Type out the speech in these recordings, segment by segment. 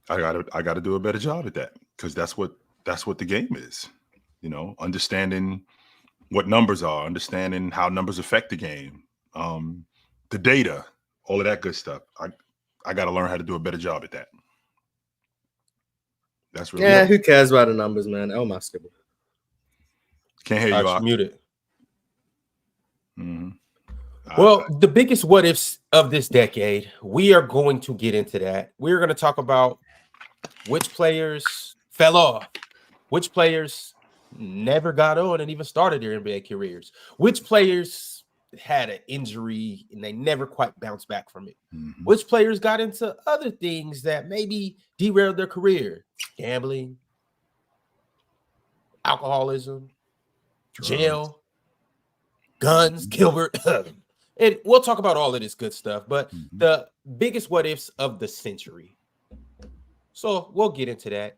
I gotta do a better job at that because that's what the game is. You know, understanding what numbers are, understanding how numbers affect the game, the data, all of that good stuff. I got to learn how to do a better job at that. That's really it. Who cares about the numbers, man? Oh my skipper. Can't hear you. Muted. Mm-hmm. Well, the biggest what ifs of this decade, we are going to get into that. We're going to talk about which players fell off, which players never got on and even started their NBA careers, which players had an injury and they never quite bounced back from it, which players got into other things that maybe derailed their career, gambling, alcoholism, jail, guns, Gilbert. And we'll talk about all of this good stuff, but the biggest what ifs of the century. So we'll get into that.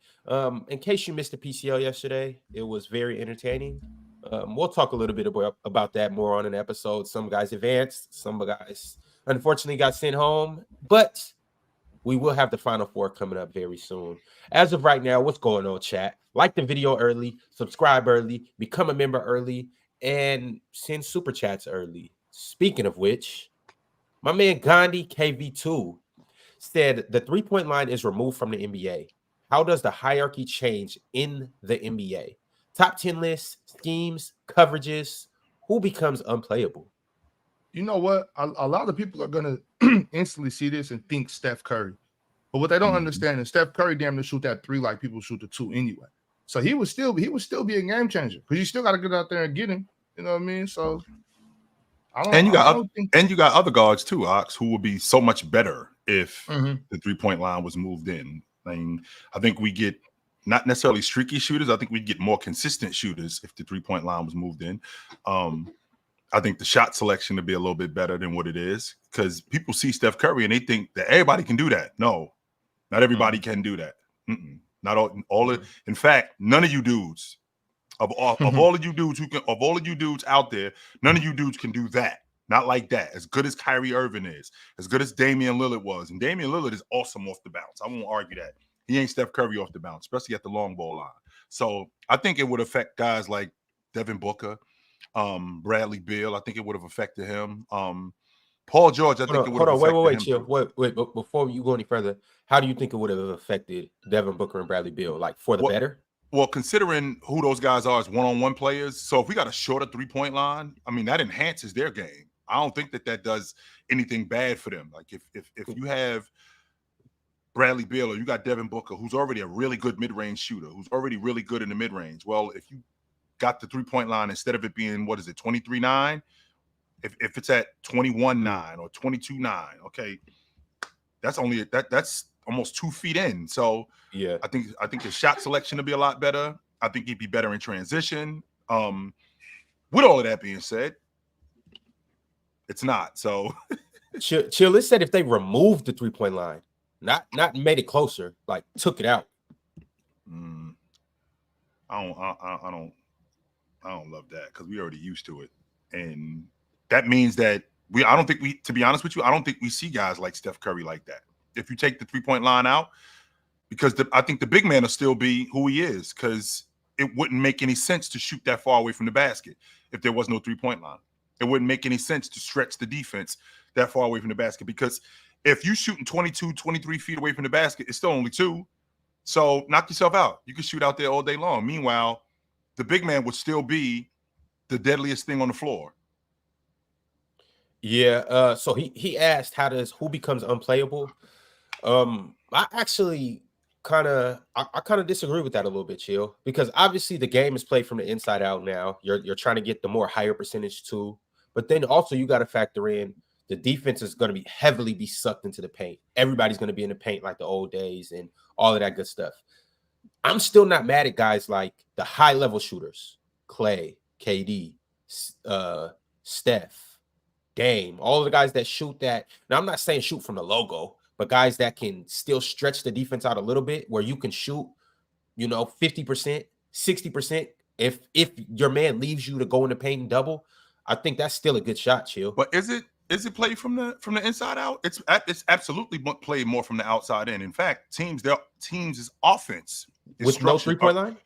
In case you missed the PCL yesterday, it was very entertaining. We'll talk a little bit about that more on an episode. Some guys advanced, some guys unfortunately got sent home, but we will have the Final Four coming up very soon. As of right now, what's going on, chat? Like the video early, subscribe early, become a member early, and send super chats early. Speaking of which, my man Gandhi KV2 said the three-point line is removed from the NBA. How does the hierarchy change in the NBA? Top 10 lists, schemes, coverages. Who becomes unplayable? You know what? A lot of people are going to instantly see this and think Steph Curry. But what they don't understand is Steph Curry damn near shoot that three like people shoot the two anyway. So he would still be a game changer because you still got to get out there and get him. You know what I mean? So you got other guards too, Ox, who would be so much better if the 3-point line was moved in. I mean, I think we get not necessarily streaky shooters. I think we'd get more consistent shooters if the 3-point line was moved in. I think the shot selection would be a little bit better than what it is because people see Steph Curry and they think that everybody can do that. No, not everybody can do that. Not all. In fact, none of you dudes. Of all of you dudes out there, none of you dudes can do that. Not like that. As good as Kyrie Irving is, as good as Damian Lillard was, and Damian Lillard is awesome off the bounce. I won't argue that. He ain't Steph Curry off the bounce, especially at the long ball line. So I think it would affect guys like Devin Booker, Bradley Beal. I think it would have affected him. Paul George. I think it would have affected him. Wait. Before you go any further, how do you think it would have affected Devin Booker and Bradley Beal? Like for the better? Well, considering who those guys are as one-on-one players, so if we got a shorter 3-point line, I mean, that enhances their game. I don't think that does anything bad for them. Like if you have Bradley Beal or you got Devin Booker, who's already a really good mid-range shooter, who's already really good in the mid-range. Well, if you got the 3-point line, instead of it being, 23-9, if it's at 21-9 or 22-9, okay, that's almost 2 feet in. So yeah, I think the shot selection will be a lot better. I think he'd be better in transition. With all of that being said, it's not. So chill. It said if they removed the 3-point line, not made it closer, like took it out. I don't love that because we already used to it, and that means that to be honest with you, I don't think we see guys like Steph Curry like that. If you take the 3-point line out, because I think the big man will still be who he is, because it wouldn't make any sense to shoot that far away from the basket if there was no 3-point line. It wouldn't make any sense to stretch the defense that far away from the basket, because if you're shooting 22, 23 feet away from the basket, it's still only 2. So knock yourself out. You can shoot out there all day long. Meanwhile, the big man would still be the deadliest thing on the floor. Yeah. So he asked, who becomes unplayable? I actually kind of disagree with that a little bit, Chill, because obviously the game is played from the inside out now. You're trying to get the more higher percentage too, but then also you got to factor in the defense is going to be heavily sucked into the paint. Everybody's going to be in the paint like the old days and all of that good stuff. I'm still not mad at guys like the high level shooters, Clay, KD, Steph, Dame, all of the guys that shoot that. Now I'm not saying shoot from the logo, but guys that can still stretch the defense out a little bit, where you can shoot, 50%, 60%. If your man leaves you to go in the paint and double, I think that's still a good shot, Chill. But is it Is it played from the inside out? It's absolutely played more from the outside in. In fact, teams' offense is with no 3-point line.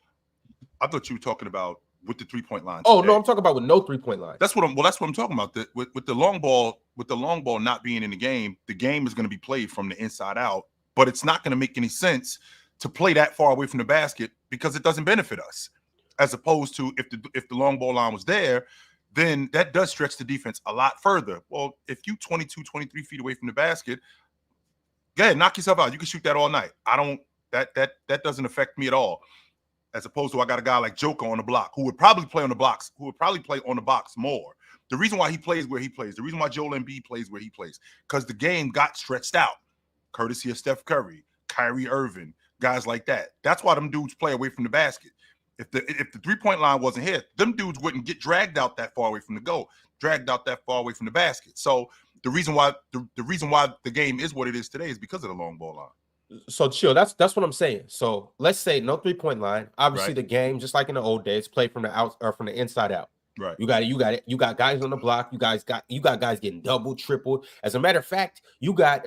I thought you were talking about with the 3-point line. Oh no, I'm talking about with no 3-point line. That's what I'm talking about. With the long ball not being in the game is going to be played from the inside out. But it's not going to make any sense to play that far away from the basket because it doesn't benefit us. As opposed to if the long ball line was there, then that does stretch the defense a lot further. Well, if you 22, 23 feet away from the basket, go ahead, knock yourself out. You can shoot that all night. That doesn't affect me at all. As opposed to I got a guy like Joker on the block who would probably play on the box more. The reason why he plays where he plays, the reason why Joel Embiid plays where he plays, because the game got stretched out, courtesy of Steph Curry, Kyrie Irving, guys like that. That's why them dudes play away from the basket. If the 3-point line wasn't here, them dudes wouldn't get dragged out that far away from the goal, dragged out that far away from the basket. So the reason why the game is what it is today is because of the long ball line. So chill. That's what I'm saying. So let's say no 3-point line. Obviously, the game, just like in the old days, played from the out or from the inside out. Right. You got guys on the block. You got guys getting double, tripled. As a matter of fact, you got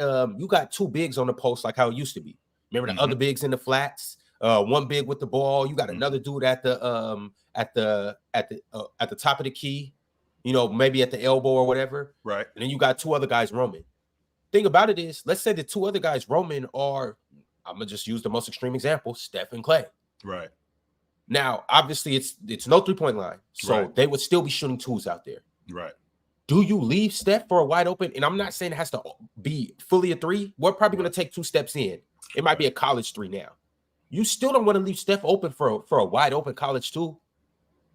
two bigs on the post like how it used to be. Remember the other bigs in the flats. One big with the ball. You got another dude at the top of the key, maybe at the elbow or whatever. Right. And then you got two other guys roaming. Thing about it is, let's say the two other guys roaming are, I'm gonna just use the most extreme example, Steph and Clay. Right. Now, obviously, it's no 3-point line, so they would still be shooting twos out there. Right. Do you leave Steph for a wide open? And I'm not saying it has to be fully a 3. We're probably gonna take 2 steps in. It might be a college 3 now. You still don't want to leave Steph open for a wide open college 2.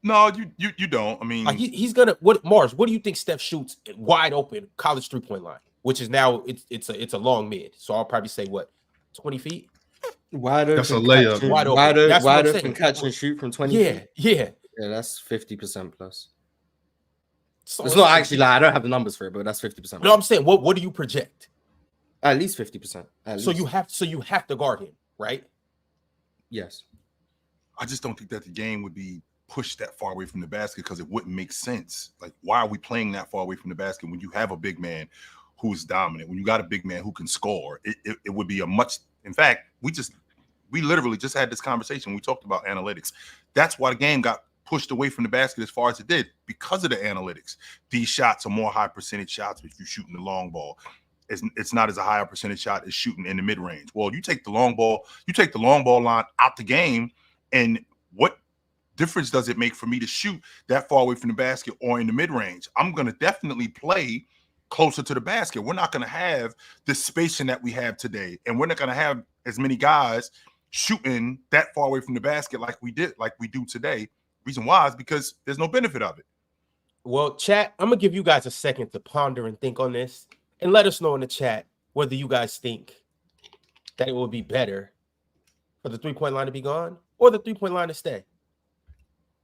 No, you don't. I mean, he's gonna. What do you think Steph shoots wide open college 3-point line? Which is now it's a long mid. So I'll probably say 20 feet. Wide open. That's a layup. Wide open catch and shoot from 20 feet. Yeah. That's 50% plus. So it's not actually like I don't have the numbers for it, but that's 50%. No, I'm saying what do you project? At least 50%. So you have to guard him, right? Yes. I just don't think that the game would be pushed that far away from the basket because it wouldn't make sense. Like, why are we playing that far away from the basket when you have a big man who's dominant? When you got a big man who can score, it would be a much. In fact, we literally just had this conversation. We talked about analytics. That's why the game got pushed away from the basket as far as it did, because of the analytics. These shots are more high percentage shots if you're shooting the long ball. It's not as a higher percentage shot as shooting in the mid range. Well, you take the long ball line out the game, and what difference does it make for me to shoot that far away from the basket or in the mid range? I'm going to definitely play closer to the basket. We're not going to have the spacing that we have today, and we're not going to have as many guys shooting that far away from the basket like we do today. Reason why is because there's no benefit of it. Well, chat, I'm gonna give you guys a second to ponder and think on this, and let us know in the chat whether you guys think that it would be better for the 3-point line to be gone or the 3-point line to stay.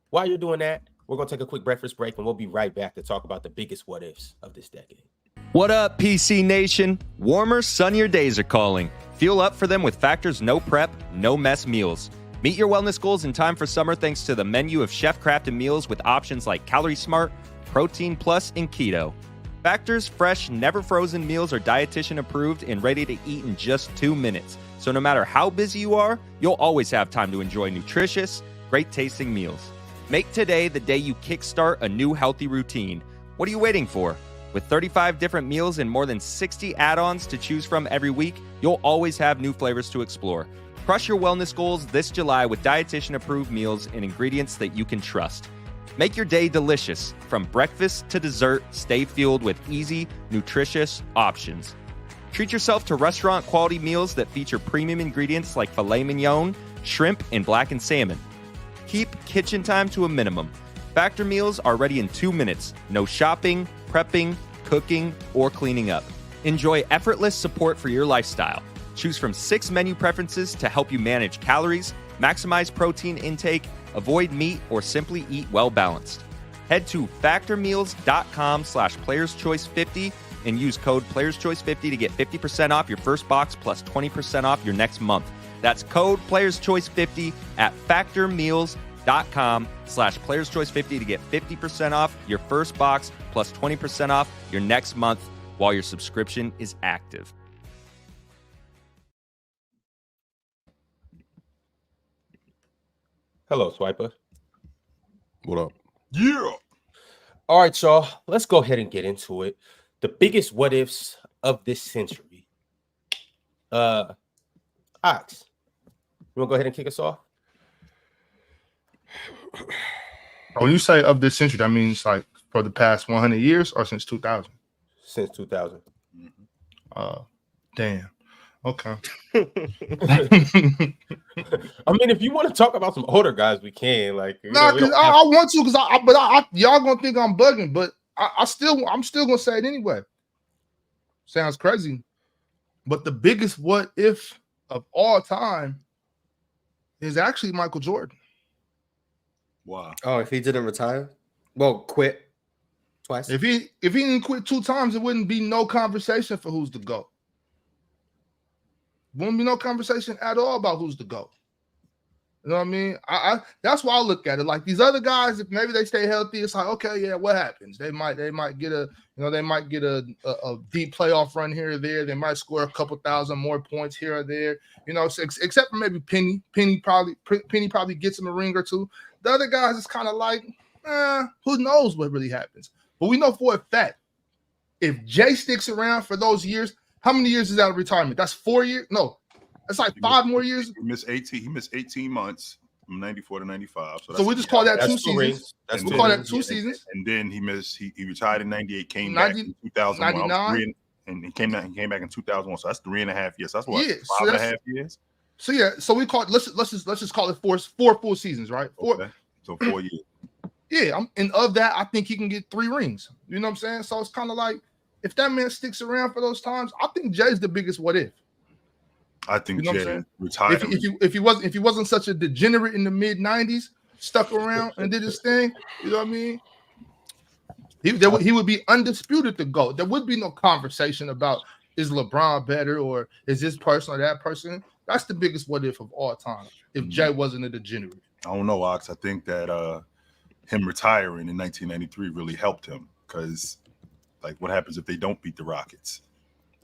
While you're doing that, we're gonna take a quick breakfast break, and we'll be right back to talk about the biggest what ifs of this decade. What up, PC Nation? Warmer, sunnier days are calling. Fuel up for them with Factor's no prep, no mess meals. Meet your wellness goals in time for summer thanks to the menu of chef-crafted meals with options like Calorie Smart, Protein Plus, and Keto. Factor's fresh, never frozen meals are dietitian approved and ready to eat in just 2 minutes. So no matter how busy you are, you'll always have time to enjoy nutritious, great tasting meals. Make today the day you kickstart a new healthy routine. What are you waiting for? With 35 different meals and more than 60 add-ons to choose from every week, you'll always have new flavors to explore. Crush your wellness goals this July with dietitian-approved meals and ingredients that you can trust. Make your day delicious. From breakfast to dessert, stay fueled with easy, nutritious options. Treat yourself to restaurant-quality meals that feature premium ingredients like filet mignon, shrimp, and blackened salmon. Keep kitchen time to a minimum. Factor meals are ready in 2 minutes. No shopping, prepping, cooking, or cleaning up. Enjoy effortless support for your lifestyle. Choose from 6 menu preferences to help you manage calories, maximize protein intake, avoid meat, or simply eat well-balanced. Head to factormeals.com/playerschoice50 and use code playerschoice50 to get 50% off your first box plus 20% off your next month. That's code playerschoice50 at factormeals.com/playerschoice50. DraftKings.com/PlayersChoice50 to get 50% off your first box plus 20% off your next month while your subscription is active. Hello, Swiper. What up? Yeah. All right, y'all. Let's go ahead and get into it. The biggest what ifs of this century. Ox, you want to go ahead and kick us off? When you say of this century, that means like for the past 100 years or since 2000? Since 2000. Damn. Okay. I mean, if you want to talk about some older guys, we can. Like, I want to, because y'all gonna think I'm bugging, but I'm still gonna say it anyway. Sounds crazy, but the biggest what if of all time is actually Michael Jordan. Wow. Oh, if he didn't retire, well, quit twice. If he didn't quit 2 times, it wouldn't be no conversation for who's the GOAT. Wouldn't be no conversation at all about who's the GOAT. You know what I mean? I that's why I look at it. Like these other guys, if maybe they stay healthy, it's like, okay, yeah, what happens? They might get a deep playoff run here or there. They might score a couple thousand more points here or there. You know, except for maybe Penny. Penny probably gets him a ring or two. The other guys, it's kind of like, who knows what really happens? But we know for a fact, if Jay sticks around for those years, how many years is that of retirement? That's 4 years? No, that's like 5 more years. He missed 18. He missed 18 months from 94 to 95. So we just call that 2 seasons. We call that 2 seasons. And then he missed. He retired in 98. Came back in 2001. 99. And he came back in 2001. So that's 3.5 years. That's what 5.5 years. So yeah. So we call it. Let's just call it 4 full seasons, right? 4. Okay. So 4 years. Yeah. And of that, I think he can get 3 rings. You know what I'm saying? So it's kind of like, if that man sticks around for those times, I think Jay's the biggest what if. I think Jay retired. If he wasn't such a degenerate in the mid 90s, stuck around and did his thing, you know what I mean? He would be undisputed the GOAT. There would be no conversation about is LeBron better or is this person or that person. That's the biggest what if of all time. If Jay wasn't a degenerate. I don't know, Ox. I think that him retiring in 1993 really helped him because. Like, what happens if they don't beat the Rockets?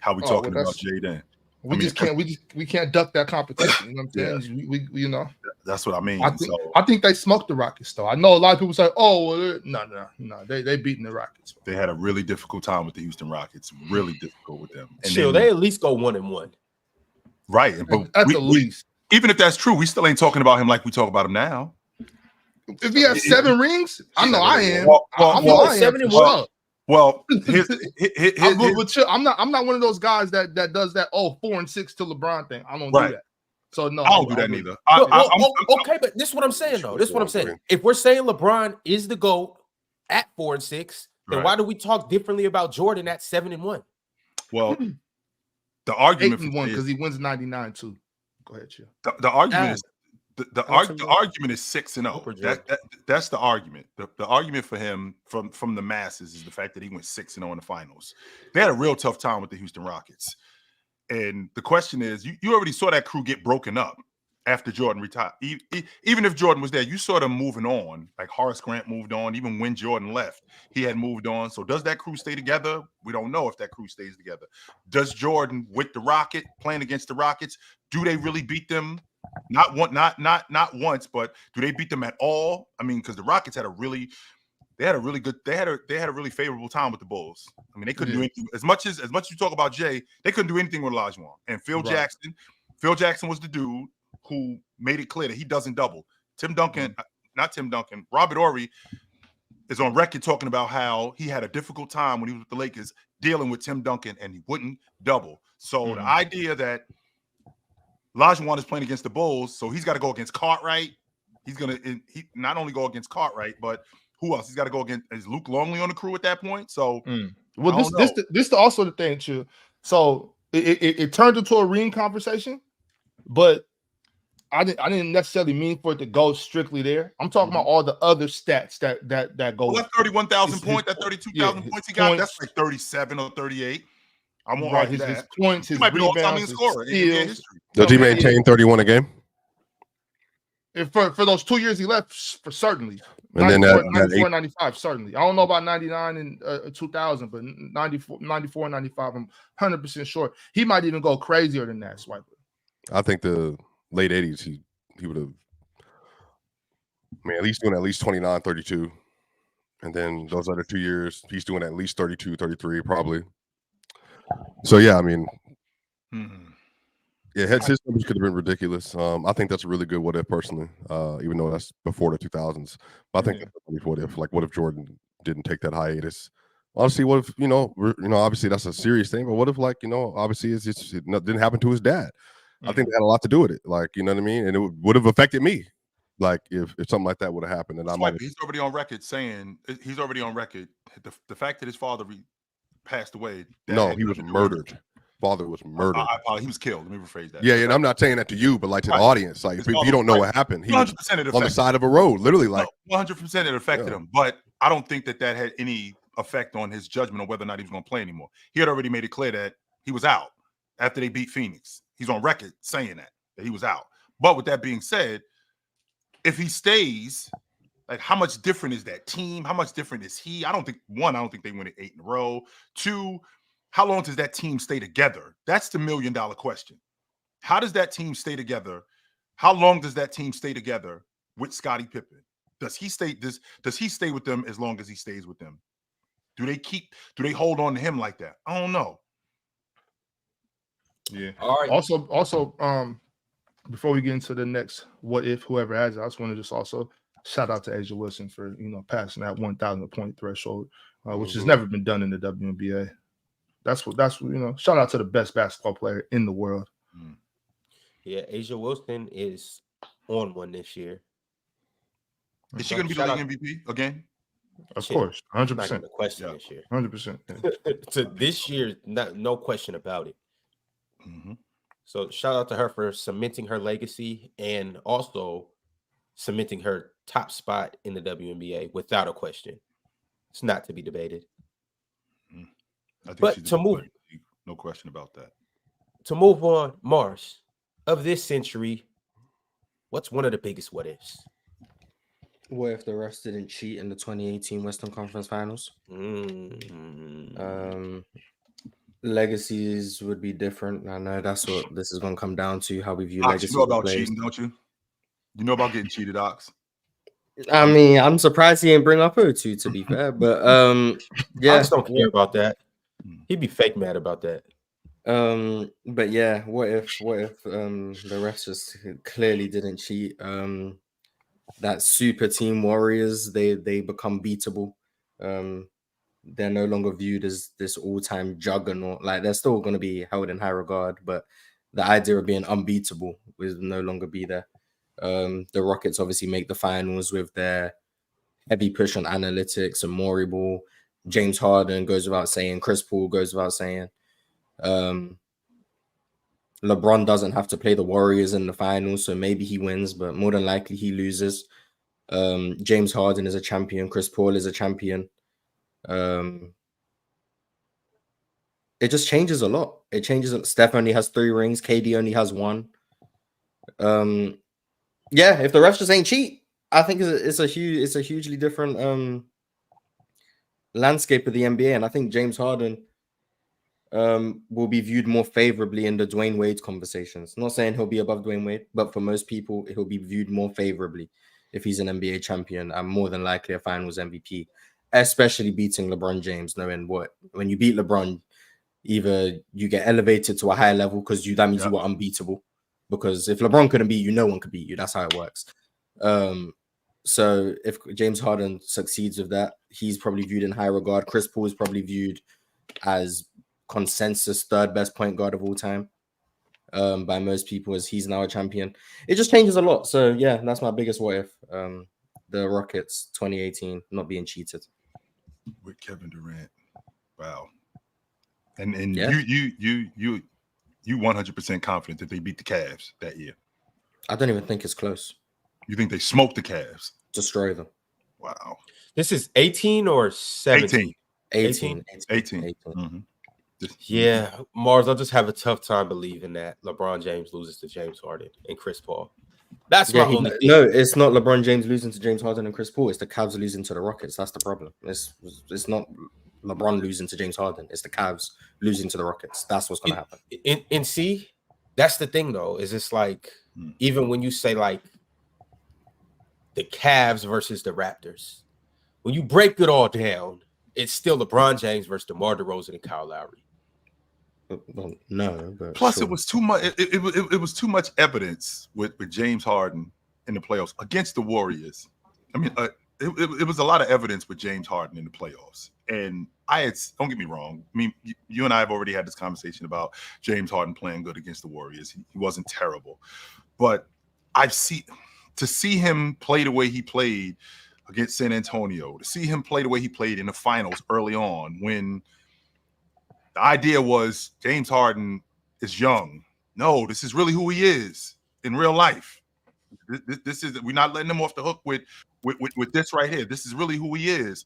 How we talking about Jay then? We can't duck that competition. You know what I'm saying? We you know. That's what I mean. I think they smoked the Rockets though. I know a lot of people say, "Oh, well, no, they beating the Rockets." They had a really difficult time with the Houston Rockets. Really difficult with them. And Chill, they at least go 1-1. Right, but at the least. Even if that's true, we still ain't talking about him like we talk about him now. If he has 7 rings, I know I am. I am 7 and 1. Well, I'm not one of those guys that does that 4 and 6 to LeBron thing. I don't do that. So no, I don't do that neither. Okay, but this is what I'm saying though. This is what I'm saying. If we're saying LeBron is the GOAT at 4 and 6, then why do we talk differently about Jordan at 7 and 1? Well, the argument 8 and 1 because he wins 99 too. Go ahead, Chill. The argument is. The argument is 6 and 0. That's the argument. The argument for him from the masses is the fact that he went 6 and 0 in the finals. They had a real tough time with the Houston Rockets, and the question is, you already saw that crew get broken up after Jordan retired. Even if Jordan was there, you saw them moving on. Like Horace Grant moved on. Even when Jordan left, he had moved on. So does that crew stay together? We don't know if that crew stays together. Does Jordan with the Rocket playing against the Rockets? Do they really beat them? Not once, but do they beat them at all? I mean, because the Rockets had a really favorable time with the Bulls. I mean, they couldn't do anything as much as you talk about Jay, they couldn't do anything with Olajuwon. And Phil Jackson was the dude who made it clear that he doesn't double. Robert Horry is on record talking about how he had a difficult time when he was with the Lakers dealing with Tim Duncan and he wouldn't double. So the idea that Olajuwon is playing against the Bulls, so he's got to go against Cartwright. He not only go against Cartwright, but who else? He's got to go against. Is Luke Longley on the crew at that point? So, well, this also the thing too. So it turned into a ring conversation, but I didn't necessarily mean for it to go strictly there. I'm talking about all the other stats that go. Well, that 31,000 points, that 32,000 points he got, that's like 37 or 38. I won't argue that. His points, his he might be rebounds, all-time scorer in NBA history. Does he maintain 31 a game? If for those 2 years he left, for certainly. And 94, then 94 95, certainly. I don't know about 99 and 2000, but 94, 95, I'm 100% sure. He might even go crazier than that, Swiper. I think the late 80s, he would have, at least doing at least 29, 32. And then those other 2 years, he's doing at least 32, 33, probably. So, yeah, I mean, yeah, his numbers could have been ridiculous. I think that's a really good what if, personally, even though that's before the 2000s. But I think that's a what if. Like, what if Jordan didn't take that hiatus? Honestly, what if, obviously that's a serious thing, but what if, like, obviously it didn't happen to his dad? I think that had a lot to do with it. Like, you know what I mean? And it would have affected me. Like, if something like that would have happened. And he's already on record saying, the fact that his father passed away. No, he was murdered. Father was murdered. He was killed. Let me rephrase that. Yeah, and I'm not saying that to you, but like to the audience. Like, if you don't know what happened, he was on the side of a road, literally. Like 100% it affected him. But I don't think that had any effect on his judgment on whether or not he was going to play anymore. He had already made it clear that he was out after they beat Phoenix. He's on record saying that he was out. But with that being said, if he stays, like, how much different is that team? How much different is he? I don't think they win it 8 in a row. 2, how long does that team stay together? That's the $1 million question. How does that team stay together? How long does that team stay together with Scottie Pippen? Does he stay with them as long as he stays with them? Do they hold on to him like that? I don't know. Yeah. All right. Also, before we get into the next what if, whoever has it, I just want to just also shout out to Asia Wilson for passing that 1,000 point threshold, which has never been done in the WNBA. That's what shout out to the best basketball player in the world. Yeah, Asia Wilson is on one this year. Is she going to be the league MVP again? Of course, 100%. Not the question this year. 100%. So this year, no question about it. So shout out to her for cementing her legacy and also cementing her top spot in the WNBA without a question. It's not to be debated. But to move, no question about that. To move on, Mars, of this century, what's one of the biggest what ifs? What if the refs didn't cheat in the 2018 Western Conference Finals? Legacies would be different. I know that's what this is going to come down to, how we view legacy. You know about cheating, don't you? You know about getting cheated, Ox. I mean, I'm surprised he didn't bring up O2, to be fair. But yeah, I just don't care about that. He'd be fake mad about that. But yeah, what if the refs just clearly didn't cheat? That super team Warriors, they become beatable. They're no longer viewed as this all-time juggernaut. Like, they're still going to be held in high regard, but the idea of being unbeatable will no longer be there. The Rockets obviously make the finals with their heavy push on analytics and Morey ball. James Harden goes without saying. Chris Paul goes without saying. LeBron doesn't have to play the Warriors in the finals, so maybe he wins, but more than likely he loses. James Harden is a champion. Chris Paul is a champion. It just changes a lot. It changes. Steph only has 3 rings. KD only has 1. Yeah, if the refs just ain't cheat, I think it's a hugely different landscape of the NBA, and I think James Harden will be viewed more favorably in the Dwayne Wade conversations. Not saying he'll be above Dwayne Wade, but for most people, he'll be viewed more favorably if he's an NBA champion and more than likely a Finals MVP, especially beating LeBron James. Knowing when you beat LeBron, either you get elevated to a higher level because that means you were unbeatable. Because if LeBron couldn't beat you, no one could beat you. That's how it works. So if James Harden succeeds with that, he's probably viewed in high regard. Chris Paul is probably viewed as consensus 3rd best point guard of all time by most people, as he's now a champion. It just changes a lot. So yeah, that's my biggest what if. The Rockets 2018 not being cheated with Kevin Durant. Wow. And yeah. you 100% confident that they beat the Cavs that year? I don't even think it's close. You think they smoked the Cavs? Destroy them. Wow. This is 18 or 17? 18. Mm-hmm. Yeah, Mars, I'll just have a tough time believing that LeBron James loses to James Harden and Chris Paul. That's my only thing. No, it's not LeBron James losing to James Harden and Chris Paul. It's the Cavs losing to the Rockets. That's the problem. It's not LeBron losing to James Harden. It's the Cavs losing to the Rockets. That's what's going to happen. And see, that's the thing, though, is it's like, even when you say like the Cavs versus the Raptors, when you break it all down, it's still LeBron James versus DeMar DeRozan and Kyle Lowry. Well, no, but plus sure. it was too much. It was too much evidence with James Harden in the playoffs against the Warriors. I mean, it was a lot of evidence with James Harden in the playoffs. And don't get me wrong. I mean, you and I have already had this conversation about James Harden playing good against the Warriors. He wasn't terrible, but to see him play the way he played against San Antonio, to see him play the way he played in the finals early on, when the idea was James Harden is young. No, this is really who he is in real life. This is, we're not letting him off the hook with this right here. This is really who he is.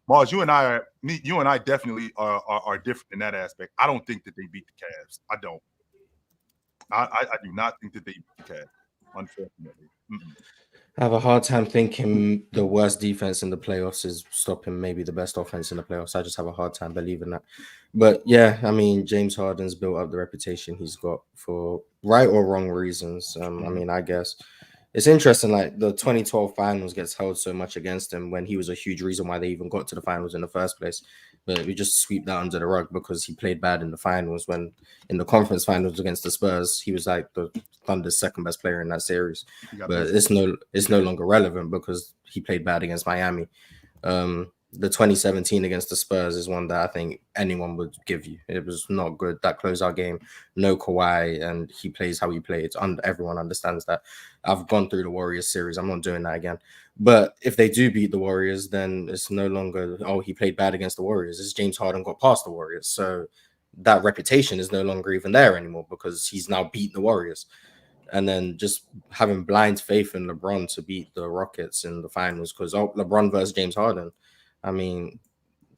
Mars, you and I definitely are different in that aspect. I don't think that they beat the Cavs. I don't. I do not think that they beat the Cavs, unfortunately. I have a hard time thinking the worst defense in the playoffs is stopping maybe the best offense in the playoffs. I just have a hard time believing that. But yeah, I mean, James Harden's built up the reputation he's got for right or wrong reasons. I mean, I guess it's interesting, like the 2012 finals gets held so much against him when he was a huge reason why they even got to the finals in the first place. But we just sweep that under the rug because he played bad in the finals, when in the conference finals against the Spurs, he was like the Thunder's second best player in that series. But it's no longer relevant because he played bad against Miami. The 2017 against the Spurs is one that I think anyone would give you. It was not good. That closeout game, no Kawhi, and he plays how he played. Everyone understands that. I've gone through the Warriors series. I'm not doing that again. But if they do beat the Warriors, then it's no longer, oh, he played bad against the Warriors. It's James Harden got past the Warriors. So that reputation is no longer even there anymore because he's now beat the Warriors. And then just having blind faith in LeBron to beat the Rockets in the finals because, LeBron versus James Harden. I mean,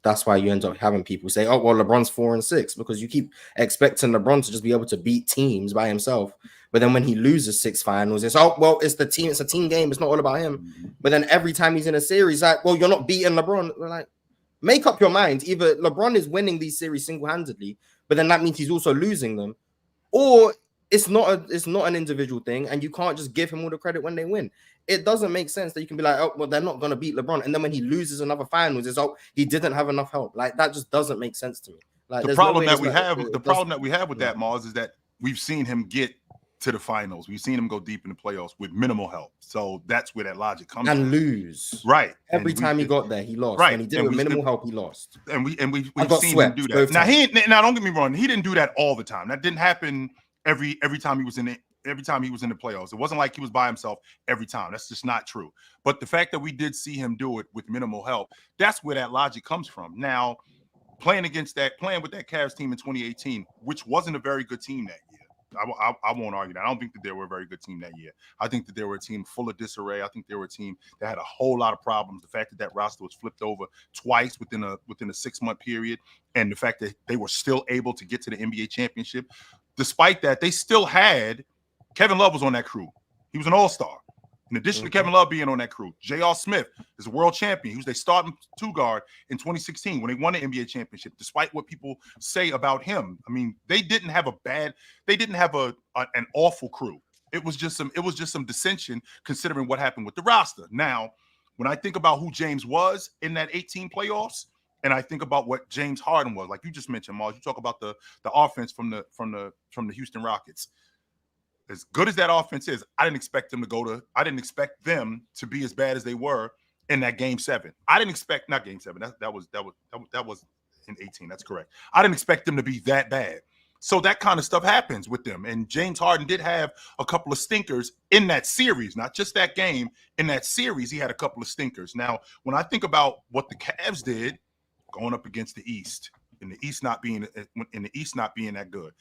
that's why you end up having people say, oh, well, LeBron's 4-6 because you keep expecting LeBron to just be able to beat teams by himself. But then when he loses 6 finals, it's, it's the team. It's a team game. It's not all about him. But then every time he's in a series, like, well, you're not beating LeBron. We're like, make up your mind. Either LeBron is winning these series single-handedly, but then that means he's also losing them. Or it's not an individual thing, and you can't just give him all the credit when they win. It doesn't make sense that you can be like, oh, well, they're not going to beat LeBron. And then when he loses another finals, it's, he didn't have enough help. Like, that just doesn't make sense to me. Like, the problem that we have with that, Mars, is that we've seen him get to the finals. We've seen him go deep in the playoffs with minimal help. So that's where that logic comes from. And lose. Right. Every time he got there, he lost. Right. When he did it with minimal help, he lost. And we've seen him do that. Now don't get me wrong, he didn't do that all the time. That didn't happen every time he was in the playoffs. It wasn't like he was by himself every time. That's just not true. But the fact that we did see him do it with minimal help, that's where that logic comes from. Now, playing with that Cavs team in 2018, which wasn't a very good team that year. I won't argue that. I don't think that they were a very good team that year. I think that they were a team full of disarray. I think they were a team that had a whole lot of problems. The fact that roster was flipped over twice within a 6-month period, and the fact that they were still able to get to the NBA championship. Despite that, they still had Kevin Love was on that crew. He was an all-star. In addition to Kevin Love being on that crew, J.R. Smith is a world champion. He was their starting 2-guard in 2016 when they won the NBA championship, despite what people say about him. I mean, they didn't have an awful crew. It was just some dissension considering what happened with the roster. Now, when I think about who James was in that 18 playoffs, and I think about what James Harden was, like you just mentioned, Mars, you talk about the offense from the Houston Rockets. As good as that offense is, I didn't expect them to be as bad as they were in that game 7. I didn't expect, not game 7. That was in 18. That's correct. I didn't expect them to be that bad. So that kind of stuff happens with them. And James Harden did have a couple of stinkers in that series, not just that game. In that series, he had a couple of stinkers. Now, when I think about what the Cavs did going up against the East, in the East not being that good,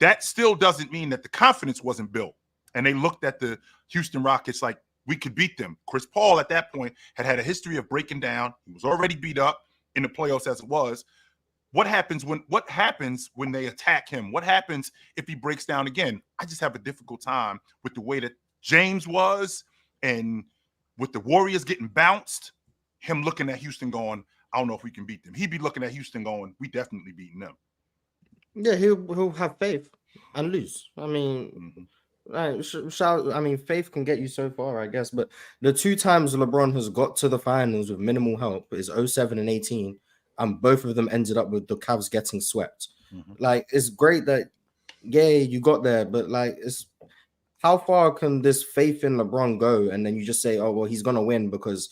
that still doesn't mean that the confidence wasn't built. And they looked at the Houston Rockets like, we could beat them. Chris Paul at that point had a history of breaking down. He was already beat up in the playoffs as it was. What happens when they attack him? What happens if he breaks down again? I just have a difficult time with the way that James was, and with the Warriors getting bounced, him looking at Houston going, I don't know if we can beat them. He'd be looking at Houston going, we definitely beating them. Yeah, he'll have faith and lose. I mean, faith can get you so far, I guess. But the 2 times LeBron has got to the finals with minimal help is 07 and 18, and both of them ended up with the Cavs getting swept. Like, it's great that, you got there, but like, it's how far can this faith in LeBron go? And then you just say, oh, well, he's gonna win because,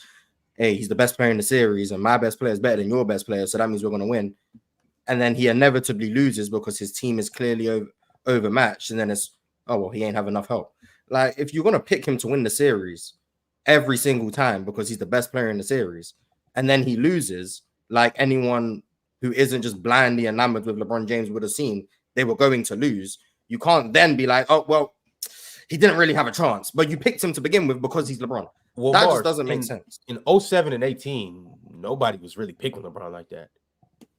hey, he's the best player in the series, and my best player is better than your best player, so that means we're gonna win. And then he inevitably loses because his team is clearly overmatched, and then it's, oh, well, he ain't have enough help. Like, if you're going to pick him to win the series every single time because he's the best player in the series, and then he loses, like anyone who isn't just blindly enamored with LeBron James would have seen they were going to lose, you can't then be like, oh, well, he didn't really have a chance, but you picked him to begin with because he's LeBron. Well, that just doesn't make sense. In 07 and 18, nobody was really picking LeBron like that.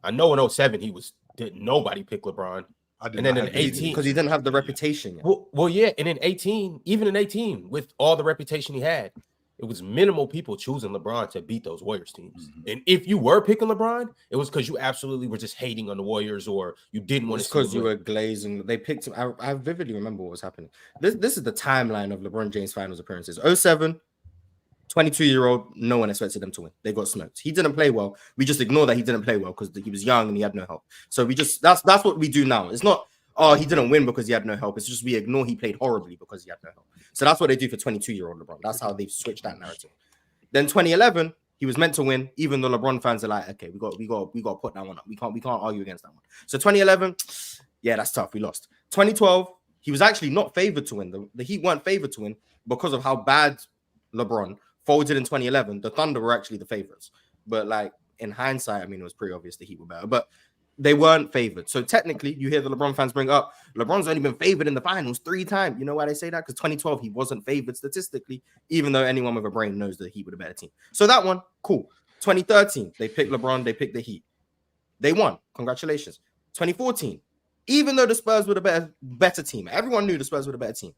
I know in 07 didn't nobody pick LeBron. And then in 18, because he didn't have the reputation yet. Well, yeah, and in 18, even in 18, with all the reputation he had, it was minimal people choosing LeBron to beat those Warriors teams. And if you were picking LeBron, it was because you absolutely were just hating on the Warriors, or you didn't want to. It's because you were glazing. They picked him. I vividly remember what was happening. This is the timeline of LeBron James finals appearances. 07. 22-year-old, no one expected him to win. They got smoked. He didn't play well. We just ignore that he didn't play well because he was young and he had no help. So we just that's what we do now. It's not, oh, he didn't win because he had no help. It's just we ignore he played horribly because he had no help. So that's what they do for 22-year-old LeBron. That's how they've switched that narrative. Then 2011, he was meant to win, even though LeBron fans are like, okay, we got to put that one up. We can't argue against that one. So 2011, yeah, that's tough. We lost. 2012, he was actually not favored to win. The Heat weren't favored to win because of how bad LeBron folded in 2011. The Thunder were actually the favorites, but like in hindsight, I mean, it was pretty obvious the Heat were better, but they weren't favored. So technically, you hear the LeBron fans bring up, LeBron's only been favored in the finals 3 times. You know why they say that? Because 2012, he wasn't favored statistically, even though anyone with a brain knows that he was a better team. So that one, cool. 2013, they picked LeBron, they picked the Heat. They won. Congratulations. 2014, even though the Spurs were the better team, everyone knew the Spurs were the better team.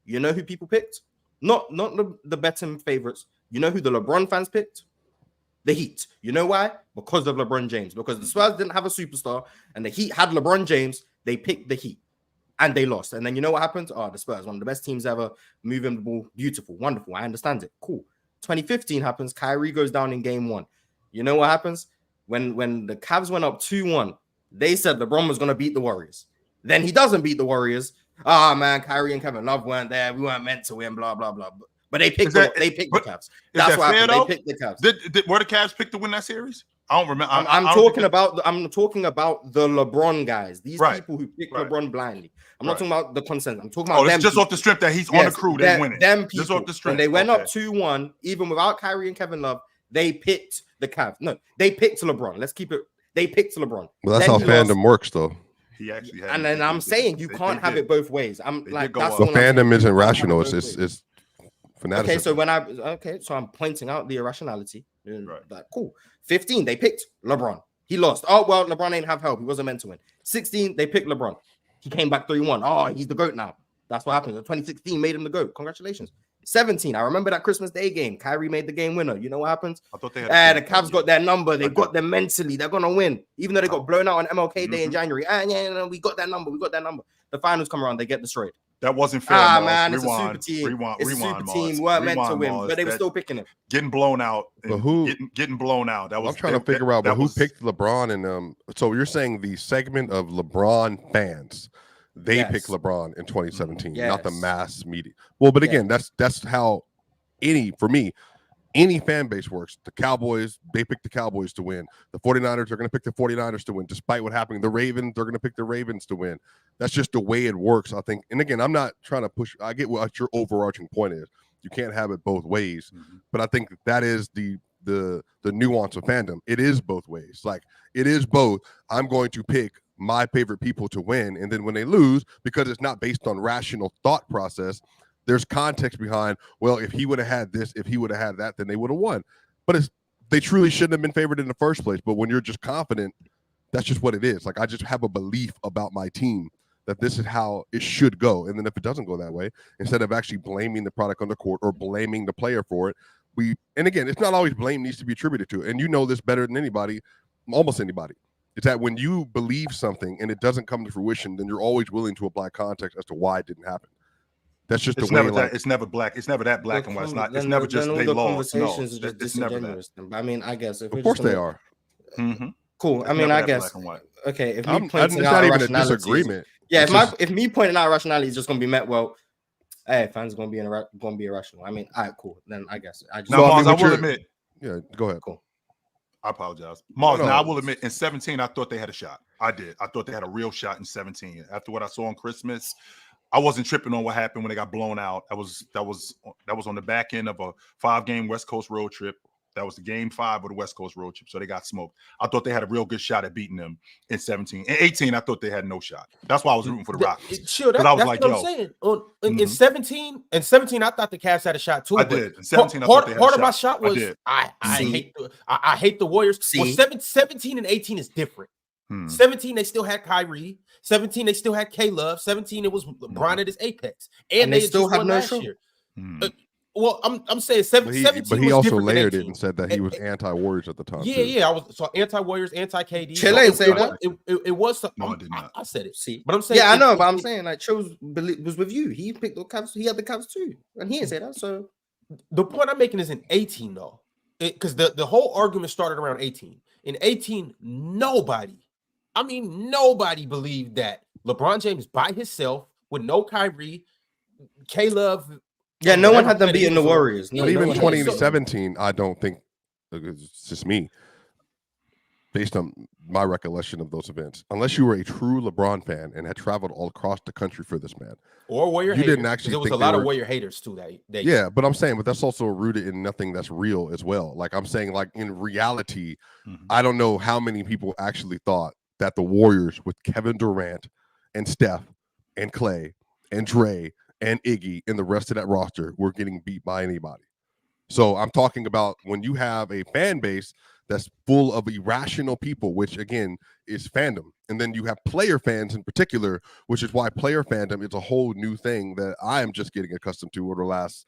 You know who people picked? Not the betting favorites. You know who the LeBron fans picked? The Heat. You know why? Because of LeBron James. Because the Spurs didn't have a superstar and the Heat had LeBron James. They picked the Heat and they lost. And then you know what happened? Oh, the Spurs, one of the best teams ever, moving the ball, beautiful, wonderful. I understand it. Cool. 2015 happens. Kyrie goes down in game 1. You know what happens? When the Cavs went up 2-1, they said LeBron was going to beat the Warriors. Then he doesn't beat the Warriors. Ah, man, Kyrie and Kevin Love weren't there. We weren't meant to win, blah, blah, blah. But they picked the Cavs. That's why they picked the Cavs. Were the Cavs picked to win that series? I don't remember. I'm talking about the LeBron guys. These people who pick LeBron blindly. I'm not talking about the consensus. I'm talking about them. It's just off the strength that he's on the crew. They win it. Them people. Just off the strength. When they went up 2-1, even without Kyrie and Kevin Love, they picked the Cavs. No, they picked LeBron. Let's keep it. They picked LeBron. Well, that's how fandom works, though. He actually had, and then I'm saying you can't have it both ways. I'm like, that's the fandom isn't rational. It's fanaticism. Okay, so I'm pointing out the irrationality. Right. Like, cool. 15, they picked LeBron. He lost. Oh well, LeBron ain't have help. He wasn't meant to win. 16, they picked LeBron. He came back 3-1. Oh, he's the GOAT now. That's what happened. 2016 made him the GOAT. Congratulations. 17, I remember that Christmas Day game. Kyrie made the game winner. You know what happens? I thought they had the Cavs got their number. They got them mentally. They're gonna win, even though they got blown out on MLK Day in January. We got that number. We got that number. The finals come around. They get destroyed. That wasn't fair. Man, it's a super team. It's a super team. Weren't meant to win, but they were still picking him. Getting blown out. But who? Getting blown out. That was. I'm trying to figure out. But who picked LeBron? And so you're saying the segment of LeBron fans, they picked LeBron in 2017, not the mass media. Well, but again, that's how any fan base works. The Cowboys, they pick the Cowboys to win. The 49ers are going to pick the 49ers to win, despite what happened. The Ravens, they're going to pick the Ravens to win. That's just the way it works, I think. And again, I'm not trying to push. I get what your overarching point is. You can't have it both ways. But I think that is the nuance of fandom. It is both ways. Like, it is both. I'm going to pick my favorite people to win, and then when they lose, because it's not based on rational thought process, there's context behind, well, if he would have had this, if he would have had that, then they would have won. But they truly shouldn't have been favored in the first place. But when you're just confident, that's just what it is. Like, I just have a belief about my team that this is how it should go. And then if it doesn't go that way, instead of actually blaming the product on the court or blaming the player for it, and again, it's not always blame needs to be attributed to. And you know this better than anybody, almost anybody. It's that when you believe something and it doesn't come to fruition, then you're always willing to apply context as to why it didn't happen. That's just it's the way. Never it's never black. It's never that black and white. It's not. It's never just they lost. No, it's never that. I mean, I guess of course they are. Cool. I mean, I guess. Okay, if me pointing out not even a disagreement. Yeah, if me pointing out rationality is just going to be met, well, hey, fans going to be irrational. I mean, all right, cool. Then I guess I just. Now, Mars, I will admit. Yeah, go ahead. Cool. I apologize, Mars. Now I will admit, in 17, I thought they had a shot. I did. I thought they had a real shot in 17. After what I saw on Christmas, I wasn't tripping on what happened when they got blown out. That was on the back end of a 5-game West Coast road trip. That was the game 5 of the West Coast road trip. So they got smoked. I thought they had a real good shot at beating them in 17. In 18, I thought they had no shot. That's why I was rooting for the Rockets. Sure, I was like, yo. In 17, I thought the Cavs had a shot too. I did. In 17, I thought they had a shot. Part of my shot was I hate the Warriors. Well, 17 and 18 is different. 17, they still had Kyrie. 17, they still had K-Love. 17, it was LeBron at his apex. And they still have no show. Well, I'm saying 17. But he also layered it and said that he was anti-Warriors at the time. Yeah. I was so anti-Warriors, anti-KD. Chile ain't say that. It was something. No, I did not. I said it. See, but I'm saying. Yeah, I know, but I'm saying like Chill was with you. He picked the Cavs. He had the Cavs too, and he didn't say that. So the point I'm making is in 18 though, because the whole argument started around 18. In 18, nobody believed that LeBron James by himself with no Kyrie, K-Love. Yeah, no one had them beating the Warriors. But even 2017, I don't think it's just me. Based on my recollection of those events, unless you were a true LeBron fan and had traveled all across the country for this man, or Warrior you haters, didn't actually. There was a lot of Warrior haters too. That yeah, but I'm saying, but that's also rooted in nothing that's real as well. Like I'm saying, like in reality, I don't know how many people actually thought that the Warriors with Kevin Durant and Steph and Clay and Dre and Iggy and the rest of that roster were getting beat by anybody. So I'm talking about when you have a fan base that's full of irrational people, which again is fandom. And then you have player fans in particular, which is why player fandom is a whole new thing that I am just getting accustomed to over the last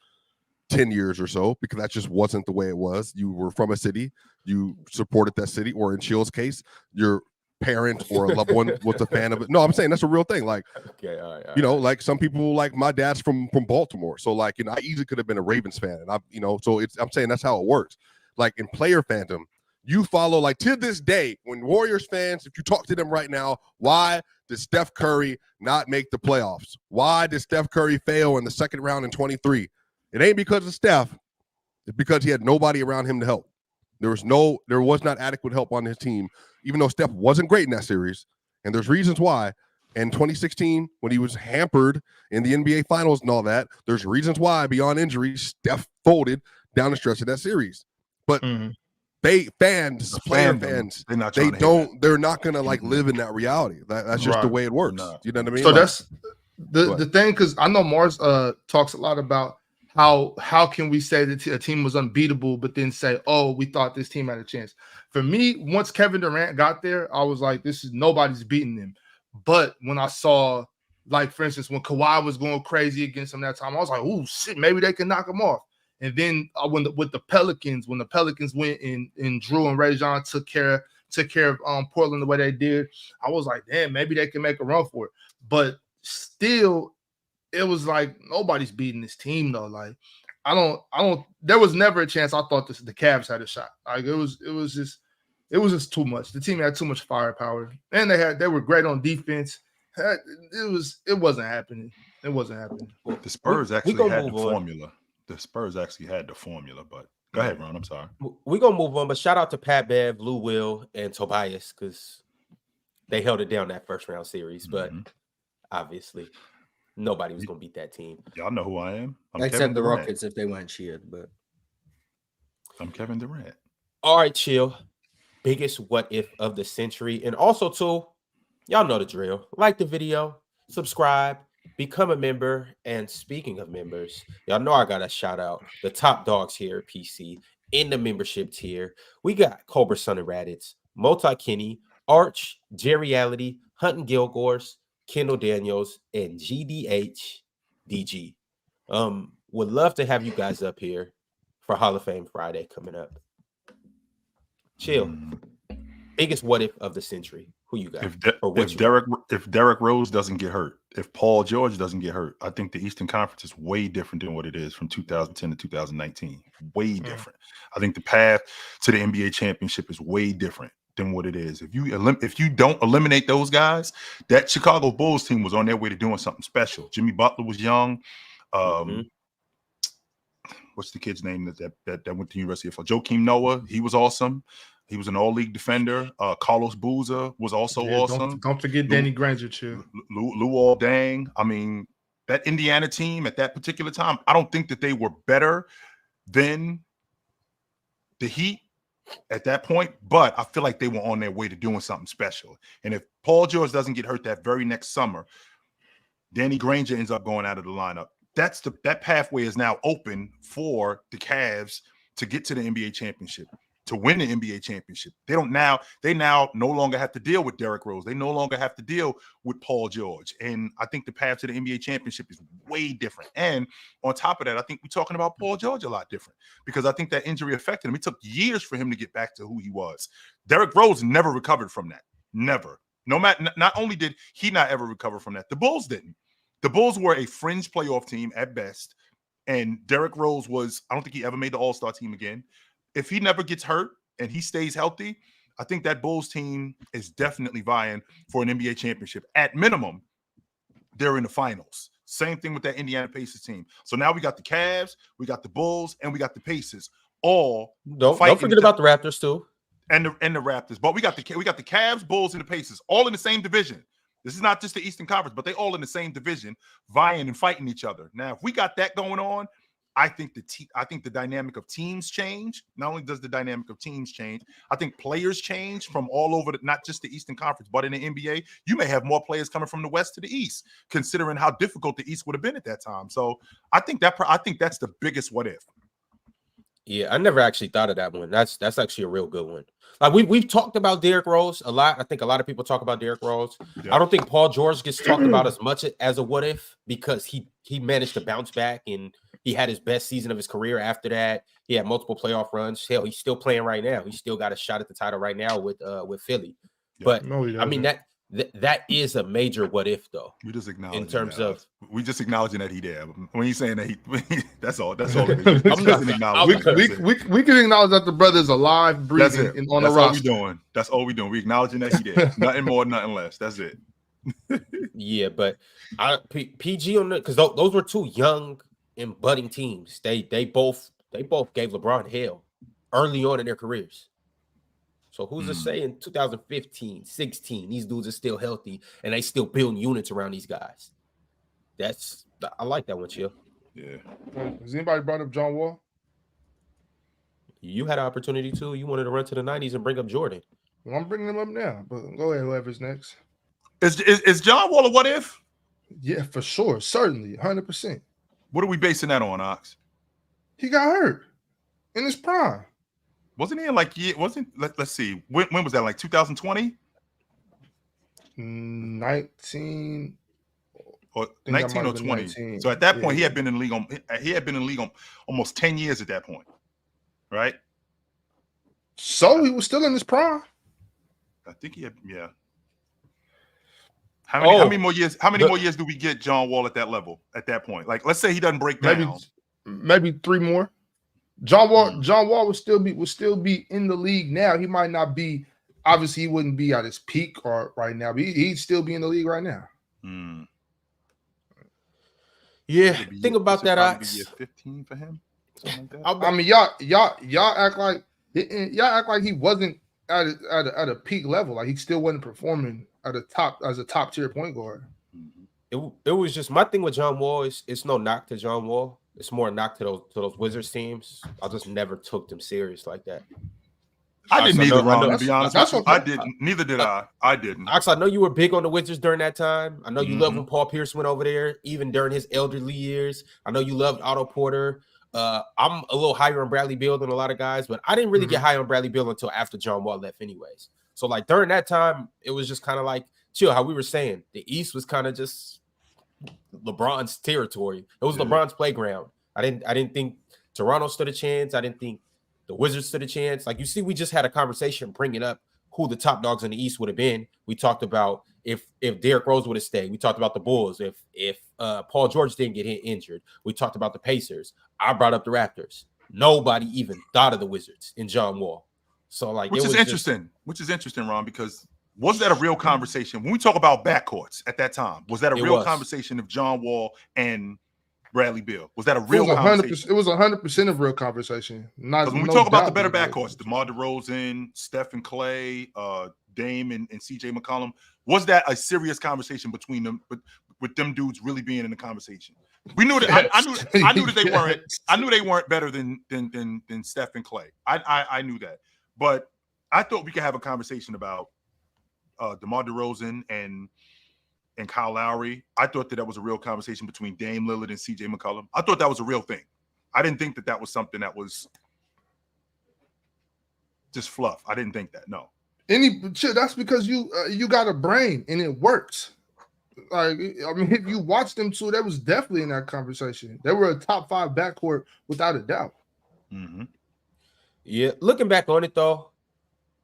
10 years or so, because that just wasn't the way it was. You were from a city, you supported that city, or in Chill's case, your parent or a loved one was a fan of it. No, I'm saying that's a real thing. Like, okay, all right, like some people, like my dad's from Baltimore, so like, I easily could have been a Ravens fan, and so I'm saying that's how it works. Like in player fandom, you follow, like to this day, when Warriors fans, if you talk to them right now, why did Steph Curry not make the playoffs? Why did Steph Curry fail in the second round in 23? It ain't because of Steph. It's because he had nobody around him to help. There was not adequate help on his team, even though Steph wasn't great in that series. And there's reasons why. In 2016, when he was hampered in the NBA Finals and all that, there's reasons why beyond injury, Steph folded down the stretch of that series. But player fans, they're not gonna like live in that reality. That's just the way it works. You know what I mean? So that's the thing, because I know Mars talks a lot about how can we say that a team was unbeatable, but then say, oh, we thought this team had a chance. For me, once Kevin Durant got there, I was like, nobody's beating them. But when I saw, like, for instance, when Kawhi was going crazy against him that time, I was like, oh, shit, maybe they can knock him off. And then when the Pelicans went and Drew and Rajon took care of Portland the way they did, I was like, damn, maybe they can make a run for it. But still, it was like nobody's beating this team though. Like I don't. There was never a chance. I thought the Cavs had a shot. Like it was just too much. The team had too much firepower, and they were great on defense. It wasn't happening. It wasn't happening. The Spurs actually had the formula. The Spurs actually had the formula, but go ahead, Ron. I'm sorry. We're gonna move on, but shout out to Pat Bev, Lou Will, and Tobias, because they held it down that first round series. But obviously, nobody was gonna beat that team. Y'all know who I am. Except the Rockets if they weren't cheered, but I'm Kevin Durant. All right, Chill. Biggest what if of the century, and also too, y'all know the drill. Like the video, subscribe, become a member. And speaking of members, y'all know I gotta shout out the top dogs here at PC in the membership tier. We got Cobra Son and Raditz, Multi Kenny, Arch, Jerry Allity, Hunting Gilgores, Kendall Daniels, and DG. Would love to have you guys up here for Hall of Fame Friday coming up. Chill. Biggest what if of the century. Who you got? If Derrick Rose doesn't get hurt, if Paul George doesn't get hurt, I think the Eastern Conference is way different than what it is from 2010 to 2019. Way different. I think the path to the NBA championship is way different than what it is. If you don't eliminate those guys, that Chicago Bulls team was on their way to doing something special. Jimmy Butler was young. What's the kid's name that went to the University of Florida? Joakim Noah. He was awesome. He was an all-league defender. Carlos Boozer was also awesome. Don't forget Danny Granger, too. Luol Deng. I mean, that Indiana team at that particular time, I don't think that they were better than the Heat at that point, but I feel like they were on their way to doing something special. And if Paul George doesn't get hurt that very next summer, Danny Granger ends up going out of the lineup. That pathway is now open for the Cavs to get to the NBA championship, to win the NBA championship. They now no longer have to deal with Derrick Rose. They no longer have to deal with Paul George. And I think the path to the NBA championship is way different. And on top of that, I think we're talking about Paul George a lot different because I think that injury affected him. It took years for him to get back to who he was. Derrick Rose never recovered from that. Never. Not only did he not ever recover from that, the Bulls didn't. The Bulls were a fringe playoff team at best. And Derrick Rose I don't think he ever made the All-Star team again. If he never gets hurt and he stays healthy, I think that Bulls team is definitely vying for an NBA championship. At minimum, they're in the finals. Same thing with that Indiana Pacers team. So now we got the Cavs, we got the Bulls, and we got the Pacers. All don't forget about the Raptors too, and the Raptors. But we got the Cavs, Bulls, and the Pacers all in the same division. This is not just the Eastern Conference, but they all in the same division, vying and fighting each other. Now, if we got that going on, I think the dynamic of teams change. Not only does the dynamic of teams change, I think players change from all over, not just the Eastern Conference, but in the NBA. You may have more players coming from the West to the East, considering how difficult the East would have been at that time. So I think that's the biggest what if. Yeah, I never actually thought of that one. That's actually a real good one. Like we've talked about Derrick Rose a lot. I think a lot of people talk about Derrick Rose. Yeah. I don't think Paul George gets talked about as much as a what if because he managed to bounce back and he had his best season of his career after that. He had multiple playoff runs. Hell, he's still playing right now. He's still got a shot at the title right now with Philly. Yeah. But no, I mean that is a major what if though. We just acknowledge in terms that. of we just acknowledging that he there. When he's saying that that's all. It is. We can acknowledge that the brother is alive, breathing, and on the roster. That's all we doing. We acknowledging that he there. Nothing more, nothing less. That's it. Yeah, but PG on because those were two young and budding teams. They both gave LeBron hell early on in their careers. So who's to say in 2015, 16, these dudes are still healthy and they still building units around these guys? I like that one, Chill. Yeah. Has anybody brought up John Wall? You had an opportunity to. You wanted to run to the 90s and bring up Jordan. Well, I'm bringing him up now, but go ahead, whoever's next. Is John Wall a what if? Yeah, for sure. Certainly, 100%. What are we basing that on, Ox? He got hurt in his prime. Wasn't he in let's see. When was that? Like 2020? 19 or 19 or 20. 19. So at that point, he had been in the league almost 10 years at that point. Right? So he was still in his prime. I think he had, yeah. How many more years do we get John Wall at that level at that point? Like, let's say he doesn't break down. Maybe 3 more. John Wall would still be in the league now. He might not be, obviously he wouldn't be at his peak or right now, but he'd still be in the league right now. Yeah, think about that, Ox. 15 for him. Like that. I mean, y'all act like he wasn't at a peak level. Like he still wasn't performing at a top tier point guard. It was just my thing with John Wall. It's no knock to John Wall. It's more a knock to those Wizards teams. I just never took them serious like that. I didn't either, Ron, to be honest. I didn't. Neither did I. I didn't. Ox, I know you were big on the Wizards during that time. I know you loved when Paul Pierce went over there, even during his elderly years. I know you loved Otto Porter. I'm a little higher on Bradley Beal than a lot of guys, but I didn't really get high on Bradley Beal until after John Wall left anyways. So like during that time, it was just kind of like chill. How we were saying, the East was kind of just LeBron's territory. It was LeBron's playground. I didn't think Toronto stood a chance. I didn't think the Wizards stood a chance. Like, you see, we just had a conversation bringing up who the top dogs in the East would have been. We talked about if Derrick Rose would have stayed. We talked about the Bulls. If Paul George didn't get injured. We talked about the Pacers. I brought up the Raptors. Nobody even thought of the Wizards in John Wall. So, like, which is interesting, Ron, because was that a real conversation when we talk about backcourts at that time? Was that a real conversation of John Wall and Bradley Beal? Was that a real conversation? It was 100% of real conversation. Because when we talk about the better backcourts, DeMar DeRozan, Steph and Clay, Dame and CJ McCollum, was that a serious conversation between them, with them dudes really being in the conversation? We knew that. I knew that they weren't. I knew they weren't better than Steph and Clay. I knew that, but I thought we could have a conversation about DeMar DeRozan and Kyle Lowry. I thought that was a real conversation between Dame Lillard and CJ McCollum. I thought that was a real thing. I didn't think that was something that was just fluff. I didn't think that. No. That's because you got a brain and it works. Like, I mean, if you watch them two, that was definitely in that conversation. They were a top 5 backcourt without a doubt. Mm-hmm. Yeah, looking back on it though,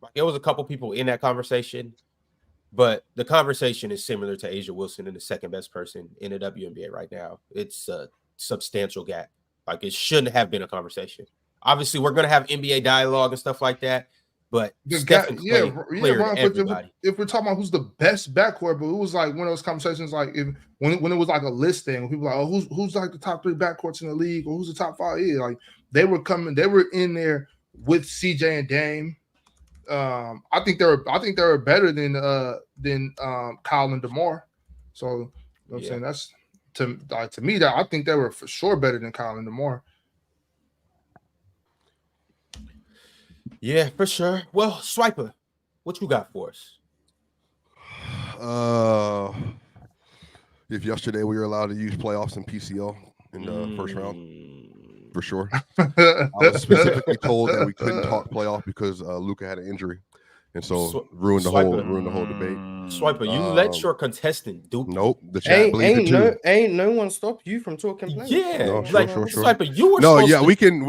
like, there was a couple people in that conversation, but the conversation is similar to Asia Wilson and the second best person in the WNBA right now. It's a substantial gap. Like, it shouldn't have been a conversation. Obviously, we're gonna have NBA dialogue and stuff like that. But Steph and Clay cleared everybody. If we're talking about who's the best backcourt, but it was like one of those conversations, like when it was like a list thing, when people were like, oh, who's like the top 3 backcourts in the league, or who's the top 5? Yeah, like they were in there with CJ and Dame. I think they were better than Kyle and DeMar. So, you know what I'm saying, that's to me that I think they were for sure better than Kyle and DeMar. Yeah, for sure. Well, Swiper, what you got for us? If yesterday we were allowed to use playoffs and PCL in the first round, for sure. I was specifically told that we couldn't talk playoff because Luka had an injury, and so ruined the whole debate. Swiper, you let your contestant do. Nope, the chat believed it too. Ain't no one stopped you from talking playoff. Yeah, no, like sure. Swiper, you were. No, yeah, we can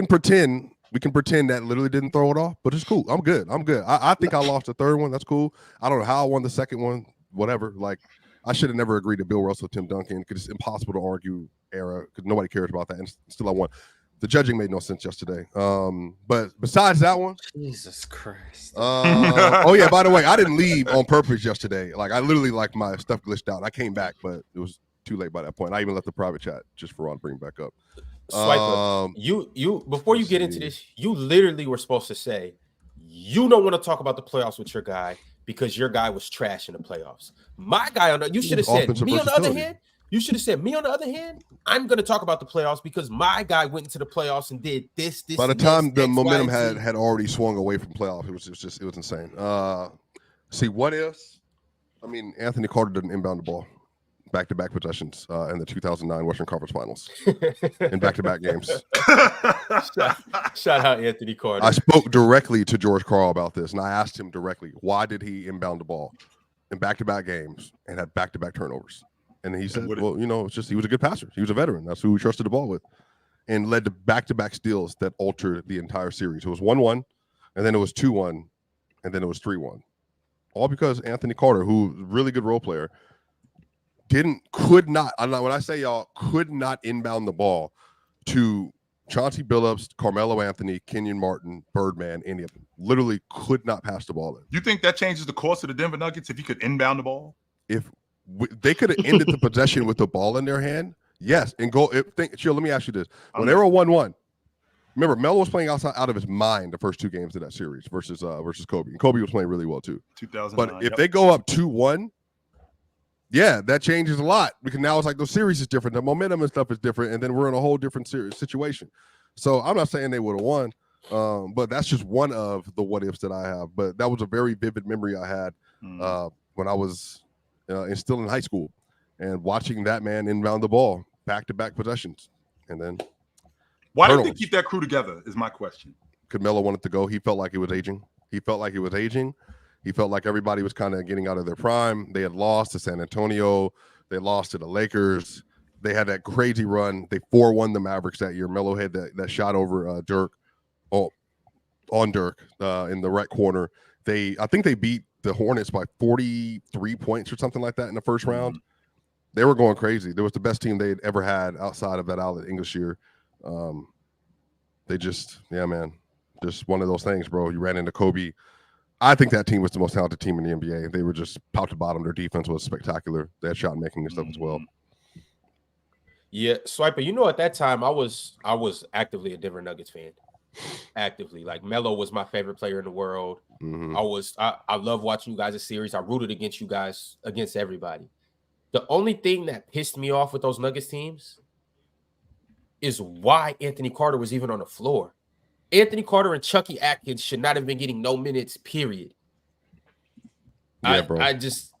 pretend. We can pretend that literally didn't throw it off, but it's cool. I'm good. I think I lost the third one. That's cool. I don't know how I won the second one. Whatever. Like, I should have never agreed to Bill Russell, Tim Duncan, because it's impossible to argue era because nobody cares about that. And still, I won. The judging made no sense yesterday. But besides that one, Jesus Christ. Oh yeah. By the way, I didn't leave on purpose yesterday. Like, I literally, like, my stuff glitched out. I came back, but it was too late by that point. I even left the private chat just for Ron to bring back up. Swiper, you before you get into this, you literally were supposed to say you don't want to talk about the playoffs with your guy because your guy was trash in the playoffs. My guy you should have said me on the other hand. You should have said me on the other hand. I'm going to talk about the playoffs because my guy went into the playoffs and did this. By the time the momentum had already swung away from playoff, it was insane. See, what ifs? I mean, Anthony Carter didn't inbound the ball. Back-to-back possessions in the 2009 Western Conference Finals in back-to-back games. Shout out Anthony Carter. I spoke directly to George Karl about this, and I asked him directly, why did he inbound the ball in back-to-back games and had back-to-back turnovers? And he said, well, it's just he was a good passer. He was a veteran. That's who he trusted the ball with, and led to back-to-back steals that altered the entire series. It was 1-1, and then it was 2-1, and then it was 3-1. All because Anthony Carter, who's a really good role player, could not inbound the ball to Chauncey Billups, Carmelo Anthony, Kenyon Martin, Birdman, any of them. Literally could not pass the ball in. You think that changes the course of the Denver Nuggets if you could inbound the ball? If they could have ended the possession with the ball in their hand, yes. And chill, let me ask you this. When they were 1-1, remember, Melo was playing out of his mind the first 2 games of that series versus Kobe. And Kobe was playing really well too. 2009, but if they go up 2-1, yeah, that changes a lot because now it's like the series is different. The momentum and stuff is different, and then we're in a whole different situation. So I'm not saying they would have won, but that's just one of the what ifs that I have. But that was a very vivid memory I had when I was still in high school and watching that man inbound the ball back-to-back possessions, and then why did they keep that crew together? Is my question. Melo wanted to go. He felt like it was aging. He felt like everybody was kind of getting out of their prime. They had lost to San Antonio. They lost to the Lakers. They had that crazy run. They 4-1 the Mavericks that year. Melo had that shot over Dirk, on Dirk in the right corner. I think they beat the Hornets by 43 points or something like that in the first round. They were going crazy. They was the best team they'd ever had outside of that Outlet English year. They just one of those things, bro. You ran into Kobe. I think that team was the most talented team in the NBA. They were just top to bottom. Their defense was spectacular. They had shot making and stuff as well. Yeah, Swiper, you know, at that time I was actively a Denver Nuggets fan. Actively, like Melo was my favorite player in the world. I love watching you guys' series. I rooted against you guys, against everybody. The only thing that pissed me off with those Nuggets teams is why Anthony Carter was even on the floor. Anthony Carter and Chucky Atkins should not have been getting no minutes, period. Yeah, bro. I just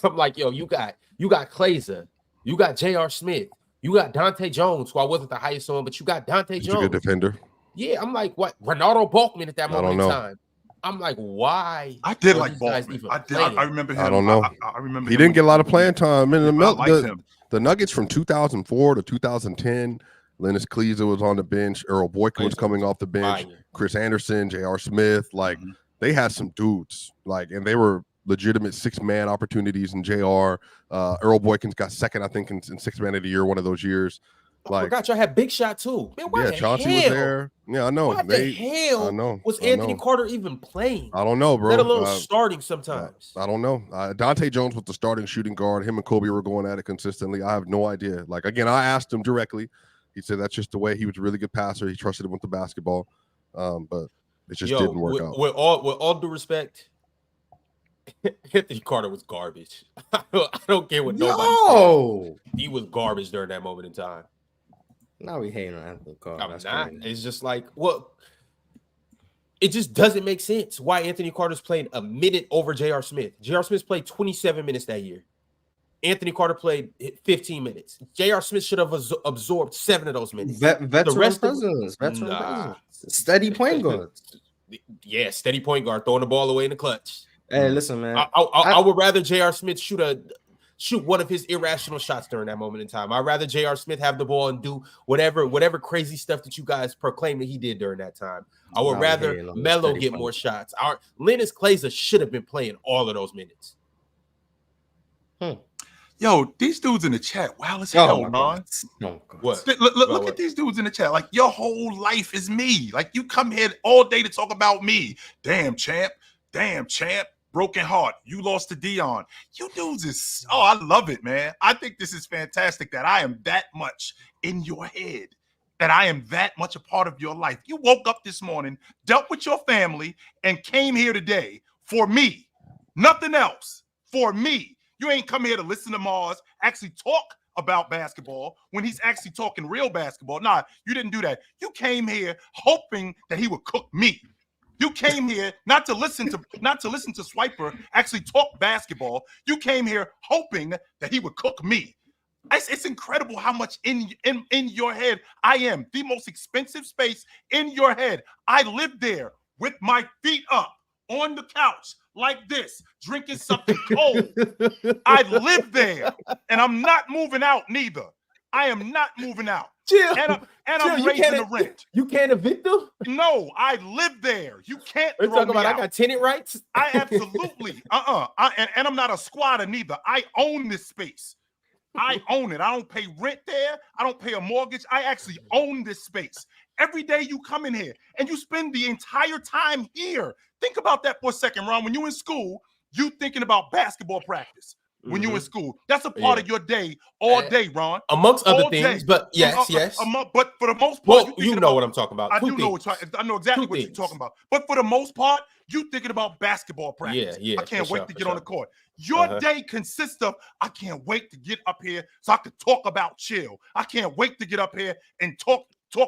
I'm like, yo, you got Klaiser, you got J.R. Smith, you got Dante Jones, who I wasn't the highest on, but you got Dante Jones. He's a good defender. Yeah, I'm like, what? Ronaldo Balkman at that moment in time. I'm like, why? I did like Balkman. I remember him. I don't know. I remember he didn't get a lot of playing time. The Nuggets from 2004 to 2010, Lennis Kleiser was on the bench. Earl Boykin was coming off the bench. Chris Anderson, J.R. Smith. Like, they had some dudes. Like, and they were legitimate 6-man opportunities in JR. Earl Boykins got second, I think, in 6-man of the year one of those years. I forgot y'all had Big Shot too. Man, why Chauncey was there. Yeah, I know. Why the hell was Anthony Carter even playing? I don't know, bro. Let alone starting sometimes. I don't know. Dante Jones was the starting shooting guard. Him and Kobe were going at it consistently. I have no idea. Like, again, I asked him directly. He said that's just the way. He was a really good passer. He trusted him with the basketball, but it just didn't work out. With all due respect, Anthony Carter was garbage. I don't care what nobody said. He was garbage during that moment in time. Now we hating on Anthony Carter. I'm not. Crazy. It's just like, well, it just doesn't make sense why Anthony Carter's playing a minute over J.R. Smith. J.R. Smith played 27 minutes that year. Anthony Carter played 15 minutes. J.R. Smith should have absorbed 7 of those minutes. Veteran presence. Steady point guard. Yeah, steady point guard, throwing the ball away in the clutch. Hey, listen, man. I would rather J.R. Smith shoot one of his irrational shots during that moment in time. I'd rather J.R. Smith have the ball and do whatever crazy stuff that you guys proclaim that he did during that time. I would rather Melo get more shots. Lennis Klaiser should have been playing all of those minutes. Yo, these dudes in the chat, wow, as hell, man. What? Look at these dudes in the chat. Like, your whole life is me. Like, you come here all day to talk about me. Damn, champ. Broken heart. You lost to Dion. You dudes is, I love it, man. I think this is fantastic that I am that much in your head, that I am that much a part of your life. You woke up this morning, dealt with your family, and came here today for me. Nothing else. For me. You ain't come here to listen to Mars actually talk about basketball when he's actually talking real basketball. Nah, you didn't do that. You came here hoping that he would cook me. You came here not to listen to Swiper actually talk basketball. You came here hoping that he would cook me. It's incredible how much in your head I am. The most expensive space in your head. I live there with my feet up on the couch like this, drinking something cold. I live there, and I'm not moving out neither. I am not moving out. Chill. And I'm raising the rent. You can't evict them? No, I live there. You can't. We're talking about I got tenant rights. I absolutely. And I'm not a squatter neither. I own this space. I own it. I don't pay rent there. I don't pay a mortgage. I actually own this space. Every day you come in here and you spend the entire time here. Think about that for a second, Ron. When you're in school, you thinking about basketball practice. When you're in school, that's a part of your day all day, Ron. Amongst other things, but yes. But for the most part, you know what I'm talking about. I know exactly what you're talking about. But for the most part, you thinking about basketball practice. Yeah. I can't wait to get on the court. Your day consists of, I can't wait to get up here so I could talk about chill. I can't wait to get up here and talk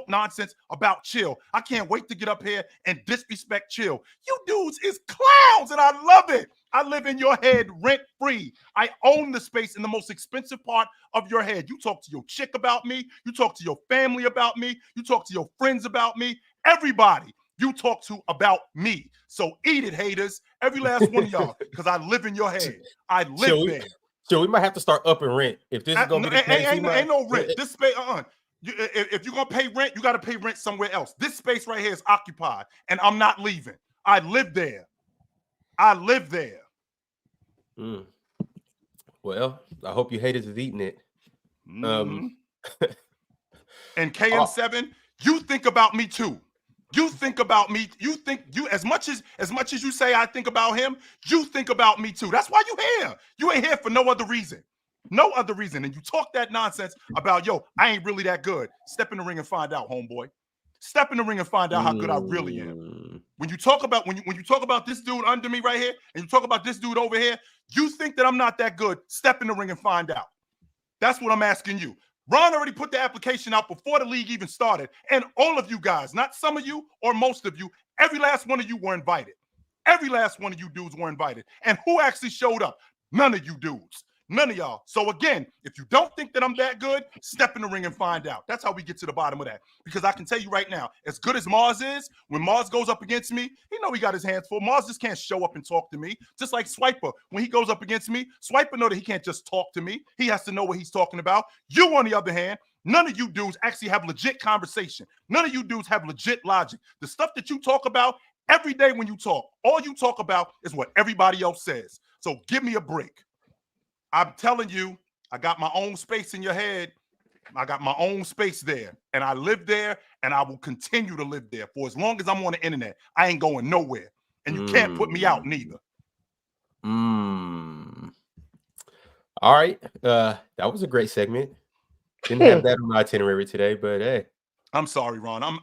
nonsense about chill. I can't wait to get up here and disrespect chill. You dudes is clowns, and I love it. I live in your head rent-free. I own the space in the most expensive part of your head. You talk to your chick about me. You talk to your family about me. You talk to your friends about me. Everybody. you talk to about me. So eat it, haters. Every last one of y'all, because I live in your head. I live there. So we might have to start upping rent if this is going to be the case. Ain't no rent. This space, if you're going to pay rent, you got to pay rent somewhere else. This space right here is occupied, and I'm not leaving. I live there. I live there. Well, I hope you haters have eaten it. And KM7, you think about me too. You think about me. You think you as much as you say I think about him, you think about me too. That's why you here. You ain't here for no other reason. No other reason. And you talk that nonsense about, yo, I ain't really that good. Step in the ring and find out, homeboy. Step in the ring and find out how good I really am. When you talk about when you talk about this dude under me right here, and you talk about this dude over here, you think that I'm not that good. Step in the ring and find out. That's what I'm asking you. Ron already put the application out before the league even started. And all of you guys, not some of you or most of you, every last one of you were invited. Every last one of you dudes were invited. And who actually showed up? None of you dudes. None of y'all. So again, if you don't think that I'm that good, step in the ring and find out. That's how we get to the bottom of that. Because I can tell you right now, as good as Mars is, when Mars goes up against me, he know he got his hands full. Mars just can't show up and talk to me. Just like Swiper, when he goes up against me, Swiper know that he can't just talk to me. He has to know what he's talking about. You, on the other hand, none of you dudes actually have legit conversation. None of you dudes have legit logic. The stuff that you talk about every day when you talk, all you talk about is what everybody else says. So give me a break. I'm telling you, I got my own space in your head. I got my own space there. And I live there, and I will continue to live there for as long as I'm on the internet. I ain't going nowhere. And you can't put me out neither. All right. That was a great segment. Didn't have that on my itinerary today, but hey. I'm sorry, Ron. I'm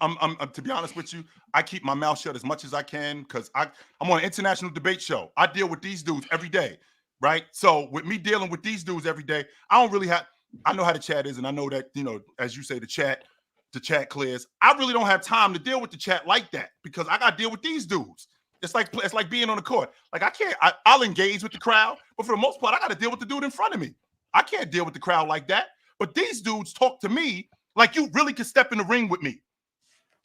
to be honest with you, I keep my mouth shut as much as I can because I'm on an international debate show. I deal with these dudes every day. Right. So with me dealing with these dudes every day, I know how the chat is. And I know that, as you say, the chat clears. I really don't have time to deal with the chat like that because I got to deal with these dudes. It's like being on the court. Like I'll engage with the crowd, but for the most part, I got to deal with the dude in front of me. I can't deal with the crowd like that. But these dudes talk to me like you really could step in the ring with me.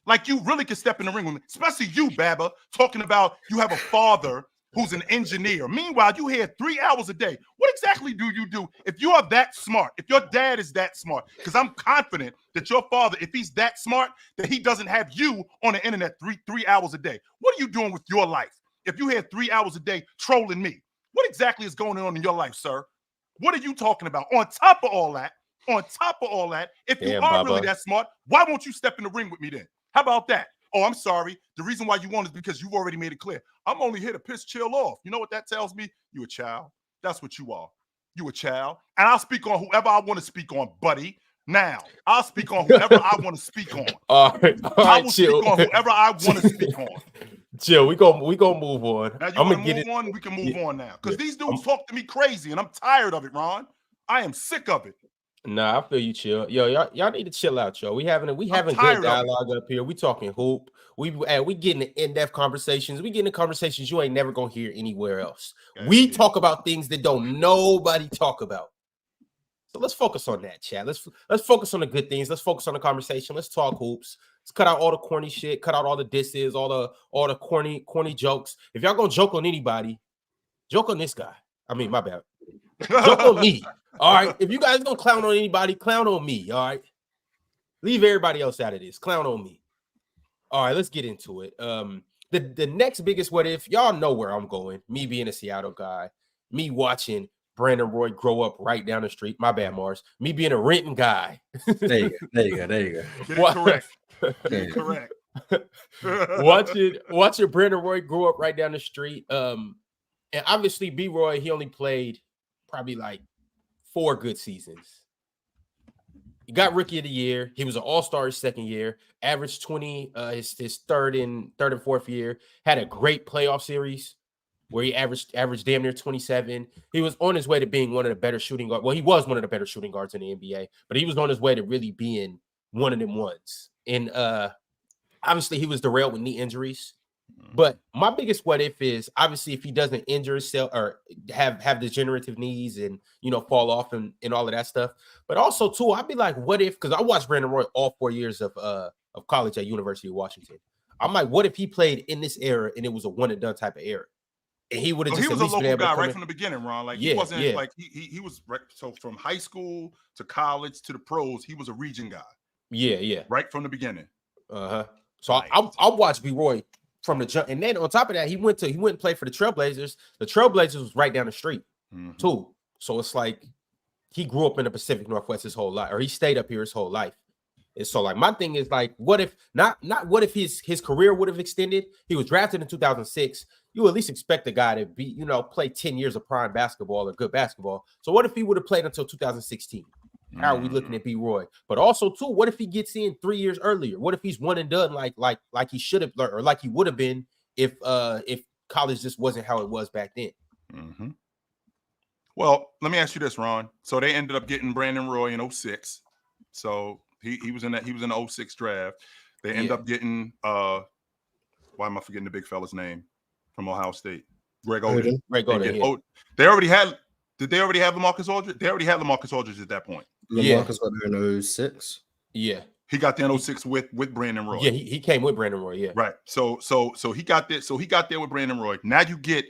Like you really could step in the ring with me, especially you, Baba, talking about you have a father who's an engineer. Meanwhile, you here 3 hours a day. What exactly do you do if you are that smart, if your dad is that smart? Because I'm confident that your father, if he's that smart, that he doesn't have you on the internet three hours a day. What are you doing with your life if you here 3 hours a day trolling me? What exactly is going on in your life, sir? What are you talking about? On top of all that, if you are really that smart, why won't you step in the ring with me then? How about that? Oh, I'm sorry. The reason why you won is because you've already made it clear. I'm only here to piss chill off. You know what that tells me? You a child. That's what you are. You a child. And I'll speak on whoever I want to speak on, buddy. Now, I'll speak on whoever I want to speak on. All right, I will speak on whoever I want to speak on. Chill. We gonna move on. Now you want to move on? We can move on now. Because these dudes talk to me crazy, and I'm tired of it, Ron. I am sick of it. Nah, I feel you, chill. Yo, y'all need to chill out, yo. We having good dialogue up here. We talking hoop. We getting in-depth conversations. We getting the conversations you ain't never gonna hear anywhere else. We talk about things that don't nobody talk about. So let's focus on that, chat. Let's focus on the good things. Let's focus on the conversation. Let's talk hoops. Let's cut out all the corny shit. Cut out all the disses. All the corny jokes. If y'all gonna joke on anybody, joke on this guy. I mean, my bad. Joke on me. All right. If you guys gonna clown on anybody, clown on me. All right. Leave everybody else out of this. Clown on me. All right, let's get into it. The next biggest what if, y'all know where I'm going. Me being a Seattle guy, me watching Brandon Roy grow up right down the street. My bad, Mars. Me being a Renton guy. There you go. Get it correct. watching Brandon Roy grow up right down the street. And obviously B Roy, he only played probably like 4 good seasons. He got Rookie of the Year. He was an All-Star his second year. Averaged 20 his third and fourth year. Had a great playoff series where he averaged damn near 27. He was on his way to being one of the better shooting guards. Well, he was one of the better shooting guards in the NBA, but he was on his way to really being one of them ones. And obviously he was derailed with knee injuries. But my biggest what if is obviously if he doesn't injure himself or have degenerative knees and fall off and all of that stuff. But also too, I'd be like, what if? Because I watched Brandon Roy all 4 years of college at University of Washington. I'm like, what if he played in this era and it was a one and done type of era? And he would have he just was at a least been local able guy to come right in. from the beginning, Ron. Like Yeah, he wasn't yeah. like he was so from high school to college to the pros, he was a region guy. Yeah. Right from the beginning. So Nice. I'll watch B Roy from the jump, and then on top of that, he went and played for the Trailblazers. The Trailblazers was right down the street too. So it's like he grew up in the Pacific Northwest his whole life, or he stayed up here his whole life. And so like my thing is like, what if not what if his career would have extended? He was drafted in 2006. You at least expect a guy to be, play 10 years of prime basketball or good basketball. So what if he would have played until 2016? How are we looking at B Roy? But also too, what if he gets in 3 years earlier? What if he's one and done like he should have, or like he would have been if college just wasn't how it was back then? Well, let me ask you this, Ron. So they ended up getting Brandon Roy in 06. So he was in the 06 draft. They end up getting why am I forgetting the big fella's name from Ohio State? Greg Oden. They already had. Did they already have LaMarcus Aldridge? They already had LaMarcus Aldridge at that point. LaMarcus got there in 06. Yeah. He got there in 06 with Brandon Roy. Yeah, he came with Brandon Roy. Yeah. Right. So he got there. So he got there with Brandon Roy. Now you get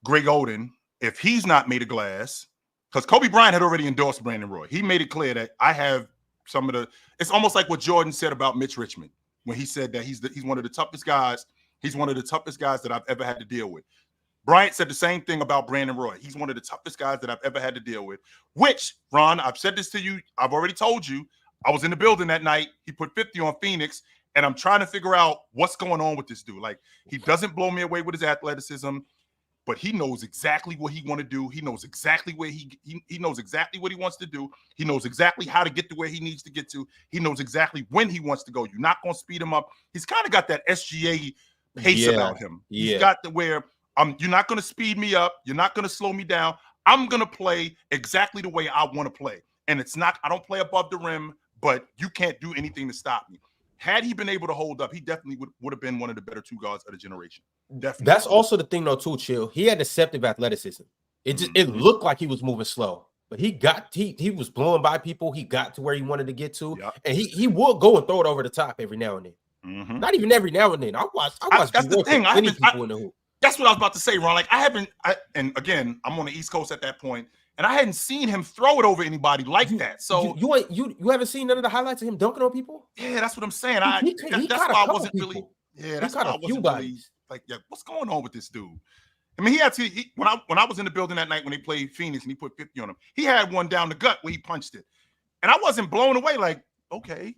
Greg Oden. If he's not made of glass, because Kobe Bryant had already endorsed Brandon Roy. He made it clear that I have some of the. It's almost like what Jordan said about Mitch Richmond when he said that he's one of the toughest guys. He's one of the toughest guys that I've ever had to deal with. Bryant said the same thing about Brandon Roy. He's one of the toughest guys that I've ever had to deal with. Which, Ron, I've said this to you. I've already told you. I was in the building that night. He put 50 on Phoenix, and I'm trying to figure out what's going on with this dude. Like, he doesn't blow me away with his athleticism, but he knows exactly what he want to do. He knows exactly where he knows exactly what he wants to do. He knows exactly how to get to where he needs to get to. He knows exactly when he wants to go. You're not going to speed him up. He's kind of got that SGA pace about him. He's got the where you're not going to speed me up. You're not going to slow me down. I'm going to play exactly the way I want to play. And it's not, I don't play above the rim, but you can't do anything to stop me. Had he been able to hold up, he definitely would have been one of the better two guards of the generation. Definitely. That's also the thing, though, too, Chill. He had deceptive athleticism. It just it looked like he was moving slow, but he was blowing by people. He got to where he wanted to get to, and he would go and throw it over the top every now and then. Not even every now and then. I watched. That's the thing. People in the hoop. That's what I was about to say, Ron. Like and again, I'm on the East Coast at that point, and I hadn't seen him throw it over anybody like that. So you haven't seen none of the highlights of him dunking on people? Yeah, that's what I'm saying. That's why I wasn't really. Yeah, that's why I wasn't really like, yeah, what's going on with this dude? I mean, when I was in the building that night when they played Phoenix and he put 50 on him, he had one down the gut where he punched it, and I wasn't blown away. Like, okay,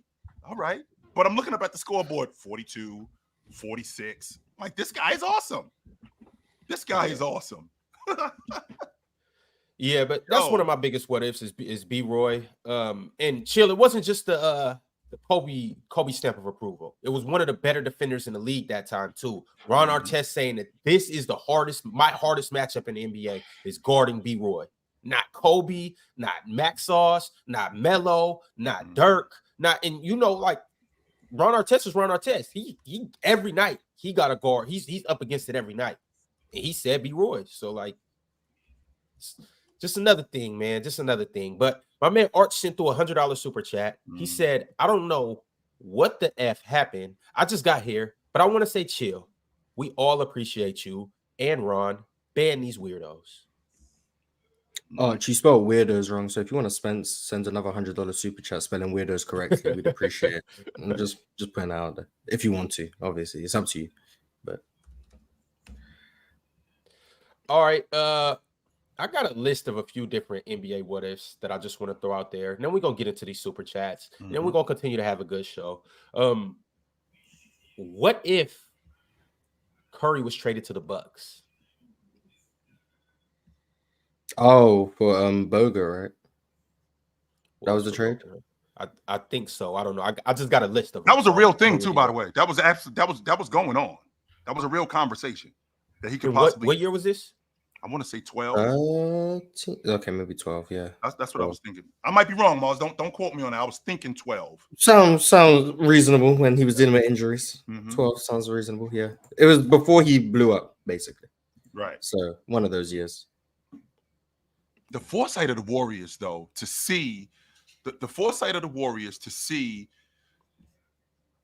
all right, but I'm looking up at the scoreboard, 42, 46. Like, this guy is awesome. This guy is awesome. Yeah, but that's one of my biggest what ifs is B Roy. And Chill, it wasn't just the Kobe stamp of approval. It was one of the better defenders in the league that time too. Ron Artest saying that this is my hardest matchup in the NBA is guarding B Roy. Not Kobe, not Max Sauce, not Melo, not Dirk, and like Ron Artest is Ron Artest. He every night he got a guard. He's up against it every night. And he said B Roy. So like just another thing, man. Just another thing. But my man Arch sent through $100 super chat. He said, I don't know what the F happened. I just got here, but I want to say chill. We all appreciate you and Ron. Ban these weirdos. Arch, you spelled weirdos wrong. So if you want to send another $100 super chat spelling weirdos correctly, we'd appreciate it. And just putting it out there. If you want to, obviously. It's up to you. But all right. I got a list of a few different NBA what ifs that I just want to throw out there. And then we're going to get into these super chats. And then we're going to continue to have a good show. What if Curry was traded to the Bucks? Oh, for Boga, right? That was the trade? I think so. I don't know. I just got a list of that was a real thing too, by the way. That was going on. That was a real conversation that he could possibly. What year was this? I want to say 12. Okay, maybe 12. Yeah, that's what I was thinking. I might be wrong, Mars. Don't quote me on that. I was thinking 12. Sounds reasonable when he was dealing with injuries. 12 sounds reasonable. Yeah, it was before he blew up, basically. Right. So one of those years. The foresight of the Warriors, though, to see the foresight of the Warriors to see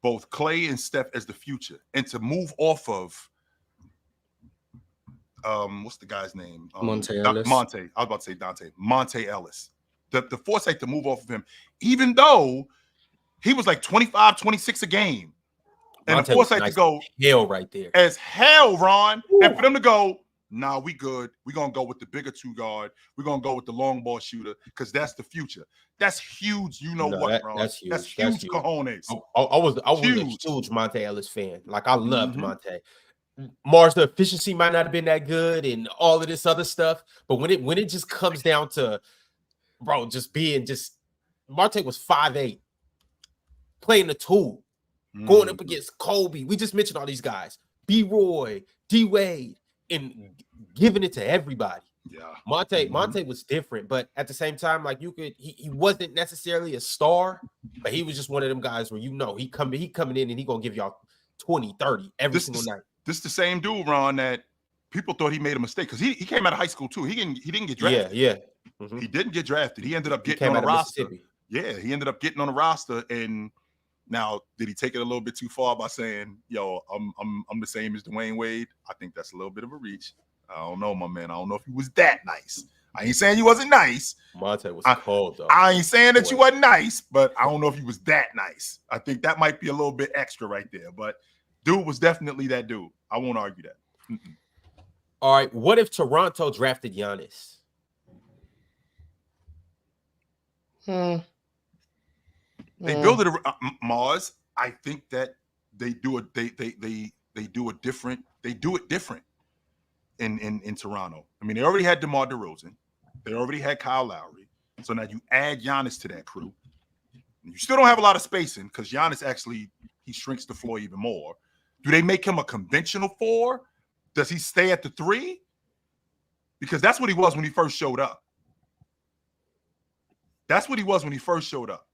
both Clay and Steph as the future, and to move off of what's the guy's name? Monte Ellis. Monte. I was about to say Dante. Monte Ellis. The foresight to move off of him, even though he was like 25, 26 a game. And Monte the foresight nice to go hell right there. As hell, Ron. Woo. And for them to go, nah, we good. We're going to go with the bigger two guard. We're going to go with the long ball shooter because that's the future. That's huge. You know what, Ron? That's huge. That's huge cojones. I was a huge Monte Ellis fan. Like, I loved Monte. Mars, the efficiency might not have been that good and all of this other stuff. But when it just comes down to, bro, Monte was 5'8", playing the two, going up against Kobe. We just mentioned all these guys. B-Roy, D-Wade, and giving it to everybody. Yeah. Monte was different, but at the same time, like he wasn't necessarily a star, but he was just one of them guys where he coming in and he gonna give y'all 20, 30 every single night. This is the same dude, Ron, that people thought he made a mistake because he came out of high school too. He didn't get drafted. Yeah. He didn't get drafted. He ended up getting on a roster. Yeah, he ended up getting on a roster. And now, did he take it a little bit too far by saying, "Yo, I'm the same as Dwayne Wade"? I think that's a little bit of a reach. I don't know, my man. I don't know if he was that nice. I ain't saying he wasn't nice. Monte was cold though. I ain't saying that you wasn't nice, but I don't know if he was that nice. I think that might be a little bit extra right there. But dude was definitely that dude. I won't argue that. All right. What if Toronto drafted Giannis? They build it Mars. I think that they do it. They do it different. They do it different in Toronto. I mean, they already had DeMar DeRozan. They already had Kyle Lowry. So now you add Giannis to that crew. You still don't have a lot of spacing because Giannis actually he shrinks the floor even more. Do they make him a conventional 4? Does he stay at the 3? Because that's what he was when he first showed up. That's what he was when he first showed up.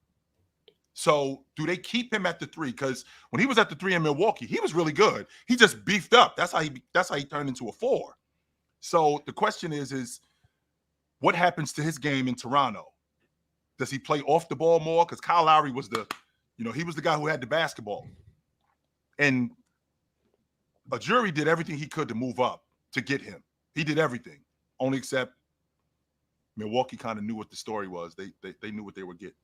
So do they keep him at the 3? Because when he was at the 3 in Milwaukee, he was really good. He just beefed up. That's how he turned into a 4. So the question is what happens to his game in Toronto? Does he play off the ball more? Because Kyle Lowry was he was the guy who had the basketball. And a jury did everything he could to move up to get him. He did everything, only except Milwaukee kind of knew what the story was. They knew what they were getting.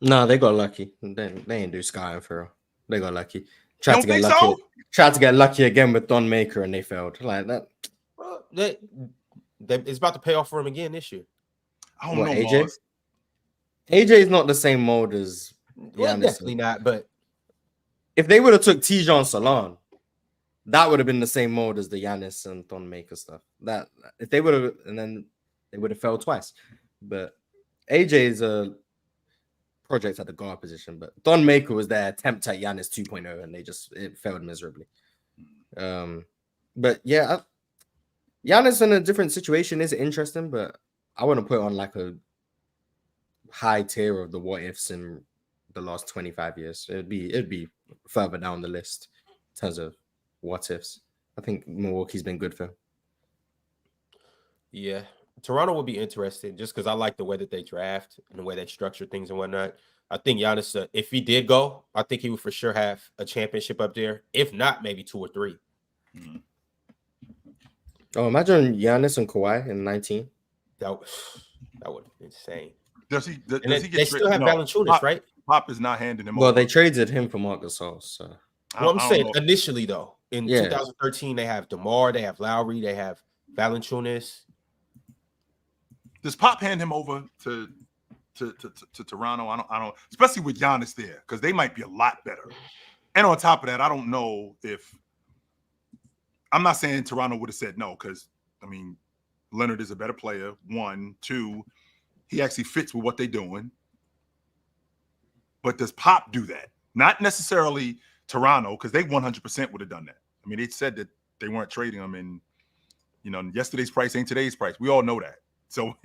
No, they got lucky. They ain't do Sky and Farrell. They got lucky. Tried to get lucky again with Don Maker and they failed. Like that. Well, it's about to pay off for him again this year. I don't know, AJ. Mars. AJ is not the same mold as Giannis. Definitely not. But if they would have took Tijon Salon, that would have been the same mold as the Giannis and Don Maker stuff. That if they would have, and then they would have failed twice. But AJ is a project at the guard position, but Don Maker was their attempt at Giannis 2.0, and it failed miserably. But yeah, Giannis in a different situation is interesting, but I want to put on like a high tier of the what ifs in the last 25 years. It'd be further down the list in terms of what ifs. I think Milwaukee's been good for him. Yeah, Toronto would be interesting just because I like the way that they draft and the way they structure things and whatnot. I think Giannis, if he did go, I think he would for sure have a championship up there. If not, maybe 2 or 3. Mm-hmm. Oh, imagine Giannis and Kawhi in 19. That would be insane. Does he get they still have Valanciunas, right? Pop is not handing him over. Well, they traded him for Marc Gasol. So. Well, I'm saying initially, though, in 2013, they have DeMar, they have Lowry, they have Valanciunas. Does Pop hand him over to Toronto? I don't, especially with Giannis there, because they might be a lot better. And on top of that, I don't know if I'm not saying Toronto would have said no, because I mean, Leonard is a better player. 1, 2, he actually fits with what they're doing. But does Pop do that? Not necessarily Toronto, because they 100% would have done that. I mean, they said that they weren't trading him, and yesterday's price ain't today's price. We all know that. So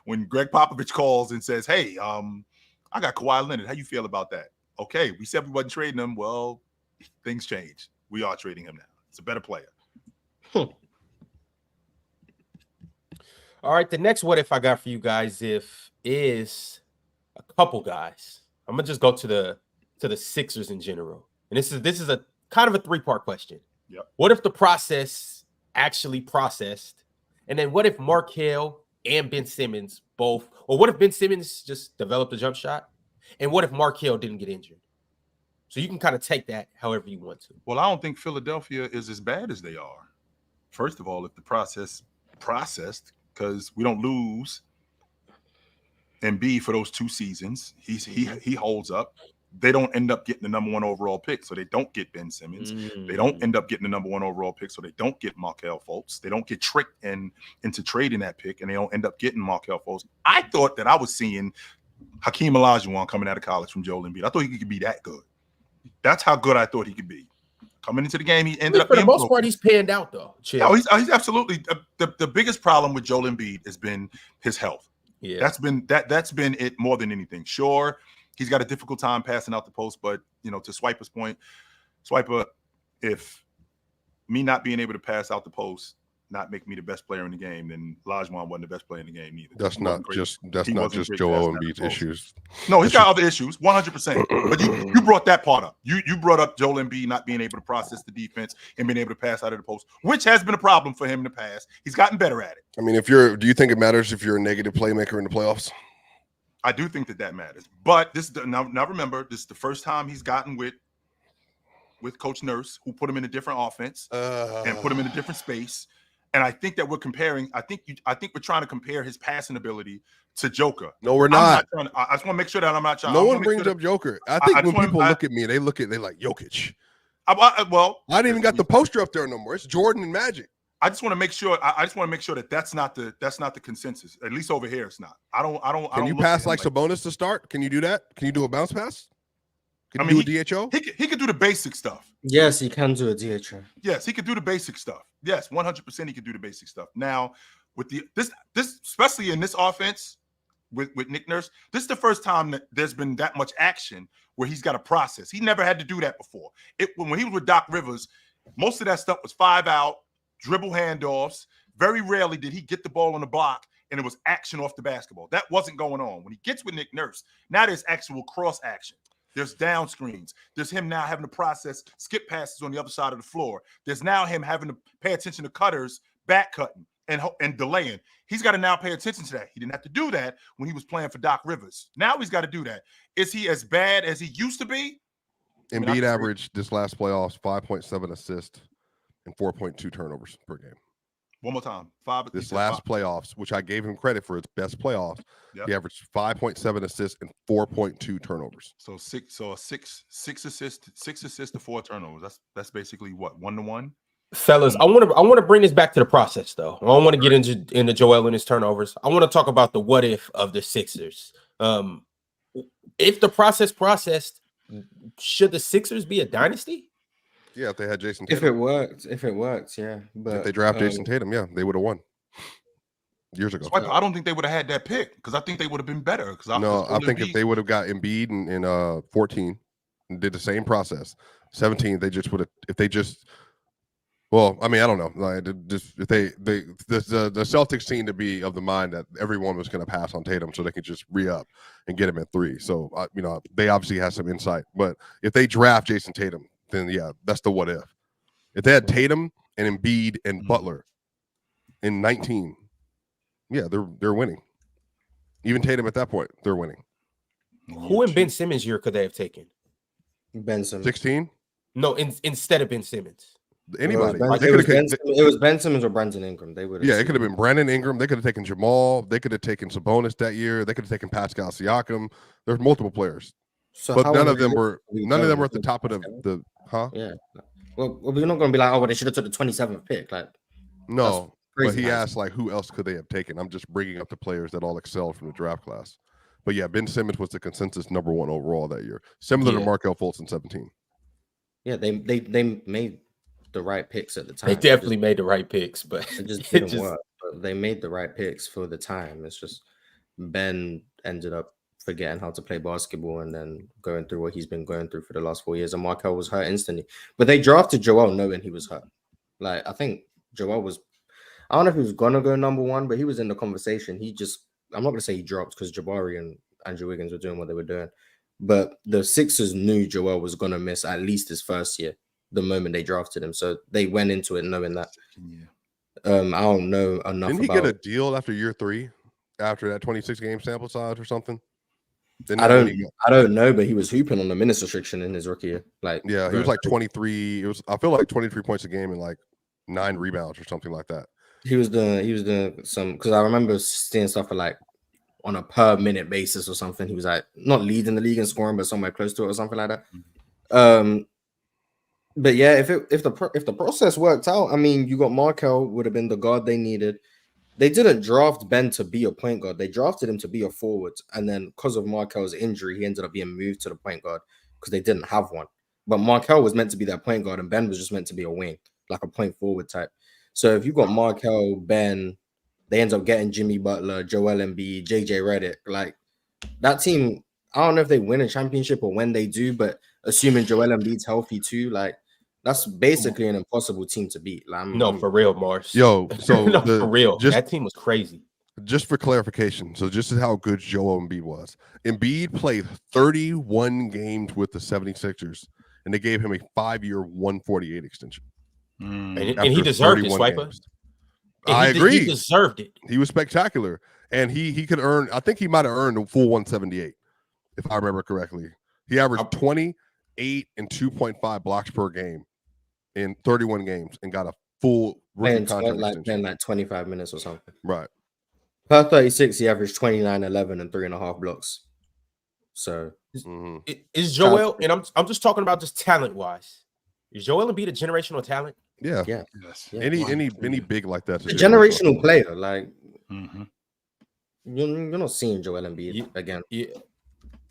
when Greg Popovich calls and says, "Hey, I got Kawhi Leonard. How you feel about that?" Okay, we said we wasn't trading him. Well, things changed. We are trading him now. It's a better player. All right, the next what if I got for you guys is a couple guys. I'm gonna just go to the to the Sixers in general. And this is a kind of a 3-part question. Yep. What if the process actually processed? And then what if Markelle and Ben Simmons both, or what if Ben Simmons just developed a jump shot? And what if Markelle didn't get injured? So you can kind of take that however you want to. Well, I don't think Philadelphia is as bad as they are. First of all, if the process processed, because we don't lose Embiid for those 2 seasons, he holds up. They don't end up getting the number 1 overall pick, so they don't get Ben Simmons. They don't end up getting the number 1 overall pick, so they don't get Markelle Fultz. They don't get tricked into trading that pick, and they don't end up getting Markelle Fultz. I thought that I was seeing Hakeem Olajuwon coming out of college from Joel Embiid. I thought he could be that good. That's how good I thought he could be. Coming into the game, he ended up for the most part, he's panned out though. No, he's absolutely the biggest problem with Joel Embiid has been his health. Yeah, that's been it more than anything. Sure, he's got a difficult time passing out the post, but to Swiper's point, Swiper, if me not being able to pass out the post not make me the best player in the game, then Olajuwon wasn't the best player in the game either. That's not just Joel Embiid's issues. No, he's got other issues, 100%. But you brought that part up. You brought up Joel Embiid not being able to process the defense and being able to pass out of the post, which has been a problem for him in the past. He's gotten better at it. I mean, do you think it matters if you're a negative playmaker in the playoffs? I do think that matters. But now remember, this is the first time he's gotten with Coach Nurse, who put him in a different offense and put him in a different space. And I think that we're comparing. I think we're trying to compare his passing ability to Joker. No, we're not. I just want to make sure that I'm not trying. No one brings up Joker. I think when people look at me, they like Jokic. I didn't even got the poster up there no more. It's Jordan and Magic. I just want to make sure. I just want to make sure that that's not the consensus. At least over here, it's not. I don't. Can you pass like Sabonis to start? Can you do that? Can you do a bounce pass? Can you do a DHO? He could do the basic stuff. Yes, he can do a DHO. Yes, he could do the basic stuff. Yes, 100% he could do the basic stuff. Now, with this especially in this offense with Nick Nurse, this is the first time that there's been that much action where he's got a process. He never had to do that before. When he was with Doc Rivers, most of that stuff was 5 out, dribble handoffs. Very rarely did he get the ball on the block and it was action off the basketball. That wasn't going on. When he gets with Nick Nurse, now there's actual cross action. There's down screens. There's him now having to process skip passes on the other side of the floor. There's now him having to pay attention to cutters, back cutting, and delaying. He's got to now pay attention to that. He didn't have to do that when he was playing for Doc Rivers. Now he's got to do that. Is he as bad as he used to be? Embiid averaged this last playoffs 5.7 assists and 4.2 turnovers per game. One more time. This last playoffs, which I gave him credit for its best playoffs, he averaged 5.7 assists and 4.2 turnovers. So six assists to 4 turnovers. That's basically what, 1-to-1? Fellas, I want to bring this back to the process though. I don't want to get into Joel and his turnovers. I want to talk about the what if of the Sixers. If the process processed, should the Sixers be a dynasty? Yeah, if they had Jason Tatum. If it worked, yeah. But if they draft Jason Tatum, yeah, they would have won years ago. I don't think they would have had that pick because I think they would have been better. I think if they would have got Embiid in 14 and did the same process, 17, they just would have. If they just, well, I mean, I don't know. Like, just if the Celtics seem to be of the mind that everyone was going to pass on Tatum so they could just re-up and get him at 3. So they obviously have some insight. But if they draft Jason Tatum, then yeah, that's the what if. If they had Tatum and Embiid and Butler in 19, yeah, they're winning. Even Tatum at that point, they're winning. Who in Ben Simmons' year could they have taken? Ben Simmons. 16? No, instead of Ben Simmons. Anybody. It was Ben Simmons or Brandon Ingram. They would. Yeah, it could have been Brandon Ingram. They could have taken Jamal. They could have taken Sabonis that year. They could have taken Pascal Siakam. There's multiple players. So but none of them were at the top of the Yeah. Well, we're not going to be like, oh, well, they should have took the 27th pick. Like, no, but he asked, like, who else could they have taken? I'm just bringing up the players that all excelled from the draft class. But yeah, Ben Simmons was the consensus number 1 overall that year, similar to Markelle Fultz in 17. Yeah, they made the right picks at the time. They definitely made the right picks, but it just didn't work. But they made the right picks for the time. It's just Ben ended up forgetting how to play basketball and then going through what he's been going through for the last 4 years. And Markelle was hurt instantly. But they drafted Joel knowing he was hurt. Like, I think Joel was, I don't know if he was going to go number 1, but he was in the conversation. I'm not going to say he dropped because Jabari and Andrew Wiggins were doing what they were doing. But the Sixers knew Joel was going to miss at least his first year the moment they drafted him. So they went into it knowing that. I don't know enough. Didn't he get a deal after year 3 after that 26 game sample size or something? I don't know, but he was hooping on the minutes restriction in his rookie year. Like, yeah, he was like 23. I feel like 23 points a game and like 9 rebounds or something like that. He was doing some, because I remember seeing stuff for like on a per minute basis or something. He was like not leading the league in scoring, but somewhere close to it or something like that. But yeah, if the process worked out, I mean, you got Markel would have been the guard they needed. They didn't draft Ben to be a point guard. They drafted him to be a forward. And then because of Markel's injury, he ended up being moved to the point guard because they didn't have one. But Markel was meant to be that point guard and Ben was just meant to be a wing, like a point forward type. So if you got Markel, Ben, they end up getting Jimmy Butler, Joel Embiid, JJ Redick. Like that team, I don't know if they win a championship or when they do, but assuming Joel Embiid's healthy too, like that's basically an impossible team to beat. Like, for real, Mars. Yo, so for real, that team was crazy. Just for clarification, so just how good Joel Embiid was. Embiid played 31 games with the 76ers, and they gave him a 5-year, 148 extension. And he deserved it, Swiper. I agree. He deserved it. He was spectacular, and he could earn. I think he might have earned a full 178, if I remember correctly. He averaged 28 and 2.5 blocks per game in 31 games and got a full rookie contract playing like 25 minutes or something. Right. Per 36, he averaged 29, 11, and 3.5 blocks. So is Joel, and I'm just talking about just talent wise. Is Joel Embiid a generational talent? Yeah. Yes. Yeah. Any big like that. A generational player. Like you're not seeing Joel Embiid again. Yeah.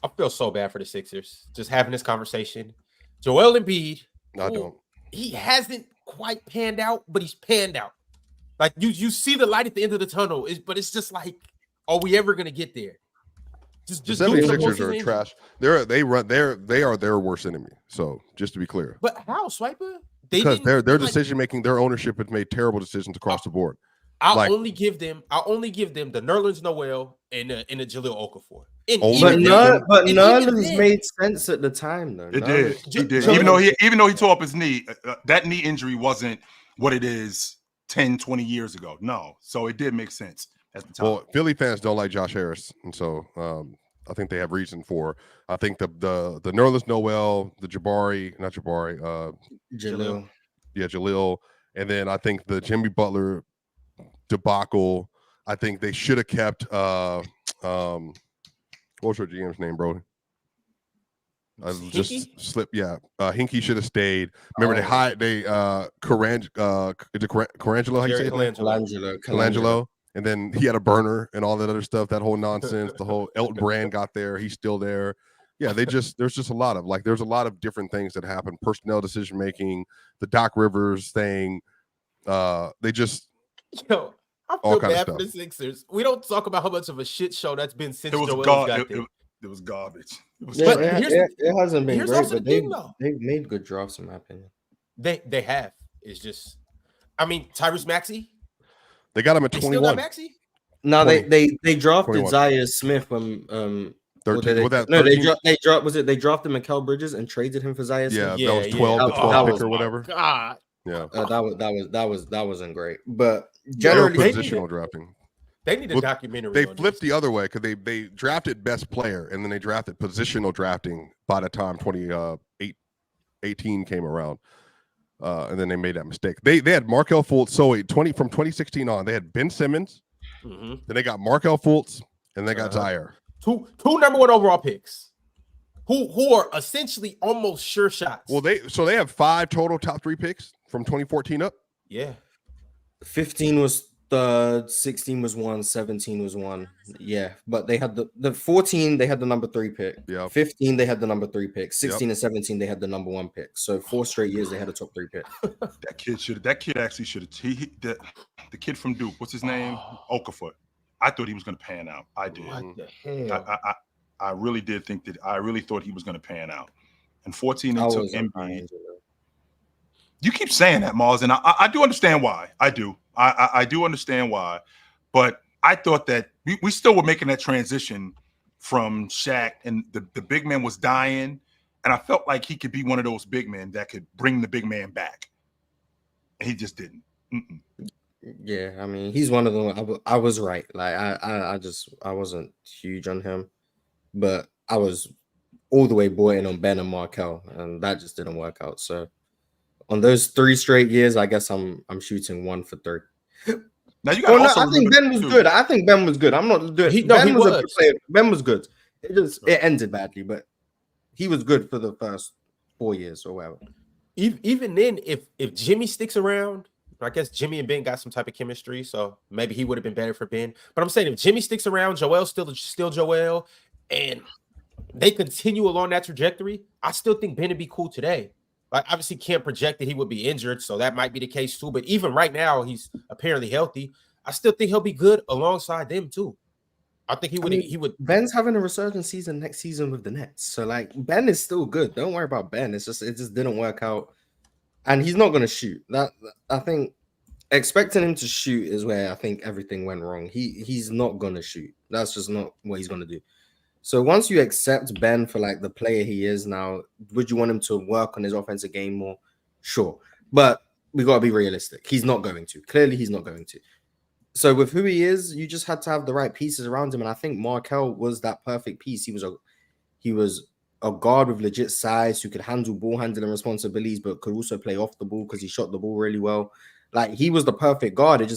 I feel so bad for the Sixers just having this conversation. Joel Embiid, I don't. He hasn't quite panned out, but he's panned out. Like you see the light at the end of the tunnel, but it's just like, are we ever gonna get there? Just the 76ers are trash. They are their worst enemy. So just to be clear. But how, Swiper? Because their decision making, their ownership has made terrible decisions across the board. I'll only give them the Nerlens Noel and the Jahlil Okafor. But Nerlens made sense at the time, though. It did. He did. Even though he tore up his knee, that knee injury wasn't what it is 10, 20 years ago. No. So it did make sense at the time. Well, Philly fans don't like Josh Harris, and so I think they have reason for. I think the Nerlens Noel, the Jahlil. Yeah, Jahlil. And then I think the Jimmy Butler debacle. I think they should have kept what was your GM's name, bro? I just slipped. Yeah, Hinkie should have stayed. Remember they Colangelo. How you say it? Colangelo. And then he had a burner and all that other stuff. That whole nonsense. The whole Elton Brand got there. He's still there. Yeah, there's just a lot of different things that happen. Personnel decision making. The Doc Rivers thing. They just. Yo, I feel bad for the Sixers. We don't talk about how much of a shit show that's been since Joel got there. It was garbage. It hasn't been great, but they've made good drafts in my opinion. They have. It's just, I mean, Tyrese Maxey. They got him at 21. No, they drafted 21. Zaire Smith when 13. They drafted Mikal Bridges and traded him for Zaire Smith. Yeah, that was 12 the 12 pick or whatever. God. Yeah. That wasn't great. But generally positional drafting. They need a documentary. They flipped the other way because they drafted best player and then they drafted positional drafting by the time 2018 came around. And then they made that mistake. They had Markelle Fultz. So from 2016 on, they had Ben Simmons. Then they got Markelle Fultz, and they got Zaire. Two number 1 overall picks, who are essentially almost sure shots. Well, they have 5 total top 3 picks from 2014 up. Yeah, 15 was third, 16 was 1, 17 was 1. Yeah, but they had the 14. They had the number 3 pick. Yeah, 15 they had the number 3 pick. 16 and 17 they had the number 1 pick. So 4 straight years they had a top 3 pick. That kid actually should have. The kid from Duke. What's his name? Okafor. I thought he was going to pan out. I did. What the hell? I really did think that. I really thought he was going to pan out. And 14 they took Embiid. You keep saying that, Mars, and I do understand why. I do. I do understand why, but I thought that we still were making that transition from Shaq, and the big man was dying. And I felt like he could be one of those big men that could bring the big man back. And he just didn't. Mm-mm. Yeah, I mean, he's one of them. I was right. Like I wasn't huge on him, but I was all the way bought in on Ben and Markel, and that just didn't work out. So on those 3 straight years, I guess I'm shooting 1 for 3. Now you got. I think Ben was good. I think Ben was good. I'm not doing. Ben was a good player. Ben was good. It ended badly, but he was good for the first 4 years or whatever. Even then, if Jimmy sticks around, I guess Jimmy and Ben got some type of chemistry, so maybe he would have been better for Ben. But I'm saying if Jimmy sticks around, Joel's still Joel, and they continue along that trajectory, I still think Ben would be cool today. Like, obviously can't project that he would be injured, so that might be the case too. But even right now, he's apparently healthy. I still think he'll be good alongside them too. I think he would. Ben's having a resurgent season next season with the Nets, so like Ben is still good. Don't worry about Ben. It just didn't work out, and he's not going to shoot. That I think expecting him to shoot is where I think everything went wrong. He's not going to shoot. That's just not what he's going to do. So once you accept Ben for like the player he is now, would you want him to work on his offensive game more? Sure, but we got to be realistic. He's not going to. Clearly, he's not going to. So with who he is, you just had to have the right pieces around him, and I think Markel was that perfect piece. He was a guard with legit size who could handle ball handling responsibilities, but could also play off the ball because he shot the ball really well. Like, he was the perfect guard.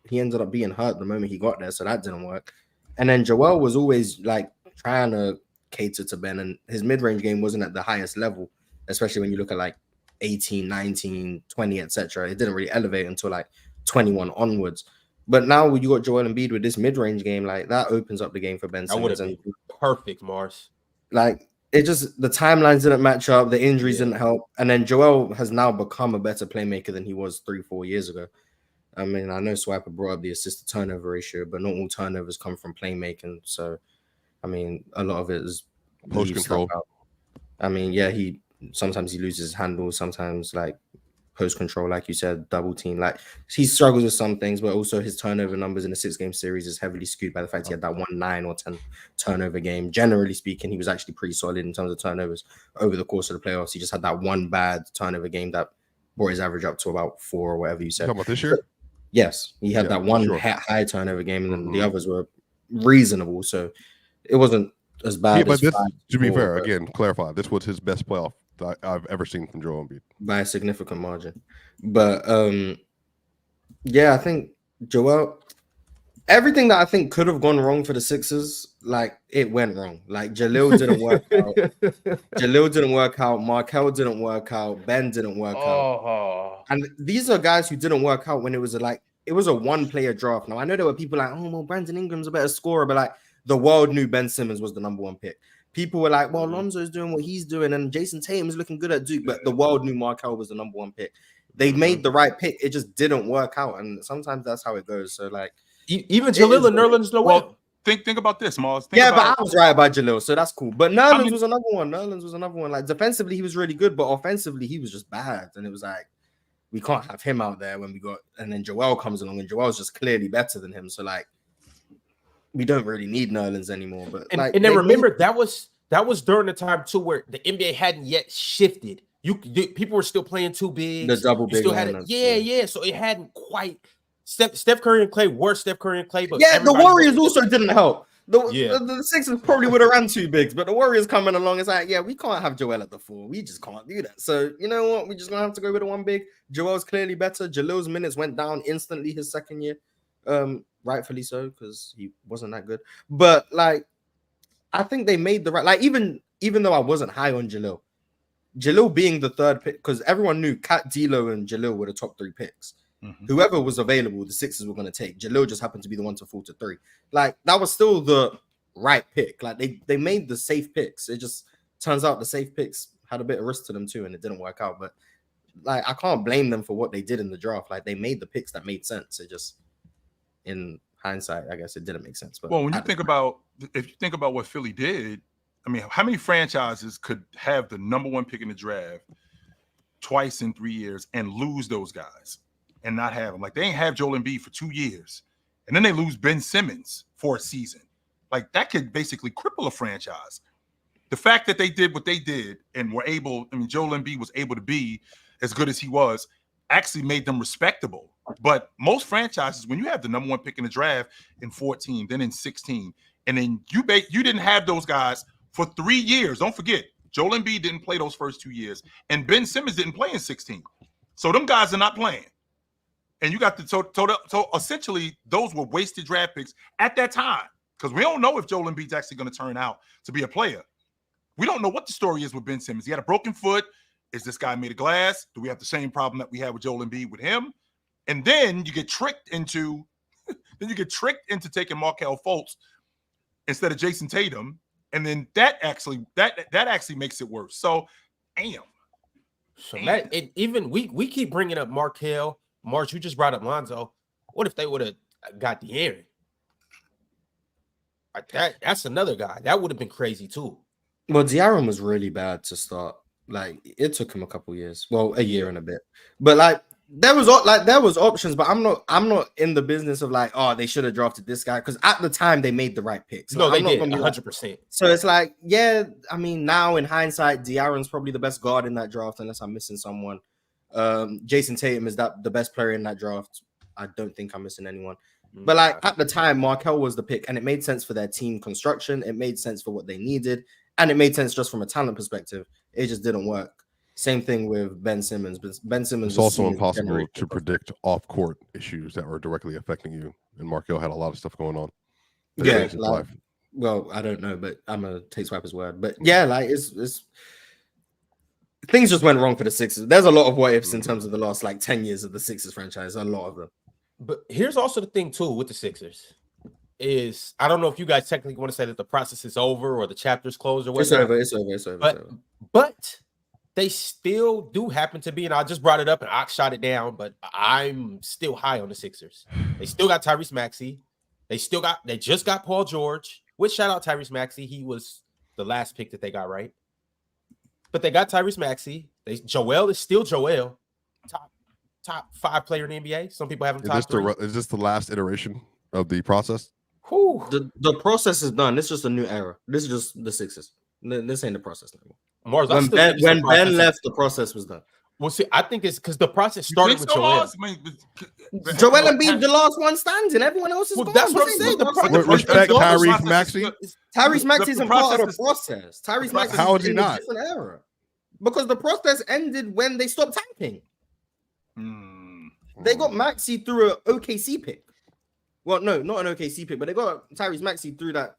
He ended up being hurt the moment he got there, so that didn't work. And then Joel was always like trying to cater to Ben, and his mid-range game wasn't at the highest level, especially when you look at like 18, 19, 20, etc. It didn't really elevate until like 21 onwards. But now you got Joel Embiid with this mid-range game, like that opens up the game for Ben Simmons. That would have been perfect, Mars. Like, it just, the timelines didn't match up, the injuries didn't help, and then Joel has now become a better playmaker than he was 3-4 years ago. I mean, I know Swiper brought up the assist to turnover ratio, but not all turnovers come from playmaking. So, I mean, a lot of it is post control. I mean, yeah, sometimes he loses his handle, sometimes like post control, like you said, double team. Like, he struggles with some things, but also his turnover numbers in the 6-game series is heavily skewed by the fact he had that 9 or 10 turnover game. Generally speaking, he was actually pretty solid in terms of turnovers over the course of the playoffs. He just had that one bad turnover game that brought his average up to about 4 or whatever you said. You talking about this year? Yes, he had that one high turnover game, and then the others were reasonable. So it wasn't as bad. But this, to be fair, again, clarify, this was his best playoff that I've ever seen from Joel Embiid by a significant margin. But yeah, I think Joel, everything that I think could have gone wrong for the Sixers, like, it went wrong. Like, Jalil didn't work out. Jalil didn't work out. Markel didn't work out. Ben didn't work out. And these are guys who didn't work out when it was a one-player draft. Now, I know there were people like, oh, well, Brandon Ingram's a better scorer, but like, the world knew Ben Simmons was the number 1 pick. People were like, well, Lonzo's doing what he's doing, and Jason Tatum's looking good at Duke, but the world knew Markel was the number 1 pick. They made the right pick. It just didn't work out, and sometimes that's how it goes. So, like, even Jalil and Nerlens Noel. Well, think about this, Mars. But I was right about Jalil, so that's cool. But Nerlens was another one. Like, defensively, he was really good, but offensively, he was just bad. And it was like, we can't have him out there when we got, and then Joel comes along, and Joel's just clearly better than him. So, like, we don't really need Nerlens anymore. But and then remember, that was during the time too where the NBA hadn't yet shifted. People were still playing 2 bigs. The double big. Still had it. Yeah. So it hadn't quite. Steph Curry and Clay were Steph Curry and Clay, but the Warriors also didn't help. The Sixers probably would have ran 2 bigs, but the Warriors coming along, it's like, yeah, we can't have Joel at the 4. We just can't do that. So you know what? We're just gonna have to go with the 1 big. Joel's clearly better. Jalil's minutes went down instantly his second year. Rightfully so, because he wasn't that good. But like, I think they made the right, like, even though I wasn't high on Jalil being the 3rd pick, because everyone knew Kat, D'Lo, and Jalil were the top 3 picks. Whoever was available, the Sixers were going to take. Jalil just happened to be the one to fall to 3. Like, that was still the right pick. Like, they made the safe picks. It just turns out the safe picks had a bit of risk to them too, and it didn't work out. But like, I can't blame them for what they did in the draft. Like, they made the picks that made sense. It just, in hindsight, I guess it didn't make sense. But well, when you think about, if you think about what Philly did, I mean, how many franchises could have the number 1 pick in the draft twice in 3 years and lose those guys and not have them? Like, they ain't have Joel Embiid for 2 years, and then they lose Ben Simmons for a season. Like that could basically cripple a franchise. The fact that they did what they did and were able, I mean, Joel Embiid was able to be as good as he was, actually made them respectable. But most franchises, when you have the number 1 pick in the draft in 14, then in 16, and then you didn't have those guys for 3 years. Don't forget, Joel Embiid didn't play those first 2 years, and Ben Simmons didn't play in 16. So them guys are not playing. And you got so essentially those were wasted draft picks at that time, because we don't know if Joel Embiid's actually going to turn out to be a player. We don't know what the story is with Ben Simmons. He had a broken foot. Is this guy made of glass? Do we have the same problem that we had with Joel Embiid with him? And then you get tricked into taking Markelle Fultz instead of Jason Tatum, and then that actually makes it worse. So, damn. Even we keep bringing up Markelle. March, you just brought up Lonzo. What if they would have got De'Aaron? Like that's another guy. That would have been crazy too. Well, De'Aaron was really bad to start. Like it took him a couple years. Well, a year and a bit. But like there was options, but I'm not in the business of like, oh, they should have drafted this guy, because at the time they made the right picks. No, they did 100%. So it's like, yeah, I mean, now in hindsight, De'Aaron's probably the best guard in that draft, unless I'm missing someone. Jason Tatum is the best player in that draft. I don't think I'm missing anyone. But like at the time, Markelle was the pick, and it made sense for their team construction. It made sense for what they needed, and it made sense just from a talent perspective. It just didn't work. Same thing with Ben Simmons. Ben Simmons. It's also impossible to predict off-court issues that were directly affecting you, and Markelle had a lot of stuff going on. Yeah, like, well, I don't know, but I'm gonna take Swiper's word. But yeah, like it's things just went wrong for the Sixers. There's a lot of what ifs in terms of the last like 10 years of the Sixers franchise. A lot of them. But here's also the thing too with the Sixers is I don't know if you guys technically want to say that the process is over or the chapter's closed or whatever. It's over. But they still do happen to be, and I just brought it up and I shot it down, but I'm still high on the Sixers. They still got Tyrese Maxey. They just got Paul George. Which shout out Tyrese Maxey. He was the last pick that they got right. But they got Tyrese Maxey. Joel is still Joel. Top 5 player in the NBA. Some people have him top 3. Is this the last iteration of the process? The process is done. It's just a new era. This is just the Sixers. This ain't the process anymore. When Ben left, the process was done. Well, see, I think it's because the process started with Joel. Joel Embiid, the last one standing. Everyone else is gone. That's what I'm saying. Respect Tyrese Maxey. Tyrese Maxey isn't part of the process. Tyrese Maxey how is he not? Different era. Because the process ended when they stopped tanking. They got Maxey through an OKC pick. Well, no, not an OKC pick, but they got Tyrese Maxey through that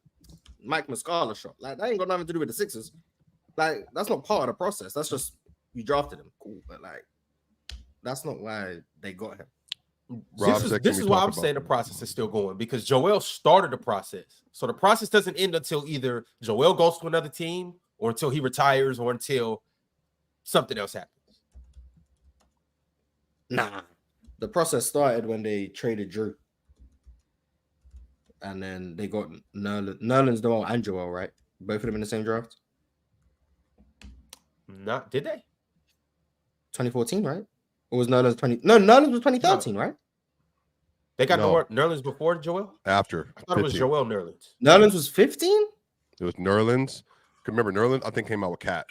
Mike Muscala shot. Like that ain't got nothing to do with the Sixers. Like that's not part of the process. That's just you drafted him, cool, but like that's not why they got him. This is why I'm saying the process is still going, because Joel started the process. So the process doesn't end until either Joel goes to another team or until he retires or until something else happens. Nah, the process started when they traded Drew. And then they got Nerlens Noel and Joel, right? Both of them in the same draft? Did they? 2014, right? Or was Nerlens 20? No, Nerlens was 2013, right? They got Nerlens before Joel? After. I thought 15. It was Joel Nerlens. Nerlens was 15? It was Nerlens. Remember, Nerlens, I think, came out with Cat.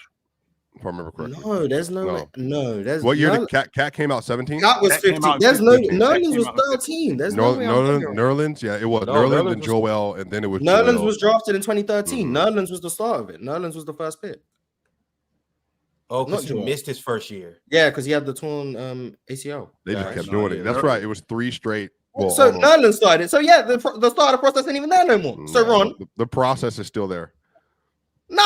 If I remember correctly. No, there's no way. No, there's what year did Cat came out? 17? Cat was 15. There's no Nerlens was 13. There's no way. Nerlens, yeah, it was Nerlens and Joel, and then it was Nerlens was drafted in 2013. Nerlens was the start of it. Nerlens was the first pick. Oh, because he missed his first year. Yeah, because he had the torn ACL. They just kept doing it. That's right. It was 3 straight. Well, so Nerlens started. So yeah, the start of the process ain't even there no more. So Ron, the process is still there. No.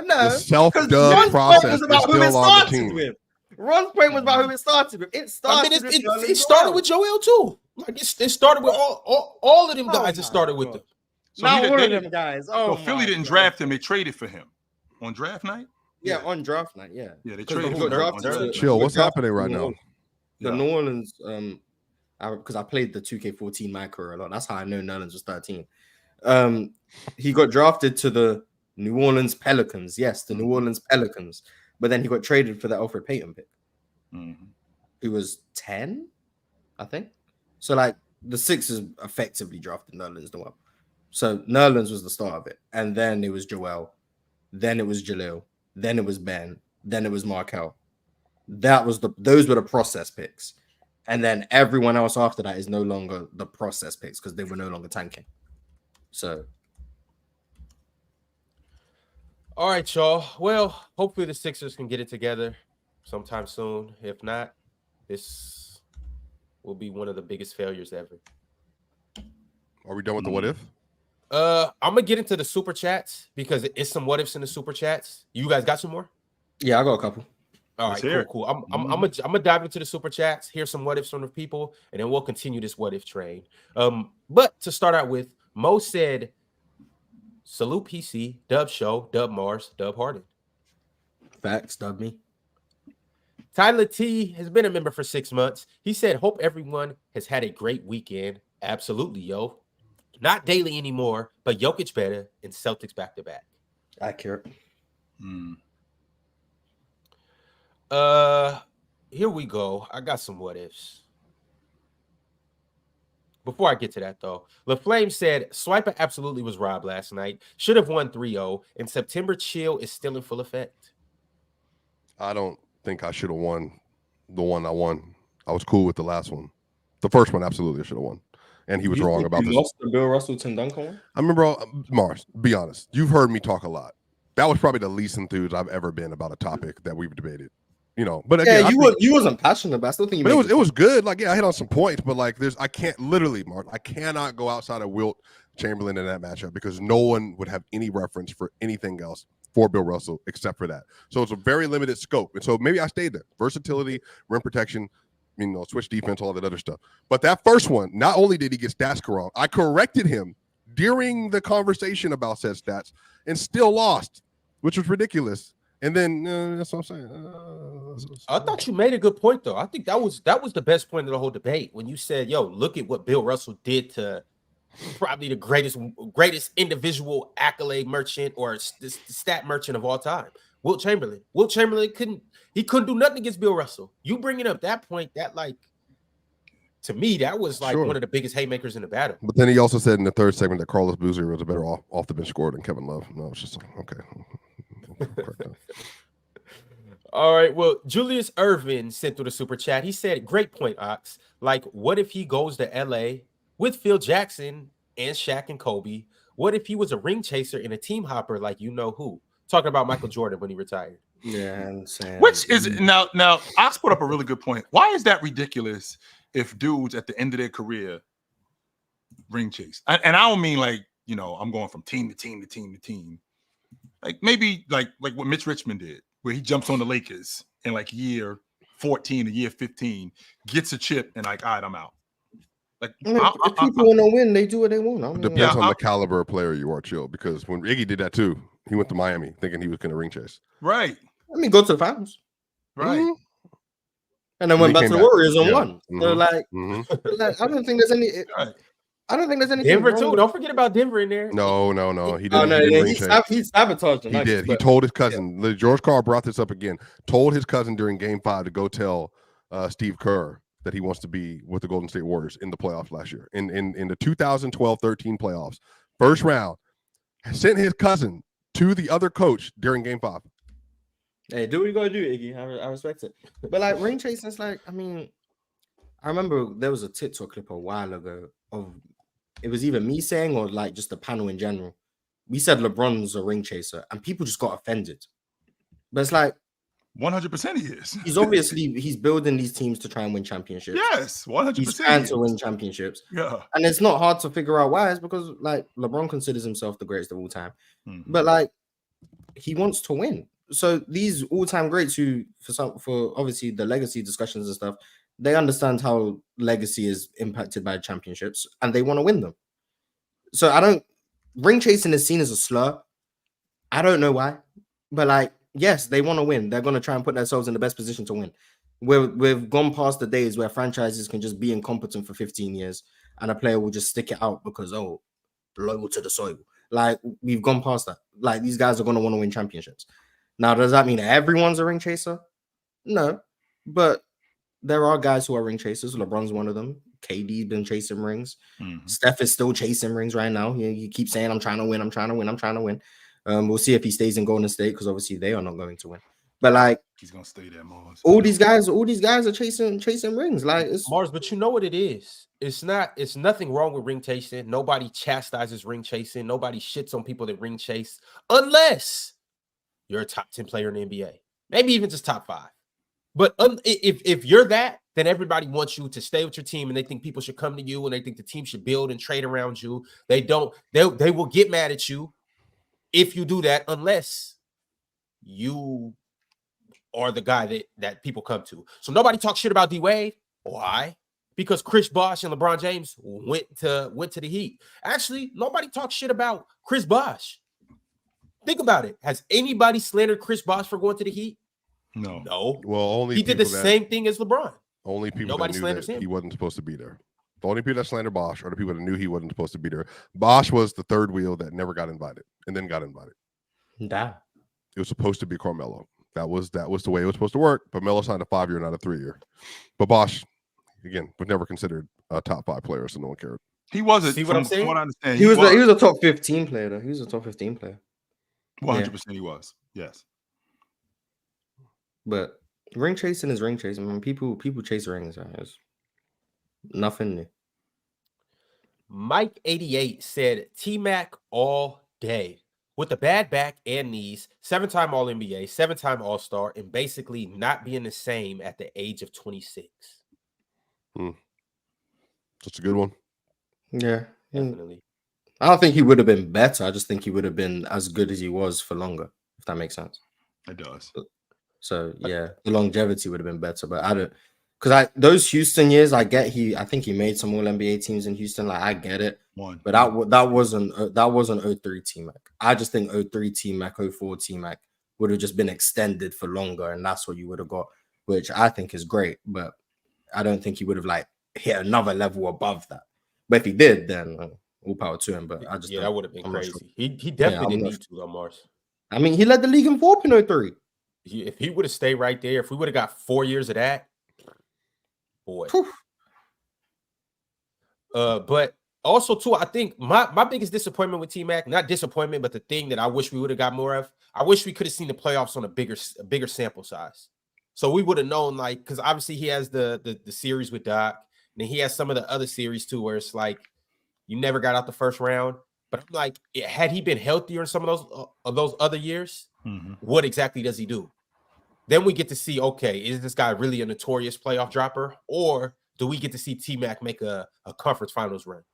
The self-dub process is still on the team. With. Ron's point was about who it started with. It started. It started with Joel too. Like it started with all of them guys. It started with them. So not all of them guys. Oh, Philly didn't draft him. They traded for him on draft night. Yeah, on draft night. Yeah, they traded for him. Chill. What's happening right now? The New Orleans. Because I played the 2K14 micro a lot. That's how I know Nerlens was 13. He got drafted to the New Orleans Pelicans. Yes, the New Orleans Pelicans. But then he got traded for the Alfred Payton pick. He was 10, I think. So, like, the Sixers effectively drafted Nerlens Noel. So Nerlens was the start of it, and then it was Joel, then it was Jalil, then it was Ben, then it was Markel. Those were the process picks, and then everyone else after that is no longer the process picks because they were no longer tanking. So, all right, y'all. Well, hopefully the Sixers can get it together sometime soon. If not, this will be one of the biggest failures ever. Are we done with the what if? I'm gonna get into the super chats because it's some what ifs in the super chats. You guys got some more? yeah, I got a couple. All right, cool. I'm gonna dive into the super chats. Here's some what ifs from the people, and then we'll continue this what if train. But to start out with, Mo said, "Salute PC, Dub Show, Dub Mars, Dub Harden." Facts, dub me. Tyler T has been a member for 6 months. He said, "Hope everyone has had a great weekend." Absolutely, yo. Not daily anymore, but Jokic better and Celtics back to back. Accurate. Here we go. I got some what ifs. Before I get to that, though, LaFlame said Swiper absolutely was robbed last night. Should have won 3-0, and September chill is still in full effect. I don't think I should have won the one I won. I was cool with the last one. The first one, absolutely, I should have won. And he was wrong about this. Lost the Bill Russell Tim Duncan one? I remember, Mars, be honest. You've heard me talk a lot. That was probably the least enthused I've ever been about a topic that we've debated. But again, you wasn't passionate, but I still think it was good. Like, yeah, I hit on some points, but like, I can't literally, Mark, I cannot go outside of Wilt Chamberlain in that matchup because no one would have any reference for anything else for Bill Russell except for that. So it's a very limited scope, and so maybe I stayed there. Versatility, rim protection, switch defense, all that other stuff. But that first one, not only did he get stats wrong, I corrected him during the conversation about said stats and still lost, which was ridiculous. And then that's what I'm saying. I thought you made a good point, though. I think that was the best point of the whole debate when you said, "Yo, look at what Bill Russell did to probably the greatest individual accolade merchant or stat merchant of all time, Wilt Chamberlain." Wilt Chamberlain couldn't do nothing against Bill Russell. You bringing up that point, that to me, that was one of the biggest haymakers in the battle. But then he also said in the third segment that Carlos Boozer was a better off the bench scorer than Kevin Love. No, it's just okay. All right. Well, Julius Irvin sent through the super chat. He said, "Great point, Ox. What if he goes to LA with Phil Jackson and Shaq and Kobe? What if he was a ring chaser and a team hopper like you know who?" Talking about Michael Jordan when he retired. Yeah, I'm saying. Which is now Ox put up a really good point. Why is that ridiculous if dudes at the end of their career ring chase? And I don't mean I'm going from team to team to team to team. Maybe like what Mitch Richmond did, where he jumps on the Lakers in year 14 or year 15, gets a chip, and all right, I'm out. If people want to win, they do what they want. Depends on the caliber of player you are, chill. Because when Iggy did that too, he went to Miami thinking he was going to ring chase. Right. Go to the finals. Right. Mm-hmm. And then went back to the Warriors and won. Mm-hmm. So I don't think there's any. Right. I don't think there's anything. Denver too. Don't forget about Denver in there. No. He didn't. He sabotaged him. He did. He told his cousin. Yeah. George Karl brought this up again. Told his cousin during Game 5 to go tell Steve Kerr that he wants to be with the Golden State Warriors in the playoffs last year. In the 2012-13 playoffs, first round, sent his cousin to the other coach during Game 5. Hey, do what you gotta do, Iggy. I respect it. But ring chasing is I remember there was a TikTok clip a while ago of it was either me saying or just the panel in general. We said LeBron's a ring chaser, and people just got offended. But it's 100% he is. He's building these teams to try and win championships. Yes, 100%. He's trying to win championships. Yeah, and it's not hard to figure out why. It's because LeBron considers himself the greatest of all time, but he wants to win. So these all-time greats who, for obviously the legacy discussions and stuff, they understand how legacy is impacted by championships and they want to win them. So ring chasing is seen as a slur. I don't know why, but yes, they want to win. They're going to try and put themselves in the best position to win. We've gone past the days where franchises can just be incompetent for 15 years and a player will just stick it out because, loyal to the soil. We've gone past that. These guys are going to want to win championships. Now, does that mean everyone's a ring chaser? No, but there are guys who are ring chasers. LeBron's one of them. KD's been chasing rings. Steph is still chasing rings right now. You keep saying, I'm trying to win. I'm trying to win. I'm trying to win. We'll see if he stays in Golden State because obviously they are not going to win. But like, he's gonna stay there, Mars. All these guys are chasing rings. Like, it's Mars, but you know what it is? It's nothing wrong with ring chasing. Nobody chastises ring chasing. Nobody shits on people that ring chase unless you're a top 10 player in the NBA. Maybe even just top 5. But if you're that, then everybody wants you to stay with your team, and they think people should come to you, and they think the team should build and trade around you. They will get mad at you if you do that, unless you are the guy that people come to. So nobody talks shit about D-Wade. Why? Because Chris Bosh and LeBron James went to the Heat. Actually, nobody talks shit about Chris Bosh. Think about it. Has anybody slandered Chris Bosh for going to the Heat? No. Well, only he did the same thing as LeBron. Only people Nobody that knew slanders that him. he wasn't supposed to be there. The only people that slander Bosh are the people that knew he wasn't supposed to be there. Bosh was the third wheel that never got invited and then got invited. Damn. It was supposed to be Carmelo. That was the way it was supposed to work. But Melo signed a 5-year, not a 3-year. But Bosh, again, was never considered a top 5 player, so no one cared. He wasn't. See what I'm saying? From what I understand, He was a top 15 player, though. He was a top 15 player. 100% he was. Yes. But ring chasing is ring chasing. I mean, people chase rings. Right? It's nothing new. Mike 88 said T-Mac all day. With the bad back and knees, 7-time All-NBA, 7-time All-Star, and basically not being the same at the age of 26. That's a good one. Yeah. Definitely. I don't think he would have been better. I just think he would have been as good as he was for longer, if that makes sense. It does. So, yeah, the longevity would have been better. But I don't, because those Houston years, I think he made some All-NBA teams in Houston. Like, I get it. But that wasn't 03 T-Mac. I just think 03 T-Mac, 04 T-Mac would have just been extended for longer, and that's what you would have got, which I think is great. But I don't think he would have like hit another level above that. But if he did, then all power to him. But I just that would have been crazy. Sure. He definitely didn't need to though, Mars. I mean, he led the league in VORP in 03. If he would have stayed right there, if we would have got 4 years of that, boy. But also, too, I think my biggest disappointment with T-Mac, not disappointment, but the thing that I wish we would have got more of, I wish we could have seen the playoffs on a bigger sample size. So we would have known, like, because obviously he has the series with Doc, and then he has some of the other series, too, where it's like you never got out the first round. But I'm like, had he been healthier in some of those other years, what exactly does he do? Then we get to see, okay, is this guy really a notorious playoff dropper, or do we get to see T-Mac make a conference finals run?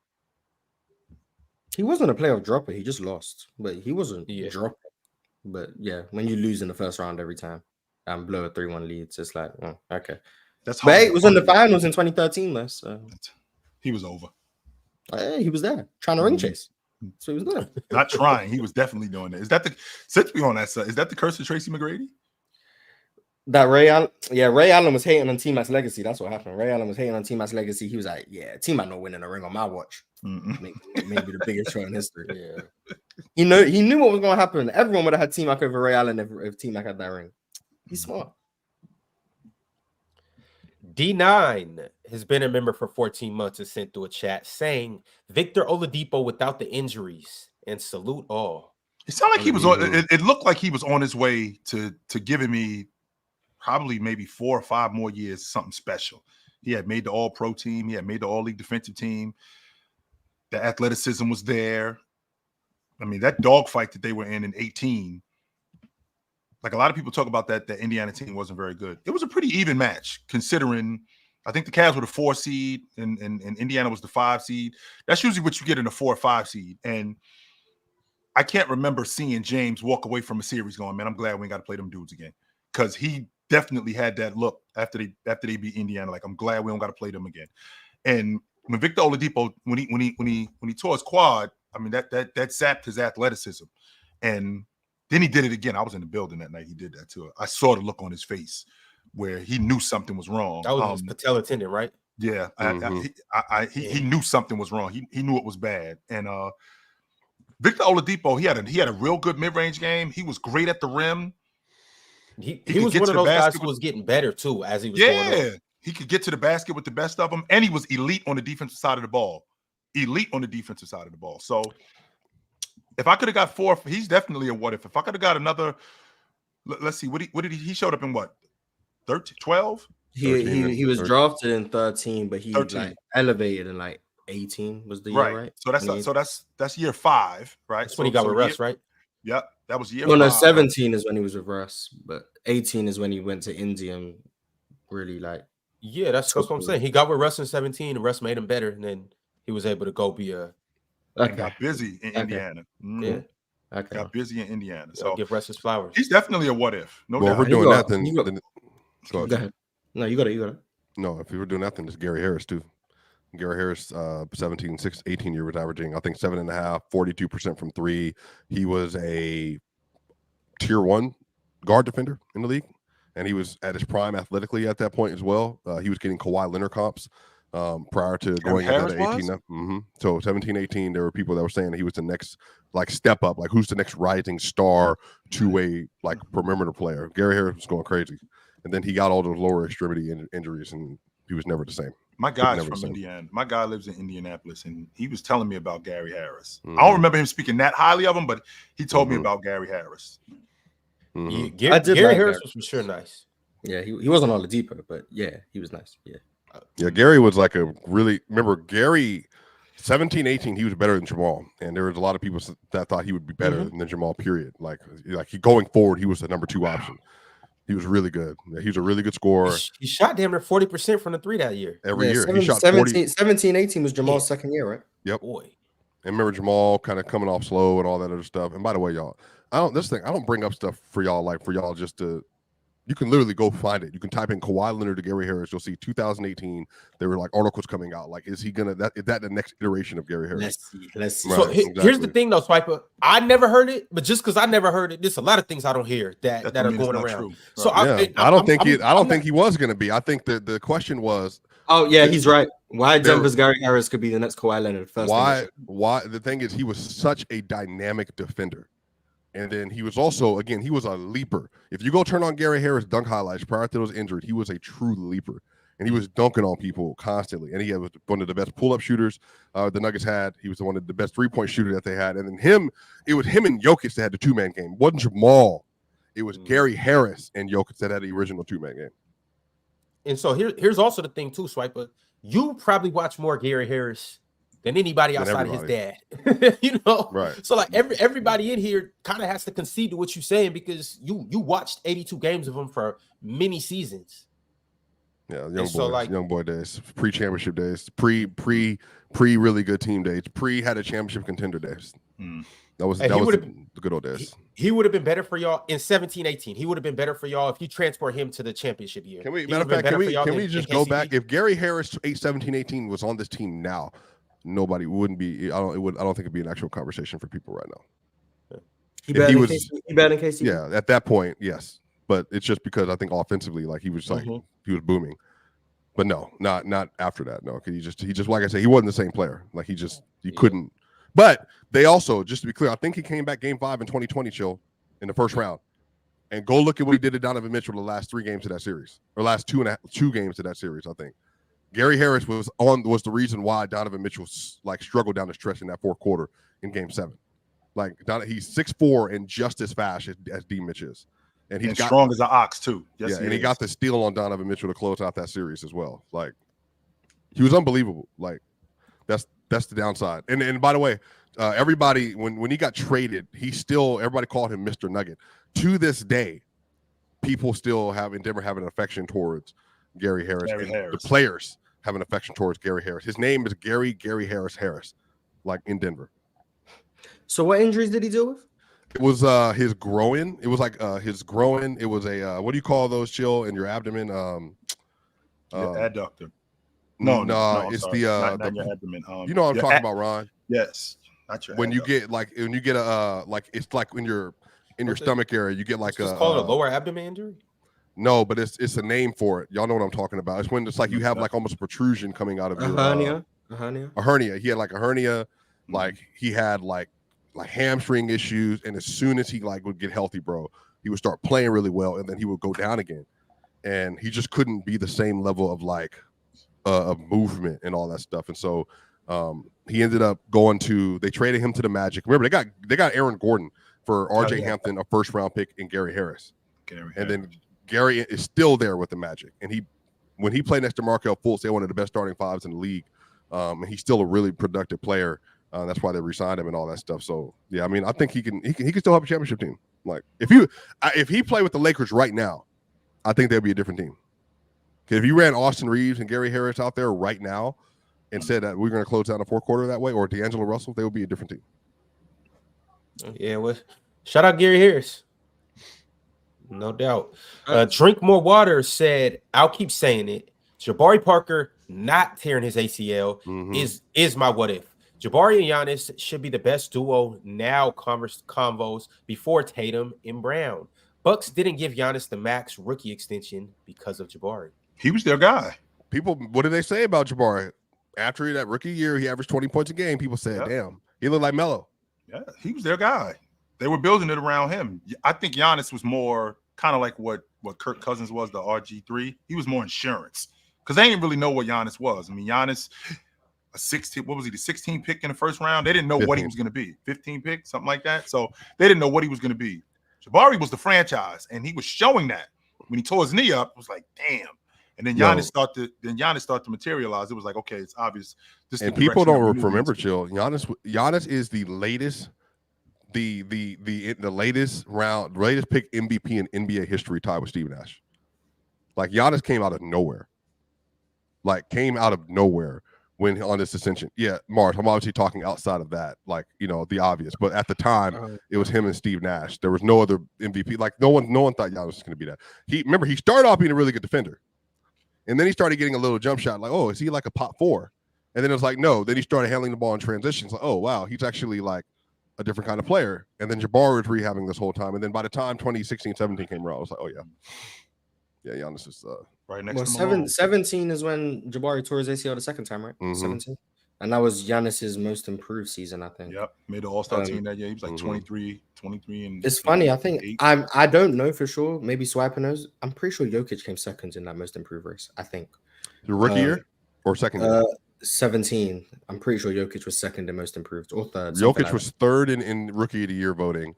He wasn't a playoff dropper. He just lost, but he wasn't dropping. But yeah, when you lose in the first round every time and blow a 3-1 lead, it's just like, okay. But it was in the finals in 2013, though. So he was over. He was there trying to ring chase. So he was there. Not trying. He was definitely doing it. Since we on that side, is that the curse of Tracy McGrady? That Ray Allen was hating on T-Mac's legacy. That's what happened. Ray Allen was hating on T-Mac's legacy. He was like, yeah, T-Mac not winning a ring on my watch. Maybe the biggest show in history. Yeah. He knew what was going to happen. Everyone would have had T-Mac over Ray Allen if T-Mac had that ring. He's smart. D9 has been a member for 14 months and sent through a chat saying Victor Oladipo without the injuries and salute all. It sounded like he was on. It looked like he was on his way to giving me probably maybe 4 or 5 more years, something special. He had made the All-Pro team. He had made the All-League defensive team. The athleticism was there. I mean, that dogfight that they were in 18, like a lot of people talk about that Indiana team wasn't very good. It was a pretty even match, considering I think the Cavs were the 4 seed and Indiana was the 5 seed. That's usually what you get in a 4 or 5 seed. And I can't remember seeing James walk away from a series going, man, I'm glad we ain't got to play them dudes again. Because he definitely had that look after they beat Indiana. Like, I'm glad we don't got to play them again. And when Victor Oladipo, when he tore his quad, I mean, that sapped his athleticism. And then he did it again. I was in the building that night. He did that too. I saw the look on his face where he knew something was wrong. That was his patella tendon, right? Yeah. He knew something was wrong. He knew it was bad. And Victor Oladipo, he had a real good mid-range game. He was great at the rim. He was one of those guys who was getting better too as he was going on. He could get to the basket with the best of them, and he was elite on the defensive side of the ball. So if I could have got 4, he's definitely a what if. If I could have got another, let's see, what did he showed up in what? 13, 12? He was drafted in 13, but he 13. like elevated in like 18 was the year, right? So that's year 5, right? That's when he got with Russ, right? Yep, that was year 5. No, 17 is when he was with Russ, but 18 is when he went to India and really like. Yeah, that's what I'm saying. He got with Russ in 17, and Russ made him better, and then he was able to go be a. Got busy in Indiana. Yeah. Okay. Got busy in Indiana. So give Russ his flowers. He's definitely a what if. No doubt. If we're doing that, then go ahead. No, you got it. No, if we were doing that, then it's Gary Harris too. Gary Harris, 17, 18 year was averaging, I think 7.5, 42% from 3. He was a tier 1 guard defender in the league, and he was at his prime athletically at that point as well. He was getting Kawhi Leonard comps prior to going into that 18. Mm-hmm. So 17, 18, there were people that were saying that he was the next like step up, like who's the next rising star two-way like perimeter player. Gary Harris was going crazy, and then he got all those lower extremity injuries, and he was never the same. My guy's from Indiana. My guy lives in Indianapolis, and he was telling me about Gary Harris. I don't remember him speaking that highly of him, but he told me about Gary Harris. Yeah, Gary Harris was for sure nice. Yeah, he wasn't Oladipo, but yeah, he was nice. Yeah, Gary was like a really, remember Gary 17, 18, he was better than Jamal, and there was a lot of people that thought he would be better than Jamal, period. Like he going forward, he was the number 2 option. He was really good. He was a really good scorer. He shot damn near 40% from the 3 that year. Every year. He shot 17, 18 was Jamal's second year, right? Yep. Boy. And remember Jamal kind of coming off slow and all that other stuff. And by the way, y'all, I don't bring up stuff for y'all like for y'all just to. You can literally go find it. You can type in Kawhi Leonard to Gary Harris. You'll see 2018. There were like articles coming out. Like, is that the next iteration of Gary Harris? Let's see. Right, So here's the thing, though, Swiper. I never heard it, but just because I never heard it, there's a lot of things I don't hear that are going around. True. So I don't think he was going to be. I think the question was. Oh yeah, he's right. Why Denver's Gary Harris could be the next Kawhi Leonard? Why? The thing is, he was such a dynamic defender. And then he was also, again, he was a leaper. If you go turn on Gary Harris dunk highlights prior to those injured, he was a true leaper. And he was dunking on people constantly. And he was one of the best pull-up shooters the Nuggets had. He was one of the best three-point shooters that they had. And then it was him and Jokic that had the 2-man game. It wasn't Jamal. It was Gary Harris and Jokic that had the original 2-man game. And so here's also the thing, too, Swiper. You probably watch more Gary Harris than anybody outside of his dad. You know? Right. So like everybody in here kind of has to concede to what you're saying because you watched 82 games of him for many seasons. Yeah, young boy days, pre-championship days, pre really good team days, had a championship contender days. That was the good old days. He would have been better for y'all in 17-18. He would have been better for y'all if you transport him to the championship year. Can we just go back? If Gary Harris 17-18 was on this team now, nobody wouldn't be. I don't think it'd be an actual conversation for people right now. He better in KCP. Yeah, at that point, yes. But it's just because I think offensively, like he was like he was booming. But no, not after that. No, he just like I said, he wasn't the same player. Like he couldn't. But they also, just to be clear, I think he came back Game 5 in 2020, chill, in the first round. And go look at what he did to Donovan Mitchell the last 3 games of that series, or last 2 games of that series. I think Gary Harris was the reason why Donovan Mitchell like struggled down the stretch in that 4th quarter in Game 7. Like he's 6'4" and just as fast as D Mitch is, and he's strong as an ox too. Yes, yeah, and he got the steal on Donovan Mitchell to close out that series as well. Like he was unbelievable. Like that's the downside. And by the way, everybody when he got traded, everybody called him Mr. Nugget. To this day, people still in Denver have an affection towards Gary Harris. The players have an affection towards Gary Harris. His name is Gary Harris, like in Denver. So what injuries did he deal with? It was his groin. It was like his groin. It was a what do you call those, chill, in your abdomen? Adductor. No, it's sorry. Not your abdomen. You know what I'm talking about, Ron? Yes. Not your when adductor. you get a like it's like in your stomach area, you get like it's called a lower abdomen injury. No, but it's a name for it. Y'all know what I'm talking about. It's when it's like you have like almost a protrusion coming out of your hernia. A hernia. He had like a hernia. Like he had like hamstring issues, and as soon as he like would get healthy, bro, he would start playing really well, and then he would go down again. and he just couldn't be the same level of like of movement and all that stuff. And so he ended up going to. They traded him to the Magic. Remember, they got Aaron Gordon for R.J. Hampton, a first-round pick, and Gary Harris. And then Gary is still there with the Magic, and when he played next to Markelle Fultz, they were one of the best starting fives in the league. And he's still a really productive player. That's why they re-signed him and all that stuff. So yeah, I mean, I think he can still help a championship team. Like if he played with the Lakers right now, I think they'd be a different team. If you ran Austin Reeves and Gary Harris out there right now and said that we're going to close down the fourth quarter that way, or D'Angelo Russell, they would be a different team. Yeah, well, shout out Gary Harris. No doubt. Drink More Water said, I'll keep saying it. Jabari Parker not tearing his ACL is my what if. Jabari and Giannis should be the best duo now convos before Tatum and Brown. Bucks didn't give Giannis the max rookie extension because of Jabari. He was their guy. People, what did they say about Jabari? After that rookie year, he averaged 20 points a game. People said, damn, he looked like Melo. Yeah, he was their guy. They were building it around him. I think Giannis was more kind of like what Kirk Cousins was, the RG3. He was more insurance because they didn't really know what Giannis was. I mean, Giannis, the 16th pick in the first round? They didn't know 15. what he was going to be. 15 pick, something like that. So they didn't know what he was going to be. Jabari was the franchise, and he was showing that. When he tore his knee up, it was like, damn. And then Giannis started to materialize. It was like, okay, it's obvious. And people don't remember, Chill. Giannis is the latest, the latest pick MVP in NBA history, tied with Steve Nash. Like Giannis came out of nowhere. When on this ascension. Yeah, Mars, I'm obviously talking outside of that, like, you know, the obvious. But at the time, it was him and Steve Nash. There was no other MVP. Like, no one thought Giannis was going to be that. He started off being a really good defender. And then he started getting a little jump shot, like, oh, is he like a pop four? And then it was like, no. Then he started handling the ball in transitions. Like, oh, wow, he's actually like a different kind of player. And then Jabari was rehabbing this whole time. And then by the time 2016-17 came around, I was like, oh, yeah. Yeah, Giannis is right next to Malone. 17 is when Jabari tore his ACL the second time, right? 17. And that was Giannis's most improved season, I think. Yep, made the All-Star team that year. He was like 23 and it's funny. I think I don't know for sure. Maybe Swiper knows. I'm pretty sure Jokic came second in that most improved race. I think the rookie year or second year. 17. I'm pretty sure Jokic was second in most improved or third. Jokic was third in rookie of the year voting,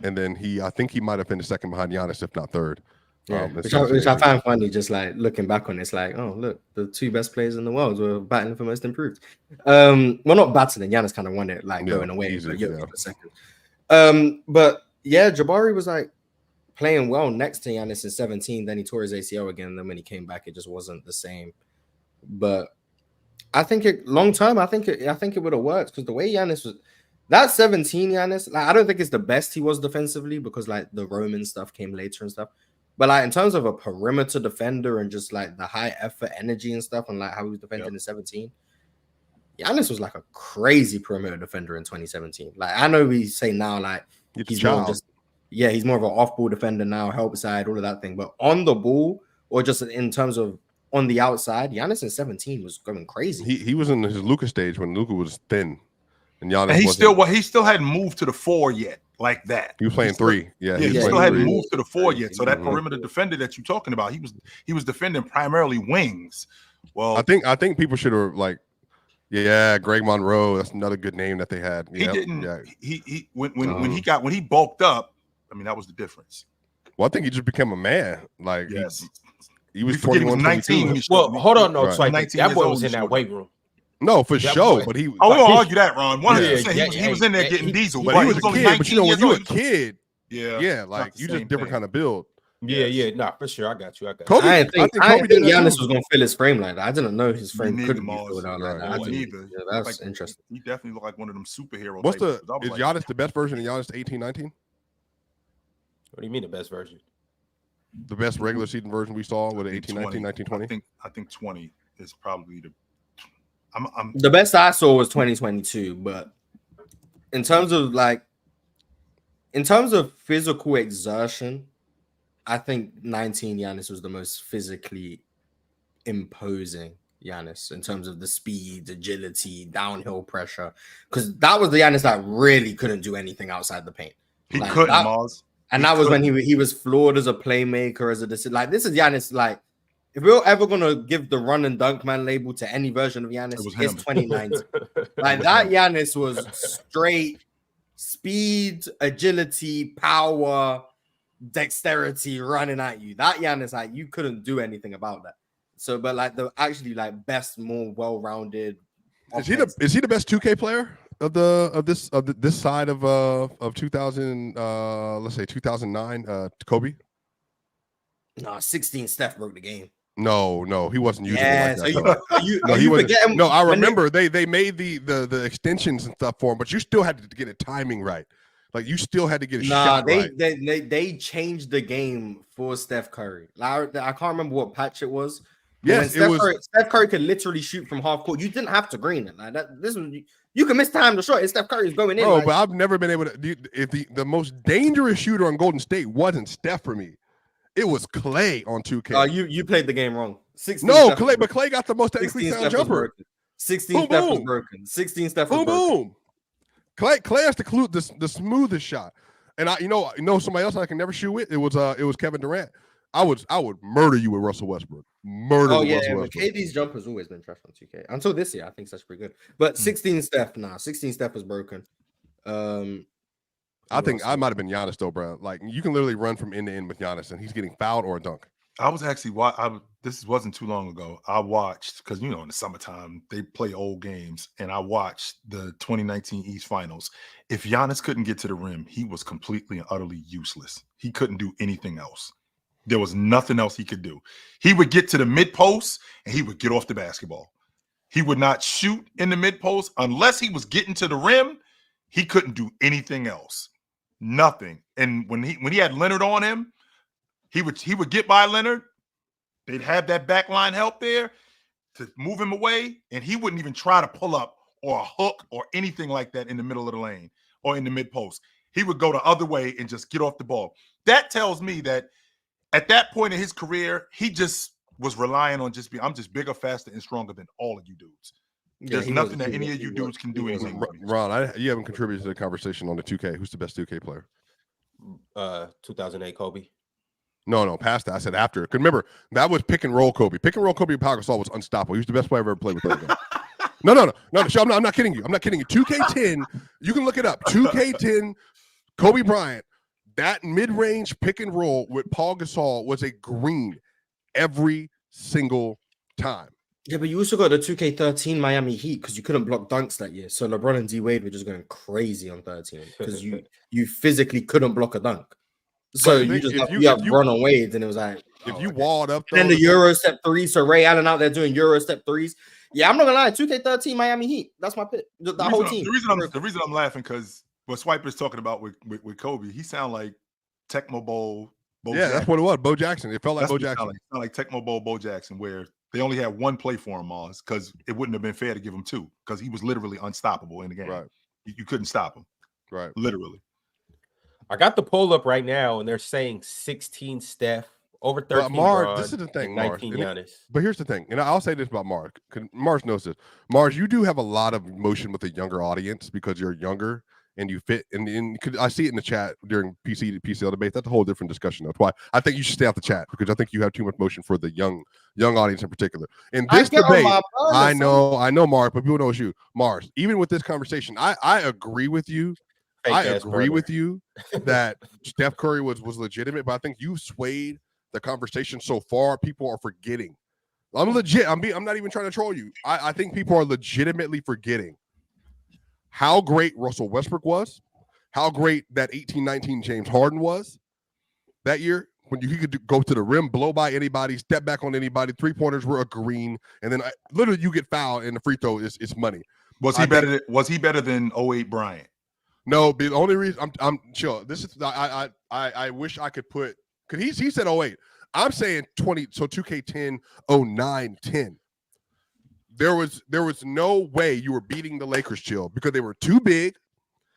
and then I think he might have finished second behind Giannis, if not third. Yeah, which I find funny, just like looking back on it, it's like, oh, look, the two best players in the world were battling for most improved. Well, not battling. Giannis kind of won it, like going away, but Jokic was second. But yeah, Jabari was like playing well next to Giannis in 17. Then he tore his ACL again. And then when he came back, it just wasn't the same. But I think long term, I think it would have worked because the way Giannis was. That 17 Giannis, like, I don't think it's the best he was defensively because like the Roman stuff came later and stuff. But like in terms of a perimeter defender and just like the high effort energy and stuff and like how he was defending in 17, Giannis was like a crazy perimeter defender in 2017. Like I know we say now like he's more he's more of an off-ball defender now, help side, all of that thing. But on the ball or just in terms of on the outside, Giannis in 17 was going crazy. He was in his Luka stage when Luka was thin. And Giannis he still hadn't moved to the 4 yet. Like that, he was playing 3. Yeah, he still hadn't moved to the 4 yet. So that perimeter defender that you're talking about, he was defending primarily wings. Well, I think people should have like, Greg Monroe. That's another good name that they had. He didn't. Yeah. He when he bulked up. I mean, that was the difference. Well, I think he just became a man. Like he was 21, 19. Well, hold on, no, right. That boy was in that weight room. No, for sure, but he. We won't argue that, Ron. 100%. He was in there getting diesel, but he was only 19 But you know, when you're a kid, yeah, like you just different kind of build. Yeah, nah, for sure. I got you. I didn't think Giannis was gonna fill his frame like that. I didn't know his frame couldn't be filled out like that. Neither. Yeah, that's like, interesting. He definitely looked like one of them superheroes. Is Giannis the best version of Giannis 18-19? What do you mean the best version? The best regular season version we saw with 18-19, 19-20? I think 20 is probably the. The best I saw was 2022, but in terms of physical exertion, I think 19 Giannis was the most physically imposing Giannis in terms of the speed, agility, downhill pressure, because that was the Giannis that really couldn't do anything outside the paint. He couldn't, Mars. And that was when he was flawed as a playmaker, as a decision. Like, this is Giannis. Like, if we're ever gonna give the run and dunk man label to any version of Giannis, it's 2019. Like, that Giannis was straight speed, agility, power, dexterity running at you. That Giannis, like, you couldn't do anything about that. So, but like the actually like best, more well-rounded. Is he the best 2K player of this side of 2000? Let's say 2009. Kobe. No, 16 Steph broke the game. No, he wasn't using it like that. He wasn't. No, I remember they made the extensions and stuff for him, but you still had to get the timing right. Like, you still had to get a shot right. They changed the game for Steph Curry. Like, I can't remember what patch it was. Yes, Steph Curry could literally shoot from half court. You didn't have to green it. Like that. This was you can miss time to shot. And Steph Curry is going in. Bro, like, but I've never been able to. If the most dangerous shooter on Golden State wasn't Steph for me, it was Clay on 2K. You played the game wrong. Clay, but Clay got the most technically sound jumper. 16 Steph was broken. 16 Steph was broken. Clay has the smoothest shot. And I somebody else I can never shoot with. It was Kevin Durant. I would murder you with Russell Westbrook. Russell Westbrook. KD's jumper's always been trash on 2K until this year. I think that's pretty good. But 16 Steph was broken. I think I might have been Giannis though, bro. Like, you can literally run from end to end with Giannis, and he's getting fouled or a dunk. I was actually this wasn't too long ago. I watched, because in the summertime they play old games, and I watched the 2019 East Finals. If Giannis couldn't get to the rim, he was completely and utterly useless. He couldn't do anything else. There was nothing else he could do. He would get to the mid post and he would get off the basketball. He would not shoot in the mid post unless he was getting to the rim. He couldn't do anything else. Nothing. And when he had Leonard on him, he would get by Leonard. They'd have that backline help there to move him away, and he wouldn't even try to pull up or a hook or anything like that in the middle of the lane or in the mid post. He would go the other way and just get off the ball. That tells me that at that point in his career, he just was relying on I'm just bigger, faster, and stronger than all of you dudes. There's nothing that any of you dudes can do anything with me. Ron, you haven't contributed to the conversation on the 2K. Who's the best 2K player? 2008 Kobe. No, past that. I said after. Because remember, that was pick and roll Kobe. Pick and roll Kobe Pau Gasol was unstoppable. He was the best player I've ever played with. No. I'm not kidding you. 2K10, you can look it up. 2K10, Kobe Bryant, that mid-range pick and roll with Paul Gasol was a green every single time. Yeah, but you also got the 2K13 Miami Heat because you couldn't block dunks that year. So LeBron and D Wade were just going crazy on 13 because you physically couldn't block a dunk. So you have Bron on Wade, and it was like if you walled up, and then the Euro step three. So Ray Allen out there doing Euro step threes. Yeah, I'm not gonna lie. 2K13 Miami Heat. That's my pick. The whole team. The reason I'm laughing because what Swiper's talking about with Kobe, he sound like Tecmo Bowl. Bo Jackson. That's what it was. Bo Jackson. It felt like That's Bo Jackson. It sound like Tecmo Bowl Bo Jackson, where they only had one play for him, Mars, because it wouldn't have been fair to give him two, because he was literally unstoppable in the game. Right. You couldn't stop him. Right. Literally. I got the poll up right now, and they're saying 16 Steph, over 13 Mars, this is the thing, 19 Giannis. But here's the thing, and I'll say this about Mars, because Mars knows this. Mars, you do have a lot of emotion with a younger audience because you're younger and you fit. And I see it in the chat during PC to PCL debate. That's a whole different discussion. That's why I think you should stay off the chat, because I think you have too much motion for the young audience in particular. In this debate, I know, Mars, but people know it's you, Mars. Even with this conversation, I agree with you. I agree with you that Steph Curry was legitimate, but I think you swayed the conversation so far. People are forgetting. I'm legit. I'm not even trying to troll you. I think people are legitimately forgetting how great Russell Westbrook was, how great that 18-19 James Harden was that year, when he could go to the rim, blow by anybody, step back on anybody. 3-pointers were a green, and then literally you get fouled and the free throw is money. Was he better than 08 Bryant? No, the only reason I'm chill. This is I wish I could put, because he said 08. I'm saying 20, so 2K10, 09, 10. There was no way you were beating the Lakers, chill, because they were too big.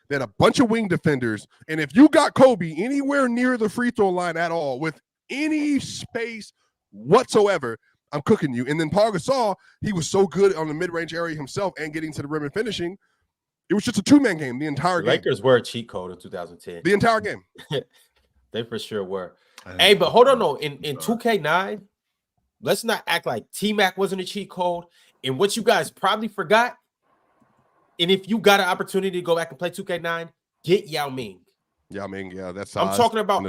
They had a bunch of wing defenders, and if you got Kobe anywhere near the free throw line at all with any space whatsoever, I'm cooking you. And then Paul Gasol, he was so good on the mid-range area himself and getting to the rim and finishing. It was just a two-man game the entire game. Lakers were a cheat code in 2010. The entire game. They for sure were. Hey, but hold on, no. In 2K9, let's not act like T-Mac wasn't a cheat code. And what you guys probably forgot, and if you got an opportunity to go back and play 2K9, get Yao Ming. Yao Ming, yeah, that's. I'm talking about.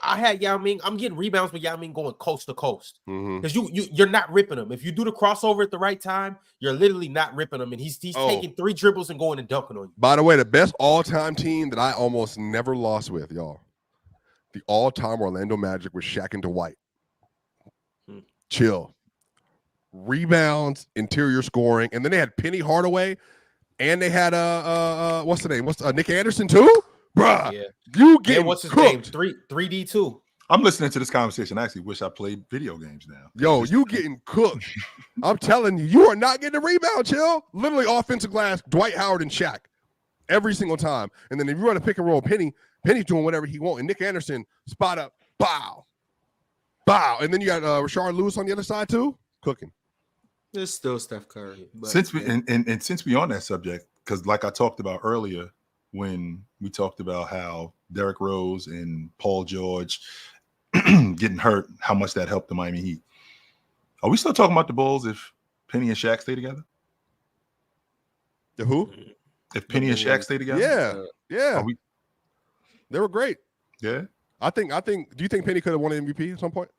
I had Yao Ming. I'm getting rebounds with Yao Ming going coast to coast because you're not ripping him. If you do the crossover at the right time, you're literally not ripping him, and he's taking 3 dribbles and going and dunking on you. By the way, the best all-time team that I almost never lost with, y'all, the all-time Orlando Magic with Shaq and Dwight. Chill. Rebounds, interior scoring, and then they had Penny Hardaway, and they had what's the name? Nick Anderson too? Bruh, yeah. You get what's his cooked. name? 3D2. I'm listening to this conversation. I actually wish I played video games now. Yo, you getting cooked. I'm telling you, you are not getting a rebound, chill. Literally offensive glass, Dwight Howard and Shaq every single time. And then if you run a pick and roll, Penny's doing whatever he wants. And Nick Anderson, spot up, bow. And then you got Rashard Lewis on the other side too, cooking. There's still Steph Curry. Since we since we on that subject, because like I talked about earlier, when we talked about how Derrick Rose and Paul George getting hurt, how much that helped the Miami Heat. Are we still talking about the Bulls if Penny and Shaq stay together? The who? If Penny and Shaq stay together? Yeah. They were great. Yeah. I think. Do you think Penny could have won an MVP at some point?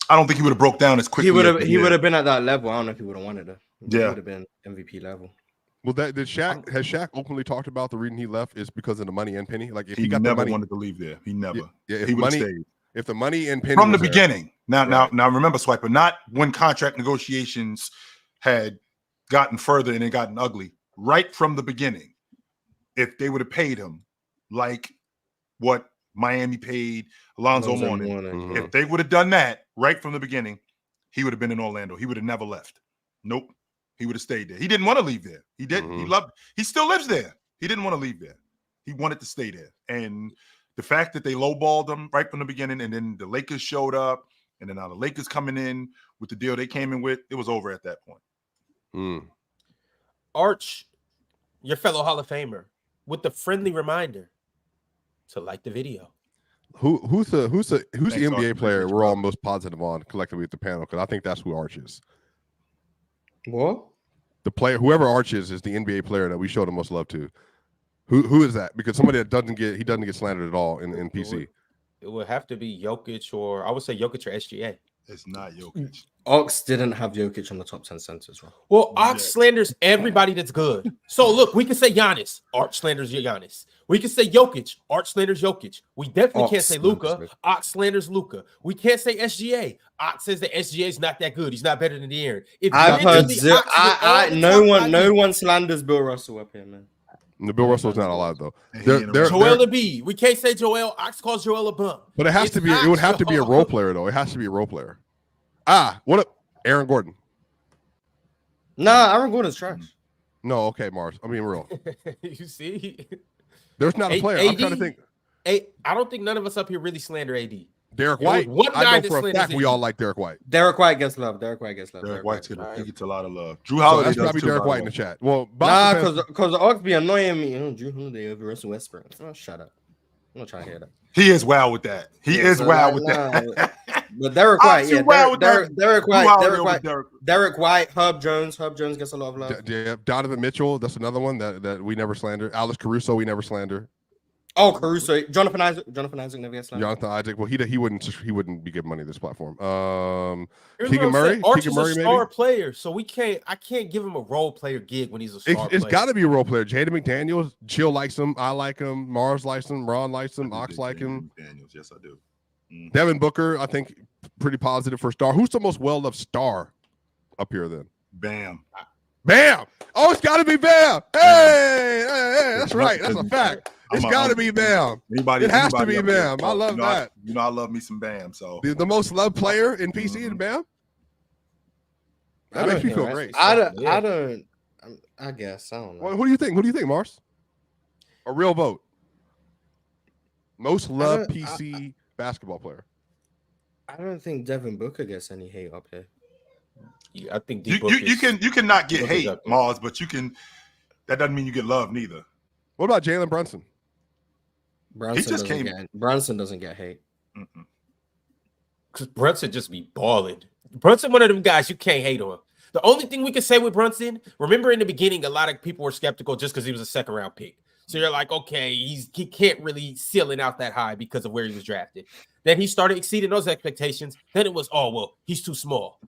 I don't think he would have broke down as quickly. He would have been at that level. I don't know if he would have wanted it. He would have been MVP level. Well, has Shaq openly talked about the reason he left is because of the money and Penny? Like if he got never the money, wanted to leave there. He never. Yeah, he would have stayed. If the money and Penny from the beginning. Now remember, Swiper, not when contract negotiations had gotten further and it gotten ugly. Right from the beginning, if they would have paid him like what Miami paid Alonzo Mourning, if they would have done that right from the beginning, he would have been in Orlando. He would have never left. Nope. He would have stayed there. He didn't want to leave there. He didn't. He loved. He still lives there. He didn't want to leave there. He wanted to stay there. And the fact that they lowballed him right from the beginning, and then the Lakers showed up, and then now the Lakers coming in with the deal they came in with, it was over at that point. Arch, your fellow Hall of Famer, with the friendly reminder to like the video. Who's the NBA player we're all most positive on collectively at the panel? Because I think that's who Arch is. What? The player, whoever Arch is the NBA player that we show the most love to. Who is that? Because somebody that doesn't get slandered at all in PC. It would have to be Jokic, or I would say Jokic or SGA. It's not Jokic. Ox didn't have Jokic on the top 10 centers. Right? Well, Ox slanders everybody that's good. So look, we can say Giannis. Arch slanders Giannis. We can say Jokic. Arch slanders Jokic. We definitely can't say Luka. Ox slanders Luka. We can't say SGA. Ox says that SGA is not that good. He's not better than the Aaron. I've heard no one slanders Bill Russell up here, man. The Bill Russell's not alive though. Joel Embiid. We can't say Joel. Ox calls Joel a bum. But it has to be. It would have to be a role player though. It has to be a role player. What up, Aaron Gordon? Nah, Aaron Gordon's trash. No, okay, Mars. I mean, real. You see, there's not a player. I'm trying to think. I don't think none of us up here really slander AD. Derek White. I know for a fact we all like Derek White. Derek White gets love. Derek White's gets a lot of love. Drew Holiday. That's probably Derek White in the chat. Well, because the Ox be annoying me. Drew Holiday over Russell Westbrook. Oh, shut up. I'm not trying to hear that. He is wild with that. He is wild with that. But Derek White, Derek White, Herb Jones gets a lot of love. Yeah, Donovan Mitchell, that's another one that we never slander. Alex Caruso, we never slander. Oh, Caruso, Jonathan Isaac never gets slandered. Jonathan Isaac, well, he wouldn't be given money this platform. Keegan Murray, Arch is a star player, so I can't give him a role player gig when he's a star player. It's got to be a role player. Jaden McDaniels, Chill likes him, I like him, Mars likes him, Ron likes him, Ox like him. McDaniels, yes, I do. Devin Booker, I think, pretty positive for star. Who's the most well-loved star up here then? Bam. Oh, it's got to be Bam. Hey, that's right. That's a fact. It's got to be Bam. It has to be Bam. I love that. I love me some Bam. So the most loved player in PC is Bam. That makes me feel great. I guess I don't know. Well, who do you think, Mars? A real vote. Most loved PC basketball player. I don't think Devin Booker gets any hate up here. Yeah, I think you can not get hate, Mars, but you can. That doesn't mean you get love neither. What about Jalen Brunson? Brunson doesn't get hate. Because Brunson just be balling. Brunson, one of them guys you can't hate on. The only thing we can say with Brunson, remember in the beginning, a lot of people were skeptical just because he was a second-round pick. So you're like, okay, he can't really ceiling out that high because of where he was drafted. Then he started exceeding those expectations. Then it was, oh, well, he's too small.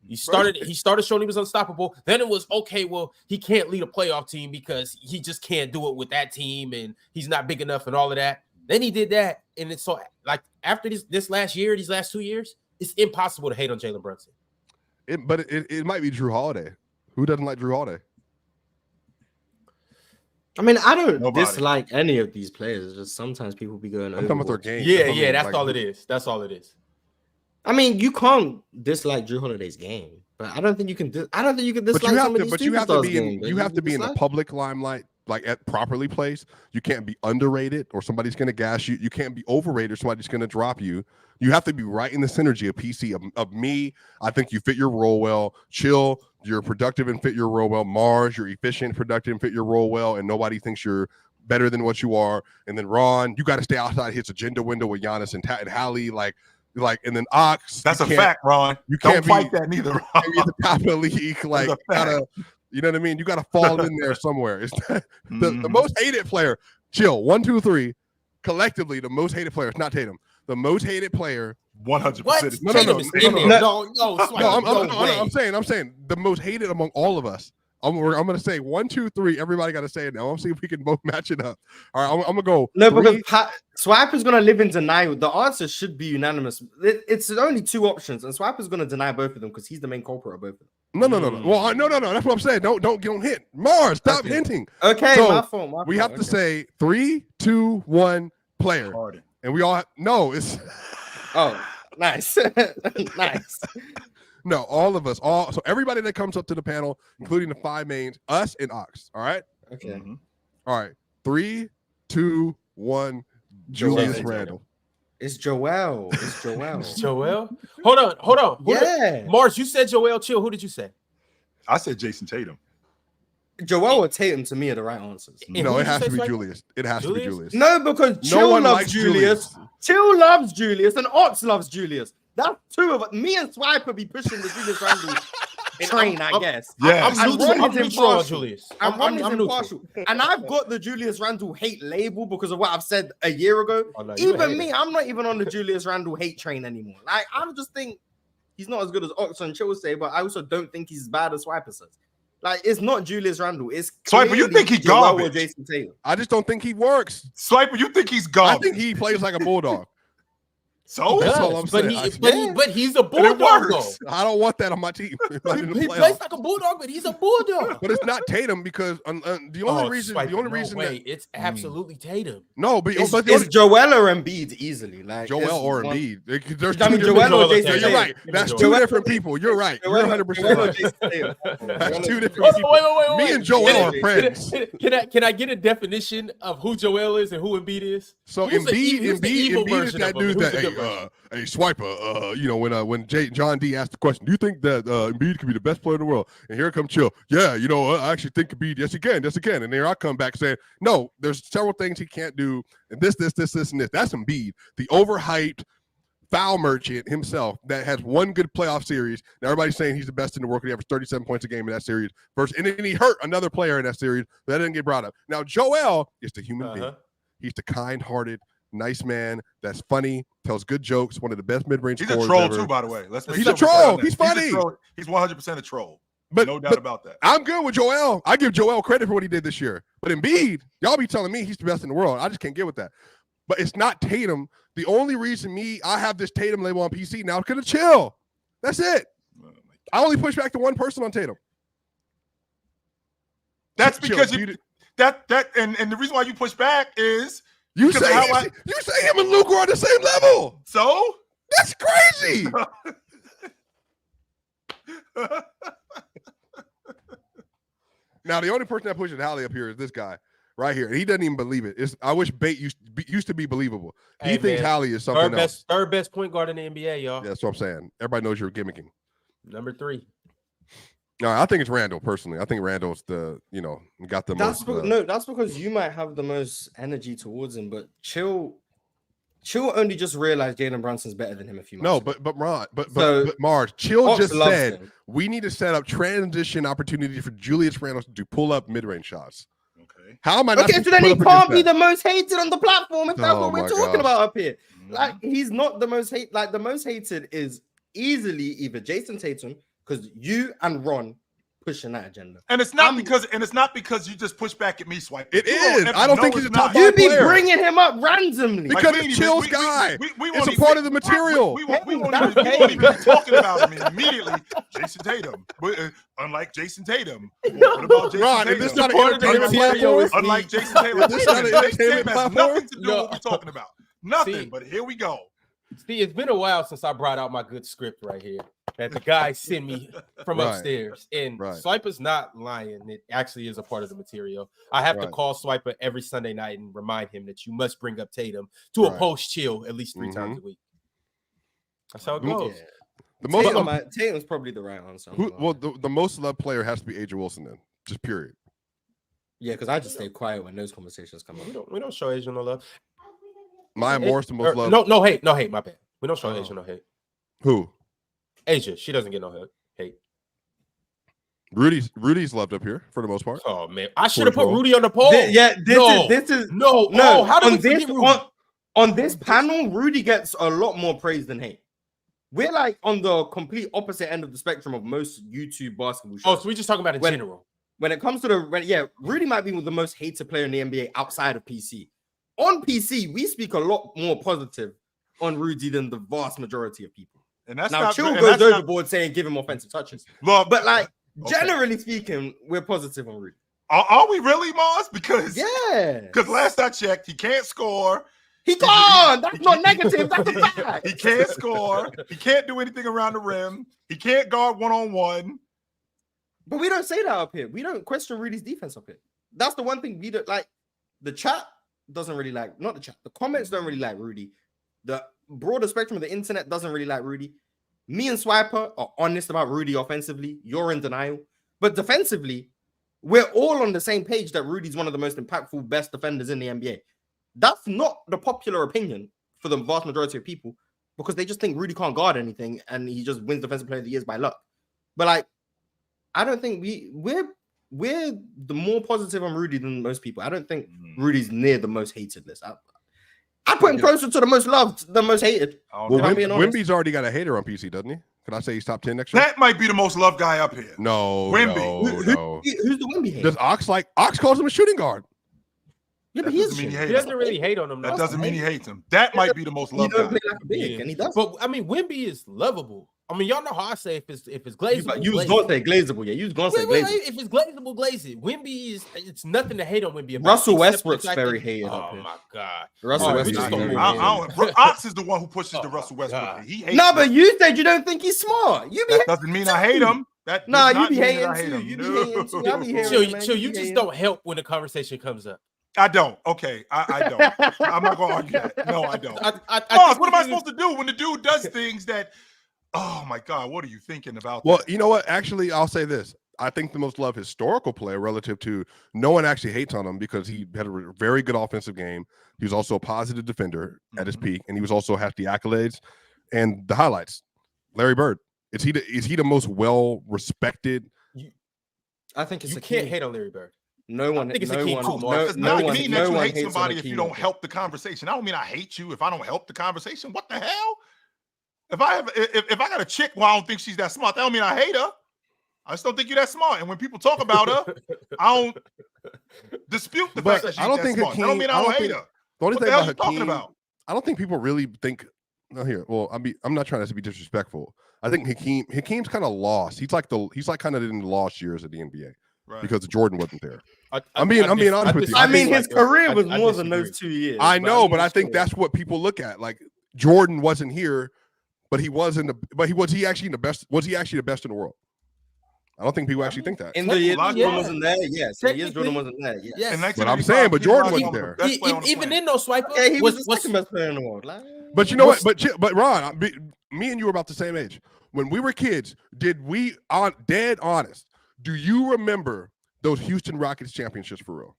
He started showing he was unstoppable. Then it was, okay, well, he can't lead a playoff team because he just can't do it with that team and he's not big enough and all of that. Then he did that. And it's so, like, after this last year, these last 2 years, it's impossible to hate on Jalen Brunson. But it might be Drew Holiday. Who doesn't like Drew Holiday? I mean, I don't dislike any of these players. It's just sometimes people be going. I'm talking about their game. Yeah, that's all it is. That's all it is. I mean, you can't dislike Drew Holiday's game, but I don't think you can. I don't think you can dislike some of these superstars' game. You have to be in the public limelight, like at properly placed. You can't be underrated, or somebody's going to gas you. You can't be overrated, or somebody's going to drop you. You have to be right in the synergy of PC of me. I think you fit your role well. Chill, you're productive and fit your role well. Mars, you're efficient, productive, and fit your role well, and nobody thinks you're better than what you are. And then Ron, you got to stay outside his agenda window with Giannis and Hallie, like, and then Ox. That's a fact, Ron. You can't fight that neither, Ron. Be at the top of the league, like, you know what I mean? You got to fall in there somewhere. It's the most hated player. Chill. 1, 2, 3. Collectively, the most hated player. It's not Tatum. The most hated player. 100%. No. I'm saying the most hated among all of us. I'm going to say 1, 2, 3. Everybody got to say it now. I'm going to see if we can both match it up. All right, I'm going to go. No, because Swipe is going to live in denial. The answer should be unanimous. It's only 2 options, and Swipe is going to deny both of them because he's the main culprit of both of them. No. Well, no. That's what I'm saying. Don't hit. Mars, stop hinting. Okay, so my fault. We have to say 3, 2, 1 player. Harden. And we all it's oh, nice. Nice. No, all of us, so everybody that comes up to the panel, including the 5 mains, us and Ox. All right. Okay. All right. 3, 2, 1. Julius Randle. It's Joel. Joel? Hold on. Yeah. Mars, you said Joel. Chill. Who did you say? I said Jason Tatum. Joel or Tatum to me are the right answers. No, it has to be Julius. It has to be Julius. No, because Chill loves Julius. Chill loves Julius, and Ox loves Julius. That's 2 of us. Me and Swipe would be pushing the Julius Randle train, I guess. Yeah, I'm neutral on Julius. I'm impartial. And I've got the Julius Randle hate label because of what I've said a year ago. Oh, no, even me, I'm not even on the Julius Randle hate train anymore. Like, I just think he's not as good as Ox and Chill say, but I also don't think he's as bad as Swiper says. Like, it's not Julius Randle. It's Swiper, you think he's garbage? Jason Tatum. I just don't think he works. Swiper, you think he's garbage? I think he plays like a bulldog. So that's all I'm saying. But he's a bulldog. Though. I don't want that on my team. He plays like a bulldog, but he's a bulldog. But it's not Tatum because the only reason. It's absolutely Tatum. No, but it's Joel or Embiid easily. Like Joel or Embiid. There's Joel or Jason Tatum. You're right. That's 2 different people. You're right. You're 100% right. That's 2 different people. Wait. Me and Joel are friends. Can I get a definition of who Joel is and who Embiid is? So Embiid is that dude that hey Swiper, you know, when John D asked the question, do you think that Embiid could be the best player in the world? And here comes Chill. Yeah, you know, I actually think Embiid, yes he can. And there I come back saying, no, there's several things he can't do, and this, and this. That's Embiid, the overhyped foul merchant himself that has 1 good playoff series. Now everybody's saying he's the best in the world. He averaged 37 points a game in that series. And then he hurt another player in that series. That didn't get brought up. Now Joel is the human being. He's the kind-hearted, nice man that's funny, tells good jokes, one of the best mid-range scorers He's a troll ever. Too, by the way. He's a troll. He's funny. He's 100% a troll. But no doubt about that. I'm good with Joel. I give Joel credit for what he did this year. But Embiid, y'all be telling me he's the best in the world. I just can't get with that. But it's not Tatum. The only reason I have this Tatum label on PC now is because of Chill. That's it. I only push back to one person on Tatum. That's because and the reason why you push back is you say him and Luke are on the same level. So that's crazy. Now the only person that pushes Hallie up here is this guy right here, and he doesn't even believe it. I wish Bate used to be believable. He thinks Hallie is something else. Third best point guard in the NBA, y'all. Yeah, that's what I'm saying. Everybody knows you're gimmicking. Number 3. No, I think it's Randall personally. I think Randall's got the That's most. that's because you might have the most energy towards him, but Chill only just realized Jalen Brunson's better than him a few months ago. But Ron, but Mars, Chill Ox just loves said him. we need to set up transition opportunity for Julius Randle to pull up mid-range shots. Okay. How am I not? Okay, so then he can't be the most hated on the platform if that's what we're talking about up here. Mm-hmm. Like, he's not the most hated. Like, the most hated is easily either Jason Tatum, because you and Ron pushing that agenda. And it's not because you just push back at me, Swipe. It is. I don't think he's a top You five be player. bringing him up randomly. Because it's Chill's guy. It's a part of the material. We won't even be talking about him immediately. Jason Tatum. Unlike Jason Tatum. What about Jason Ron, Tatum? is this not an entertainment platform? Unlike Jason Tatum. Is this not an Jason entertainment Tatum has platform? nothing to do with what we're talking about. Nothing, See, but here we go. See, it's been a while since I brought out my good script right here that the guy sent me from upstairs. And Swiper's not lying. It actually is a part of the material. I have to call Swiper every Sunday night and remind him that you must bring up Tatum to a post chill at least 3 times a week. That's how it goes. Yeah. The most Tatum's probably the right answer. the most loved player has to be Asia Wilson then. Just period. Yeah, because I just stay quiet when those conversations come up. We don't show Asia no love. Maya Morris the most loved. No hate, my bad. We don't show Asia no hate. Who? Asia, she doesn't get no hate. Rudy's loved up here for the most part. Oh man, I should have put Rudy on the poll. This is no. How did we forget Rudy? On this panel, Rudy gets a lot more praise than hate. We're like on the complete opposite end of the spectrum of most YouTube basketball shows. Oh, so we're just talking about in general. When it comes to Rudy might be the most hated player in the NBA outside of PC. On PC, we speak a lot more positive on Rudy than the vast majority of people. And that's now, not, Chill goes overboard saying give him offensive touches. Well, but like generally speaking, we're positive on Rudy. Are we really, Mars? Because last I checked, he can't score. He can't. That's not negative. That's a fact. He can't score. He can't do anything around the rim. He can't guard one-on-one. But we don't say that up here. We don't question Rudy's defense up here. That's the one thing we don't like. The chat doesn't really like, not the chat. The comments don't really like Rudy. The broader spectrum of the internet doesn't really like Rudy. Me and Swiper are honest about Rudy offensively. You're in denial. But defensively, we're all on the same page that Rudy's one of the most impactful, best defenders in the NBA. That's not the popular opinion for the vast majority of people because they just think Rudy can't guard anything and he just wins Defensive Player of the Year by luck. But like, I don't think we're the more positive on Rudy than most people. I don't think Rudy's near the most hated list. I put him closer to the most loved, the most hated. Well, Wemby's already got a hater on PC, doesn't he? Can I say he's top 10 next year? That might be the most loved guy up here. No, Wemby. No. Who's the Wemby hater? Does Ox calls him a shooting guard? Yeah, but he doesn't really hate on him. That doesn't mean he hates him. That might be the most loved guy. Play like a big, and he does. But I mean, Wemby is lovable. I mean, y'all know how I say if it's glazable. You was gonna say glazable, yeah. You was gonna say glazable. If it's glazable, glaze it. Wemby it's nothing to hate on Wemby about. Russell Westbrook's very hated. Oh my god, Russell Westbrook. Ox is the one who pushes the Russell Westbrook. He hates. No, but you said you don't think he's smart. That doesn't mean I hate him. You be hating too. You be hating too. I be hating. Chill, you just don't help when the conversation comes up. I don't. Okay, I don't. I'm not gonna argue that. No, I don't. What am I supposed to do when the dude does things that? Oh my God, what are you thinking about? Well, you know what? Actually, I'll say this. I think the most loved historical player relative to no one actually hates on him because he had a very good offensive game. He was also a positive defender at his peak, and he was also had the accolades and the highlights. Larry Bird. Is he the most well-respected? I think it's you can't hate on Larry Bird. No one. It does not mean that you hate somebody if you don't help the conversation. I don't mean I hate you if I don't help the conversation. What the hell? If I got a chick, well, I don't think she's that smart. That don't mean I hate her. I just don't think you're that smart. And when people talk about her, I don't dispute the fact that she's that smart. That don't mean I don't hate her. The only thing about Hakeem, talking about? I don't think people really think. No, here. Well, I'm not trying to be disrespectful. I think Hakeem's kind of lost. He's like kind of in the lost years of the NBA because Jordan wasn't there. I'm being honest with you. I mean, his career was more than those 2 years. I know, but I think that's what people look at. Like Jordan wasn't here. But was he actually the best in the world? I don't think people actually think that. In the years Jordan wasn't there, yes. In the years Jordan wasn't there, yes. But I'm saying, but Jordan wasn't there. Even in those Swiper, he was the second best player in the world. But you know what? But Ron, me and you were about the same age. When we were kids, did we dead honest? Do you remember those Houston Rockets championships for real?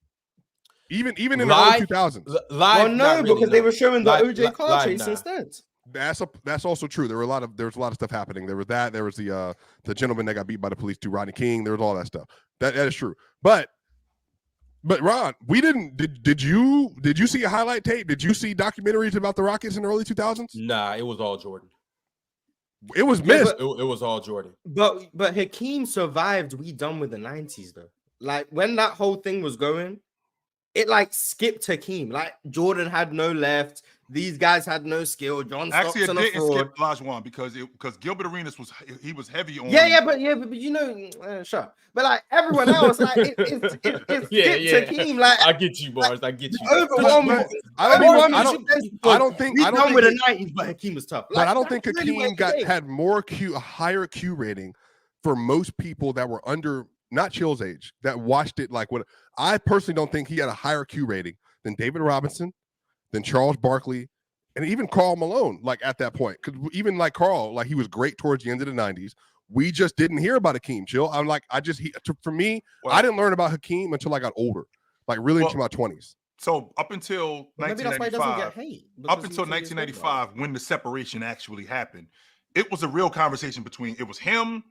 Even in the Live? early 2000s. Live, Well, no, really, because they were showing the OJ car live, chase nah. instead. That's also true. There was a lot of stuff happening. There was that. There was the gentleman that got beat by the police too, Rodney King. There was all that stuff. That is true. But Ron, we didn't. Did you see a highlight tape? Did you see documentaries about the Rockets in the early 2000s? Nah, it was all Jordan. It was missed. It was all Jordan. But Hakeem survived. We done with the 90s though. Like when that whole thing was going, it like skipped Hakeem. Like Jordan had no left. These guys had no skill. John Actually, it Stockton didn't skip Olajuwon because Gilbert Arenas was heavy on. But you know, sure. But like everyone else, like it skipped Hakeem. Like I get you, Mars. I get you. Overwhelming. I don't think with the 90s, but Hakeem was tough. But I don't think Hakeem had a higher Q rating for most people that were under not Chill's age that watched it. Like what I personally don't think he had a higher Q rating than David Robinson, than Charles Barkley, and even Karl Malone. Like at that point, because even like Karl, like he was great towards the end of the 90s. We just didn't hear about Hakeem. Chill. I'm like, for me, I didn't learn about Hakeem until I got older, like really into my 20s. So up until 1995, up until 1995, when the separation actually happened, it was a real conversation between it was him,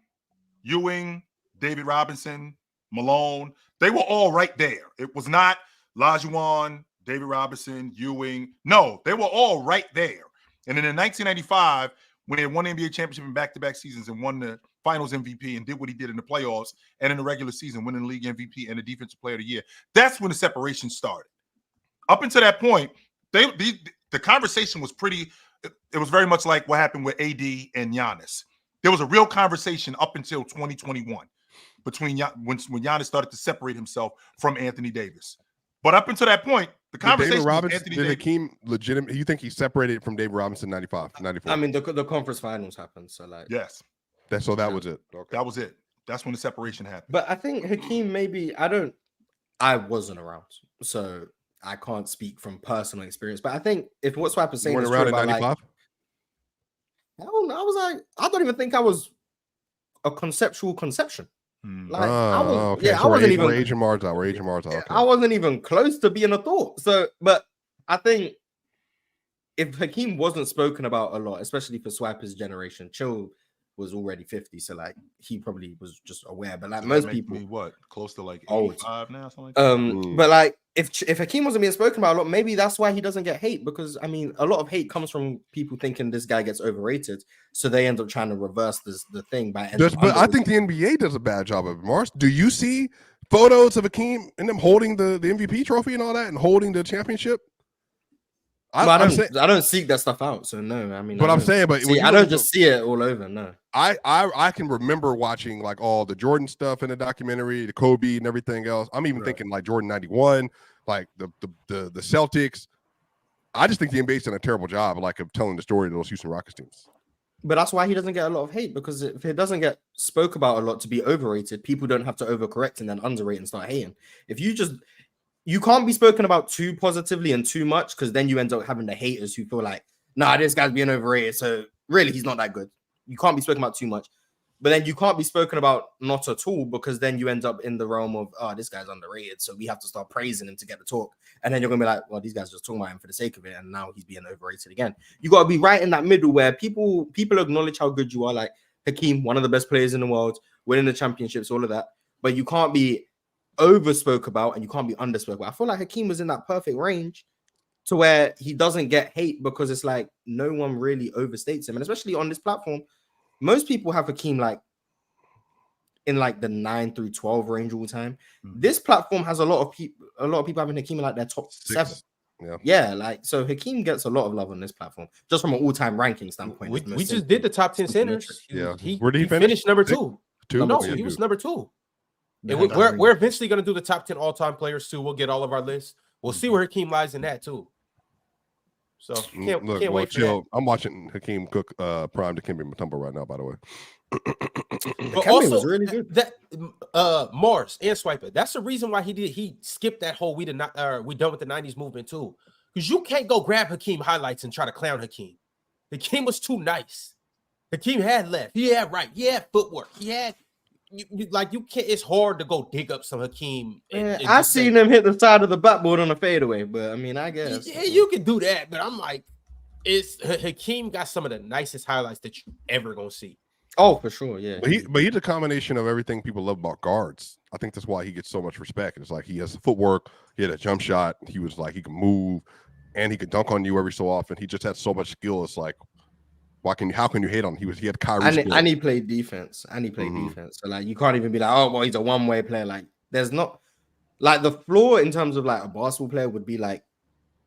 Ewing, David Robinson, Malone. They were all right there. It was not Olajuwon, David Robinson, Ewing. No, they were all right there. And then in 1995, when they won the NBA championship in back-to-back seasons and won the finals MVP and did what he did in the playoffs and in the regular season, winning the league MVP and the defensive player of the year, that's when the separation started. Up until that point, the conversation was it was very much like what happened with AD and Giannis. There was a real conversation up until 2021 between when Giannis started to separate himself from Anthony Davis. But up until that point, the conversation with Anthony Davis. Hakeem legitimate? You think he separated from David Robinson 95, 94? I mean, the conference finals happened, so like yes, that was it. Okay. That was it. That's when the separation happened. But I think Hakeem I wasn't around, so I can't speak from personal experience. But I think if what Swipe is saying is true about 95? I was like, I don't even think I was a conception. Like, okay. I wasn't even. We're aging Mars out. Okay. I wasn't even close to being a thought. So, but I think if Hakeem wasn't spoken about a lot, especially for Swiper's generation, Chill was already 50, so like he probably was just aware. But like most people, close to like 85 now, something like that. But like if Hakeem wasn't being spoken about a lot, maybe that's why he doesn't get hate, because I mean a lot of hate comes from people thinking this guy gets overrated, so they end up trying to reverse the thing by. But I think the NBA does a bad job of it. Mars, do you see photos of Hakeem and them holding the MVP trophy and all that and holding the championship? I don't seek that stuff out, so no. I mean, but I'm saying, but I don't just see it all over. No, I can remember watching like all the Jordan stuff in the documentary, the Kobe and everything else. I'm even thinking like Jordan 91, like the Celtics. I just think the NBA's done a terrible job, like of telling the story of those Houston Rockets teams. But that's why he doesn't get a lot of hate, because if it doesn't get spoke about a lot to be overrated, people don't have to overcorrect and then underrate and start hating. If you can't be spoken about too positively and too much, because then you end up having the haters who feel like, nah, this guy's being overrated, so really he's not that good. You can't be spoken about too much. But then you can't be spoken about not at all, because then you end up in the realm of, oh, this guy's underrated, so we have to start praising him to get the talk. And then you're going to be like, well, these guys are just talking about him for the sake of it, and now he's being overrated again. You got to be right in that middle where people acknowledge how good you are, like Hakeem, one of the best players in the world, winning the championships, all of that. But you can't be overspoke about and you can't be underspoke about. I feel like Hakeem was in that perfect range to where he doesn't get hate, because it's like no one really overstates him. And especially on this platform, most people have Hakeem like in like the 9 through 12 range all the time. This platform has a lot of people having Hakeem in like their top 7. Yeah, like so Hakeem gets a lot of love on this platform, just from an all-time ranking standpoint. We just did the top 10 centers. Where did he finish? Number 2. No, he was number 2. And we're eventually going to do the top 10 all-time players too. We'll get all of our lists. We'll see where Hakeem lies in that too. So can't wait for that. I'm watching Hakeem cook prime Dikembe Mutombo right now, by the way. But also, was really good. That Mars and Swiper, that's the reason why he skipped that whole we done with the 90s movement too. Because you can't go grab Hakeem highlights and try to clown Hakeem. Hakeem was too nice. Hakeem had left. He had right. He had footwork. He had you can't. It's hard to go dig up some Hakeem. I seen him hit the side of the backboard on a fadeaway, but I mean, I guess you can do that. But I'm like, Hakeem got some of the nicest highlights that you ever gonna see. Oh, for sure, yeah. But he's a combination of everything people love about guards. I think that's why he gets so much respect. It's like he has the footwork, he had a jump shot, he was like he can move, and he could dunk on you every so often. He just had so much skill. It's like, how can you hate on him? He had Kyrie and he played defense. So like you can't even be like, oh well, he's a one-way player. Like there's not like the floor in terms of like a basketball player would be like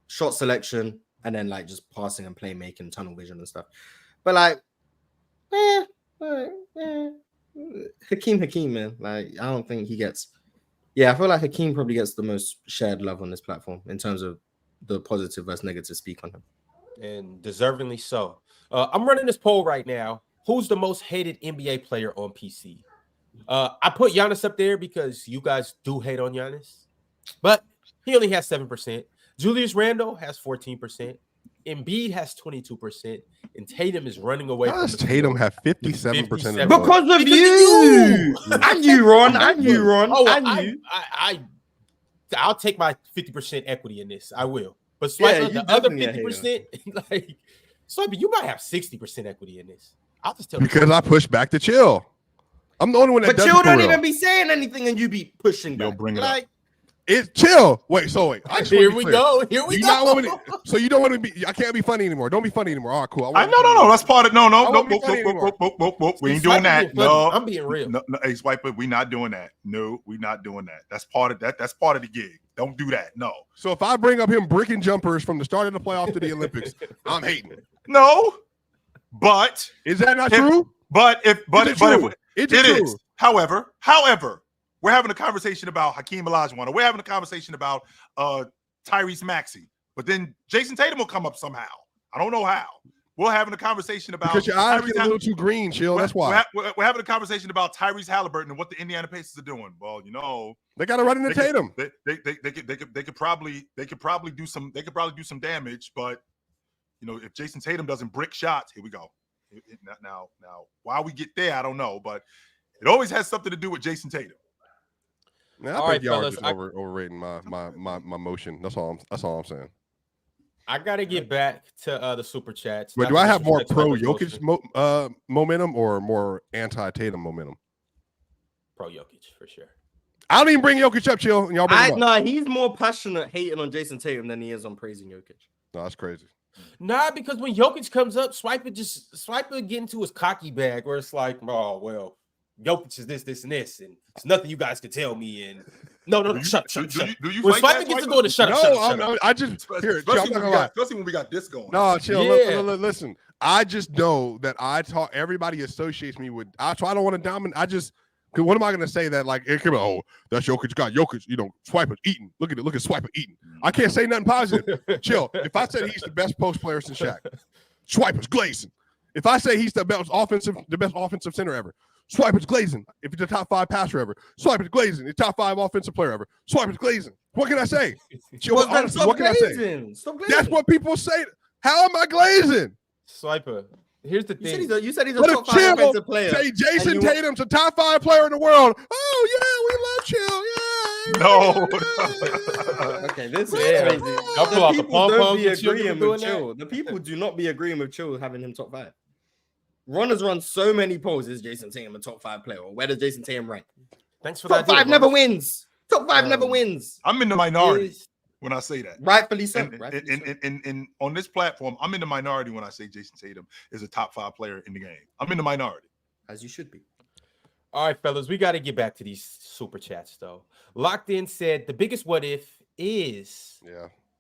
shot selection and then like just passing and playmaking, tunnel vision and stuff. But like, Hakeem, man. Like I don't think he gets. Yeah, I feel like Hakeem probably gets the most shared love on this platform in terms of the positive versus negative speak on him, and deservingly so. I'm running this poll right now. Who's the most hated NBA player on PC? I put Giannis up there because you guys do hate on Giannis, but he only has 7%. Julius Randle has 14%. Embiid has 22%, and Tatum is running away. How does Tatum have 57%? Because of you. I knew, Ron. Oh, I'll take my 50% equity in this. I will. But Swiper, the other 50%, like Swiper, you might have 60% equity in this. I'll just tell you because I push back to Chill. I'm the only one that does. But Chill don't even be saying anything, and you be pushing back. Bring it like. Up. It's Chill. Wait. Here we go. So you don't want to be. I can't be funny anymore. Don't be funny anymore. All right, cool. No. That's part of no. We ain't doing that. No, I'm being real. No, hey, Swiper, we not doing that. No, we not doing that. That's part of that. That's part of the gig. Don't do that. No. So if I bring up him bricking jumpers from the start of the playoffs to the Olympics, I'm hating. No, but is that not true? It is. However. We're having a conversation about Hakeem Olajuwon, or we're having a conversation about Tyrese Maxey, but then Jason Tatum will come up somehow. I don't know how. We're having a conversation about because your eyes get a little too green, Chill. That's why we're having a conversation about Tyrese Halliburton and what the Indiana Pacers are doing. Well, they got to run into Tatum. They could probably do some damage, but if Jason Tatum doesn't brick shots, here we go. Now, why we get there, I don't know, but it always has something to do with Jason Tatum. Man, I think y'all are just overrating my motion. That's all I'm saying. I gotta get back to the super chats. But do I have more pro Jokic momentum or more anti Tatum momentum? Pro Jokic for sure. I don't even bring Jokic up, Chill. And y'all bring him up. No, he's more passionate hating on Jason Tatum than he is on praising Jokic. No, that's crazy. Nah, because when Jokic comes up, Swiper get into his cocky bag where it's like, oh well, Jokic is this, and this, and it's nothing you guys can tell me. And no, shut. Do you when Swiper gets to go to shut up. I just especially when we got this going. No, Chill. Yeah. Listen, I just know that everybody associates me with. So I don't want to dominate. Because what am I going to say that like it could be, oh, that's Jokic guy. Jokic, Swiper's eating. Look at Swiper eating. I can't say nothing positive. Chill. If I said he's the best post player since Shaq, Swiper's glazing. If I say he's the best offensive center ever, Swiper's glazing. If he's the top 5 passer ever, Swiper's glazing. The top 5 offensive player ever, Swiper's glazing. What can I say? Chill, honestly, what can I say? That's what people say. How am I glazing? Swiper. Here's the thing. You said he's a top 5 offensive player. Say Jason Tatum's a top 5 player in the world. Oh yeah, we love Chill. Yeah. No. Okay, this is crazy. The people don't be agreeing with Chill. The people do not be agreeing with Chill having him top 5. Ron has run so many polls. Is Jason Tatum a top 5 player? Or where does Jason Tatum rank? Thanks for that. Top 5 never wins. Top 5 never wins. I'm in the minority when I say that. Rightfully so. And on this platform, I'm in the minority when I say Jason Tatum is a top 5 player in the game. I'm in the minority. As you should be. All right, fellas, we got to get back to these super chats, though. Locked In said the biggest what if is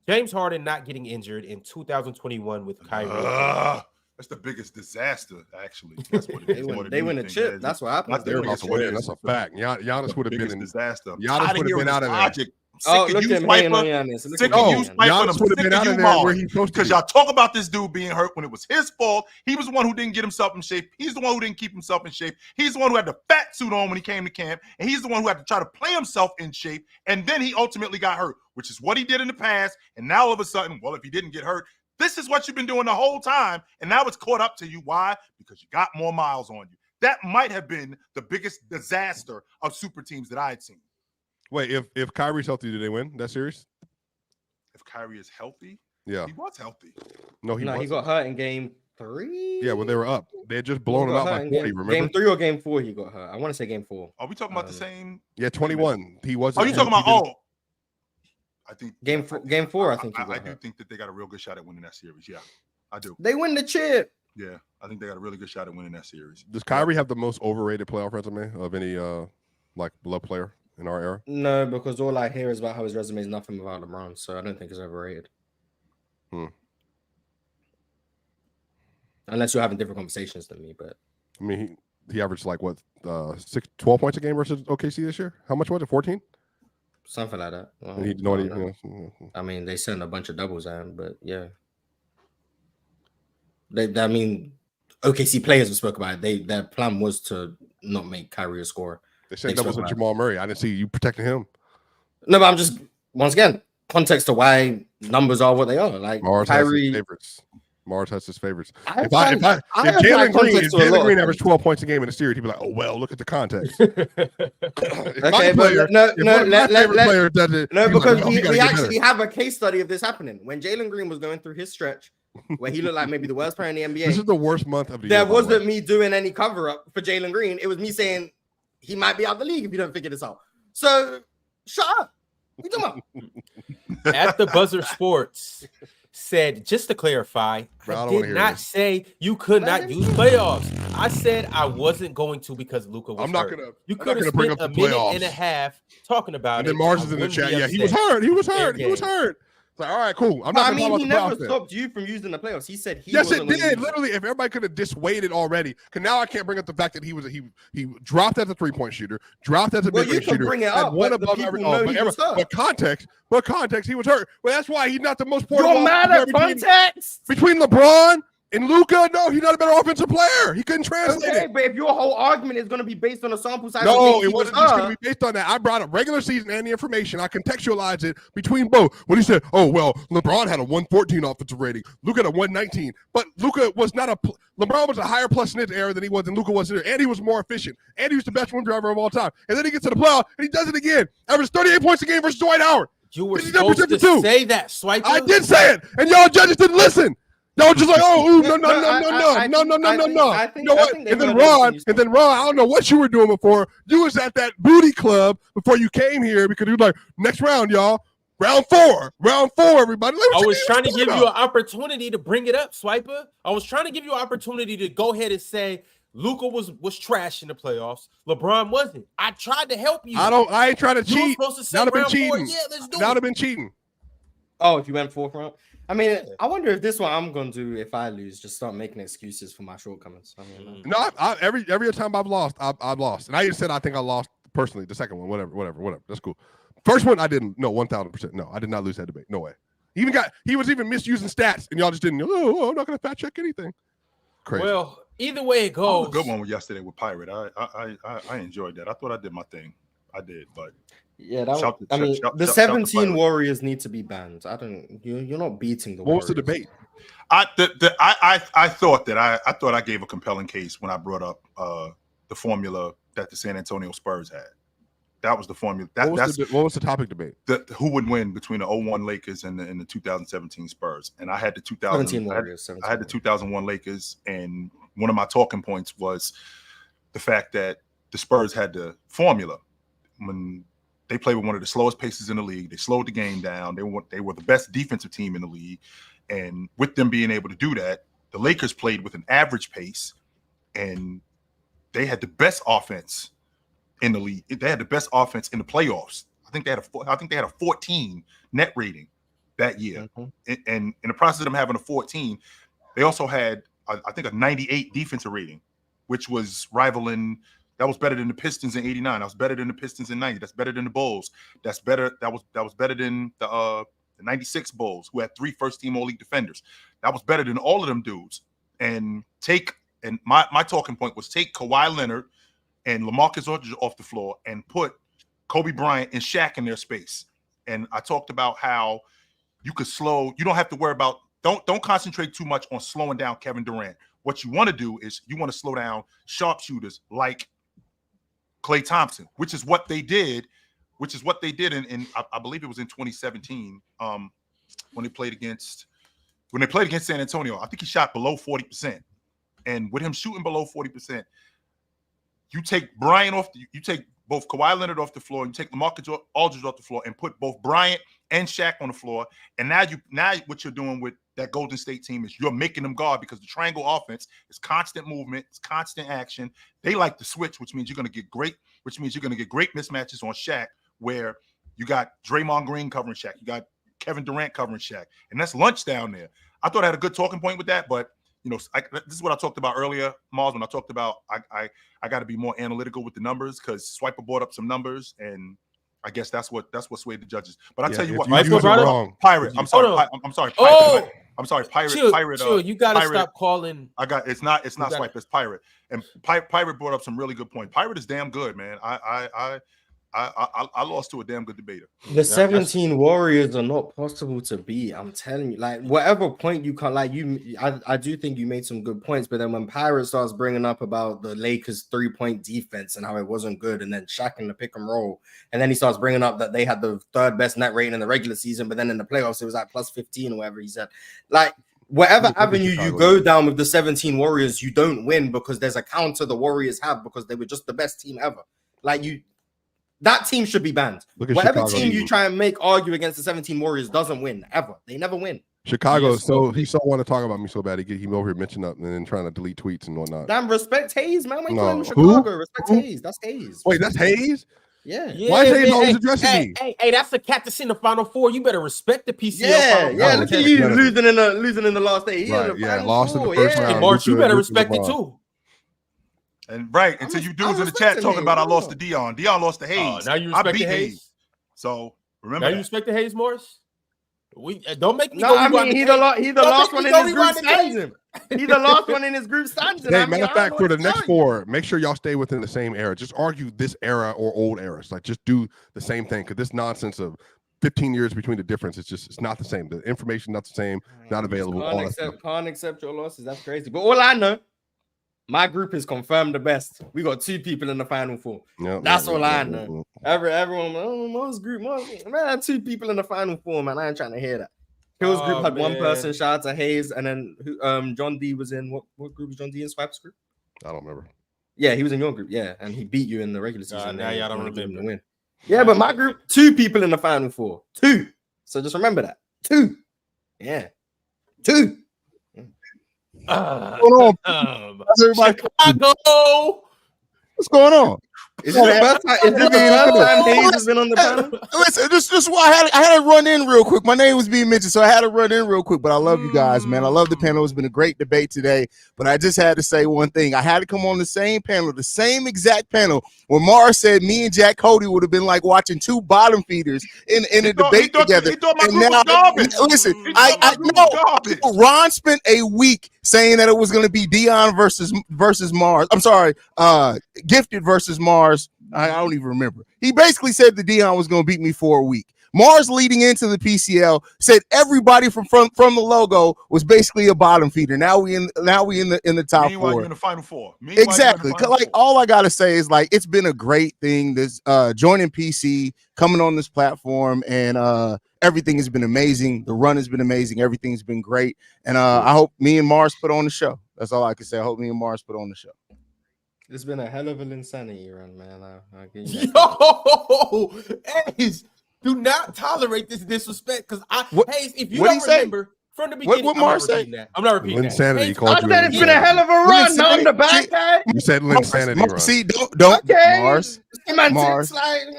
James Harden not getting injured in 2021 with Kyrie. That's the biggest disaster, actually. That's what it is. They win a chip. That's what happened. They're about to win. That's a fact. Giannis would have been in disaster. Giannis would have been out of there. Look at him hating on Giannis. Giannis would have been out of there where he's supposed to be. Because y'all talk about this dude being hurt when it was his fault. He was the one who didn't get himself in shape. He's the one who didn't keep himself in shape. He's the one who had the fat suit on when he came to camp. And he's the one who had to try to play himself in shape. And then he ultimately got hurt, which is what he did in the past. And now all of a sudden, well, if he didn't get hurt, this is what you've been doing the whole time. And now it's caught up to you. Why? Because you got more miles on you. that might have been the biggest disaster of super teams that I had seen. Wait, if Kyrie's healthy, do they win that series? If Kyrie is healthy, yeah, he was healthy. No, he got hurt in game 3. Yeah, when they were up, they had just blown him out by 40. Remember, game 3 or game 4, he got hurt. I want to say game 4. Are we talking about the same? Yeah, 21. He wasn't. Are you talking about? Oh, I think game 4. I think I do think that they got a real good shot at winning that series. Yeah, I do. They win the chip. Yeah, I think they got a really good shot at winning that series. Does Kyrie have the most overrated playoff resume of any like beloved player in our era? No, because all I hear is about how his resume is nothing without LeBron, so I don't think it's overrated. Unless you're having different conversations than me, but I mean, he averaged like what 12 points a game versus OKC this year. How much was it? 14? Something like that. Well, and he I mean, they sent a bunch of doubles at him, but yeah. I mean, OKC players we spoke about it. Their plan was to not make Kyrie a scorer. They sent doubles at Jamal Murray. I didn't see you protecting him. No, but I'm just once again context to why numbers are what they are. Like Mars Kyrie. has his favorites. Mars has his favorites. If Jalen Green averaged 12 points a game in the series, he'd be like, "Oh well, look at the context." Okay, but no, because we actually have a case study of this happening when Jalen Green was going through his stretch, where he looked like maybe the worst player in the NBA. This is the worst month of the year. There wasn't me doing any cover up for Jalen Green. It was me saying he might be out of the league if you don't figure this out. So shut up. What you talking about? At the Buzzer Sports said, just to clarify, I did not say you could not use playoffs. I said I wasn't going to because Luka was hurt. You could have spent a minute and a half talking about it. And then Mars is in the chat. Yeah, he was hurt. He was hurt. It's like, all right, cool. He never stopped you from using the playoffs. He said yes, it did. Literally, if everybody could have dissuaded already, because now I can't bring up the fact that he dropped as a 3-point shooter, dropped as a mid-range shooter, bring it up, one above every. But context, he was hurt. Well, that's why he's not the most important. You're mad at context between LeBron and Luka. No, he's not a better offensive player. He couldn't translate it. But if your whole argument is going to be based on a sample size, no, it wasn't just going to be based on that. I brought up regular season and the information. I contextualized it between both. When he said, "Oh well, LeBron had a 114 offensive rating, Luka had a 119," but Luka was not LeBron was a higher plus in his era than he was, and Luka was there, and he was more efficient, and he was the best rim driver of all time. And then he gets to the playoff and he does it again. Averaged 38 points a game versus Dwight Howard. You were supposed to say that, Swiper. I did say it, and y'all judges didn't listen. Y'all just like, oh, no. You know what? And then Ron, I don't know what you were doing before. You was at that booty club before you came here because you were like, next round, y'all. Round four, everybody. I was trying to give you an opportunity to bring it up, Swiper. I was trying to give you an opportunity to go ahead and say Luka was trash in the playoffs. LeBron wasn't. I tried to help you. I ain't trying to cheat. You were supposed to say round round 4. cheating. Yeah, let's do it. That would have been cheating. Oh, if you went 4th round. I mean, I wonder if this one I'm going to do if I lose, just start making excuses for my shortcomings. I mean, no, every time I've lost, I've lost. And I even said I think I lost personally. The second one, whatever. That's cool. First one, I didn't. No, 1,000%. No, I did not lose that debate. No way. He was even misusing stats, and y'all just didn't. Oh, I'm not going to fact check anything. Crazy. Well, either way it goes. A good one yesterday with Pirate. I enjoyed that. I thought I did my thing. I did, but. Yeah, the 17 Warriors need to be banned. You're not beating the Warriors. What was the debate? I thought I gave a compelling case when I brought up the formula that the San Antonio Spurs had. That was the formula. What was the topic debate? Who would win between the 01 Lakers and the 2017 Spurs? And I had the 2017 Warriors. I had the 2001 Lakers, and one of my talking points was the fact that the Spurs had the formula when they played with one of the slowest paces in the league. They slowed the game down. They were the best defensive team in the league. And with them being able to do that, the Lakers played with an average pace, and they had the best offense in the league. They had the best offense in the playoffs. I think they had a 14 net rating that year. Mm-hmm. And in the process of them having a 14, they also had, I think, a 98 defensive rating, which was rivaling. That was better than the Pistons in '89. That was better than the Pistons in '90. That's better than the Bulls. That's better. That was better than the '96 Bulls, who had 3 first-team All-League defenders. That was better than all of them dudes. And my talking point was take Kawhi Leonard and LaMarcus Aldridge off the floor and put Kobe Bryant and Shaq in their space. And I talked about how you could slow. You don't have to worry about. Don't concentrate too much on slowing down Kevin Durant. what you want to do is you want to slow down sharpshooters like Klay Thompson, which is what they did. In I believe it was in 2017 when they played against San Antonio. I think he shot below 40%, and with him shooting below 40%, you take Bryant off. You take both Kawhi Leonard off the floor, and you take LaMarcus Aldridge off the floor, and put both Bryant and Shaq on the floor. And now what you're doing with that Golden State team is you're making them guard, because the triangle offense is constant movement, it's constant action. They like to switch, which means you're going to get great mismatches on Shaq, where you got Draymond Green covering Shaq, you got Kevin Durant covering Shaq, and that's lunch down there. I thought I had a good talking point with that, but this is what I talked about earlier, Mars, when I talked about I got to be more analytical with the numbers, because Swiper brought up some numbers, and I guess that's what swayed the judges. But I tell you what, Pirate. I'm sorry. Pirate. Chill, you gotta stop calling. It's not Swiper, it's Pirate. And Pirate brought up some really good points. Pirate is damn good, man. I lost to a damn good debater. The 17 Warriors are not possible to beat. I'm telling you, like, whatever point you can't, I do think you made some good points, but then when Pirate starts bringing up about the Lakers 3-point defense and how it wasn't good, and then Shaq in the pick and roll, and then he starts bringing up that they had the third best net rating in the regular season, but then in the playoffs it was like plus 15 or whatever he said. Like, whatever avenue you go down with the 17 Warriors, you don't win, because there's a counter the Warriors have, because they were just the best team ever. That team should be banned. Whatever Chicago team you try and argue against the 17 Warriors doesn't win ever. They never win. Chicago, so he so want to talk about me so bad. He over here mentioning up and then trying to delete tweets and whatnot. Damn, respect Hayes, man. Why you calling him Chicago? Respect Hayes. That's Hayes. Wait, that's Hayes? Yeah. Why is Hayes always addressing me? Hey, that's the cat that's in the Final Four. You better respect the PCL. Yeah. Look at you losing in the last day. Lost in the first round. Hey, March, you better respect it too. And until you dudes in the chat talking about I lost to Dion. Dion lost to Hayes. Now you respect the Hayes. So remember, now you respect the Hayes, Morris. We don't make me. No, I mean he the last one in his group stands. He the last one in his group stands. Hey, matter of fact, for the next four, make sure y'all stay within the same era. Just argue this era or old eras. Like, just do the same thing, because this nonsense of 15 years between the difference, it's not the same. The information not the same, not available. Can't accept your losses. That's crazy. But all I know, my group is confirmed the best. We got 2 people in the Final Four. That's all I know. Everyone, most group, man, 2 people in the Final Four, man. I ain't trying to hear that. Hill's group had 1 person. Shout out to Hayes, and then John D was in what group was John D in? Swipe's group? I don't remember. Yeah, he was in your group. Yeah, and he beat you in the regular season. Now y'all don't remember the win. Yeah, but my group, 2 people in the Final Four. 2. So just remember that. 2. Yeah. 2. What's going on? Chicago. What's going on? Is this the first time Hayes has been on the panel? Listen, just why I had to run in real quick. My name was being mentioned, so I had to run in real quick. But I love you guys, man. I love the panel. It's been a great debate today. But I just had to say one thing. I had to come on the same panel, the same exact panel, where Mars said me and Jack Cody would have been like watching 2 bottom feeders in a debate together. And now, listen, I know Ron spent a week saying that it was going to be Dion versus Mars. I'm sorry, Gifted versus Mars. I don't even remember. He basically said that Dion was going to beat me for a week. Mars, leading into the PCL, said everybody from the logo was basically a bottom feeder. Now we in the top 4. Meanwhile, you're in the Final Four. Exactly. Like, all I gotta say is, like, it's been a great thing. This joining PC, coming on this platform, and everything has been amazing. The run has been amazing. Everything's been great. And I hope me and Mars put on the show. That's all I can say. I hope me and Mars put on the show. It's been a hell of an insanity run, man. Yo, Hayes, do not tolerate this disrespect, because Hayes, if you don't remember from the beginning, what Mars say? I'm not repeating Insanity. I said it's been a hell of a run. Now I'm the bad guy. You said Linsanity run. See, don't Mars.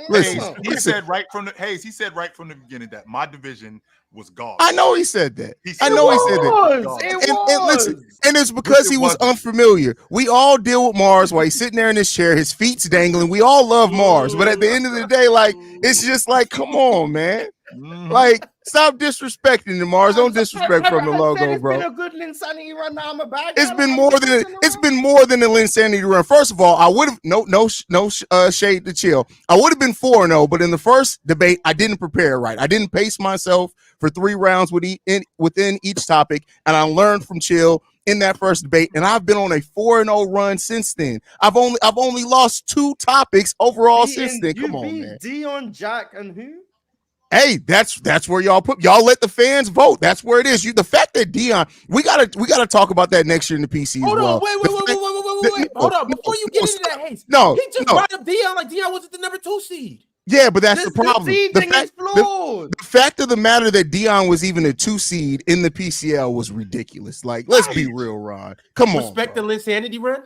Listen, he said right from the beginning that my division was gone. I know he said that. It was. And listen, and it's because he was unfamiliar. We all deal with Mars while he's sitting there in his chair, his feet's dangling. We all love Mars, but at the end of the day, like, it's just like, come on, man. Like, stop disrespecting the Mars. Don't disrespect from the logo, bro. It's been a good Linsanity run. Now I'm a bad guy. It's been more than a Linsanity run. First of all, I would have no shade to chill. I would have been 4-0, but in the first debate, I didn't prepare right. I didn't pace myself for 3 rounds within each topic, and I learned from Chill in that first debate, and I've been on a 4-0 run since then. I've only lost 2 topics overall since then. Come on, man. Dion, Jack, and who? Hey, that's where y'all let the fans vote. That's where it is. The fact that Dion, we gotta talk about that next year in the PC Hold as well. on, wait. Hold on, before you get into that, Hayes. No, he just brought up Dion like Dion wasn't the number 2 seed. Yeah, but that's the problem. The fact of the matter that Dion was even a 2 seed in the PCL was ridiculous. Like, let's be real, Ron. Come on. Respect the Linsanity run?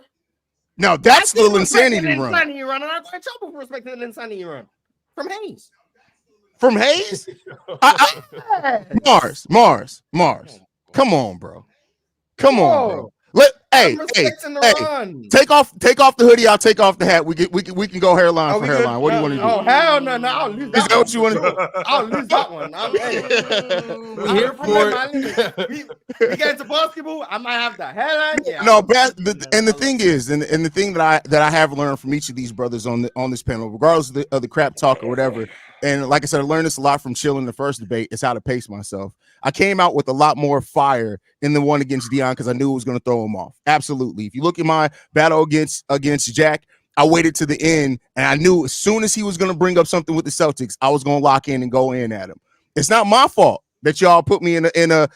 No, that's the Linsanity run. Linsanity run, and I'm going to trouble for respecting the Linsanity run from Hayes. From Hayes? Mars. Come on, bro. Come on, bro. Hey, take off the hoodie. I'll take off the hat. We can go hairline for hairline. What do you want to do? Oh, hell no, I'll lose that. Is that what you want to do? I'll lose that one. We're here for it. We get into basketball. I might have that hairline. Yeah. No, and the thing is, and the thing that I have learned from each of these brothers on this panel, regardless of the crap talk or whatever, and like I said, I learned this a lot from chilling the first debate, is how to pace myself. I came out with a lot more fire in the one against Dion because I knew it was going to throw him off. Absolutely. If you look at my battle against Jack, I waited to the end, and I knew as soon as he was going to bring up something with the Celtics, I was going to lock in and go in at him. It's not my fault that y'all put me in a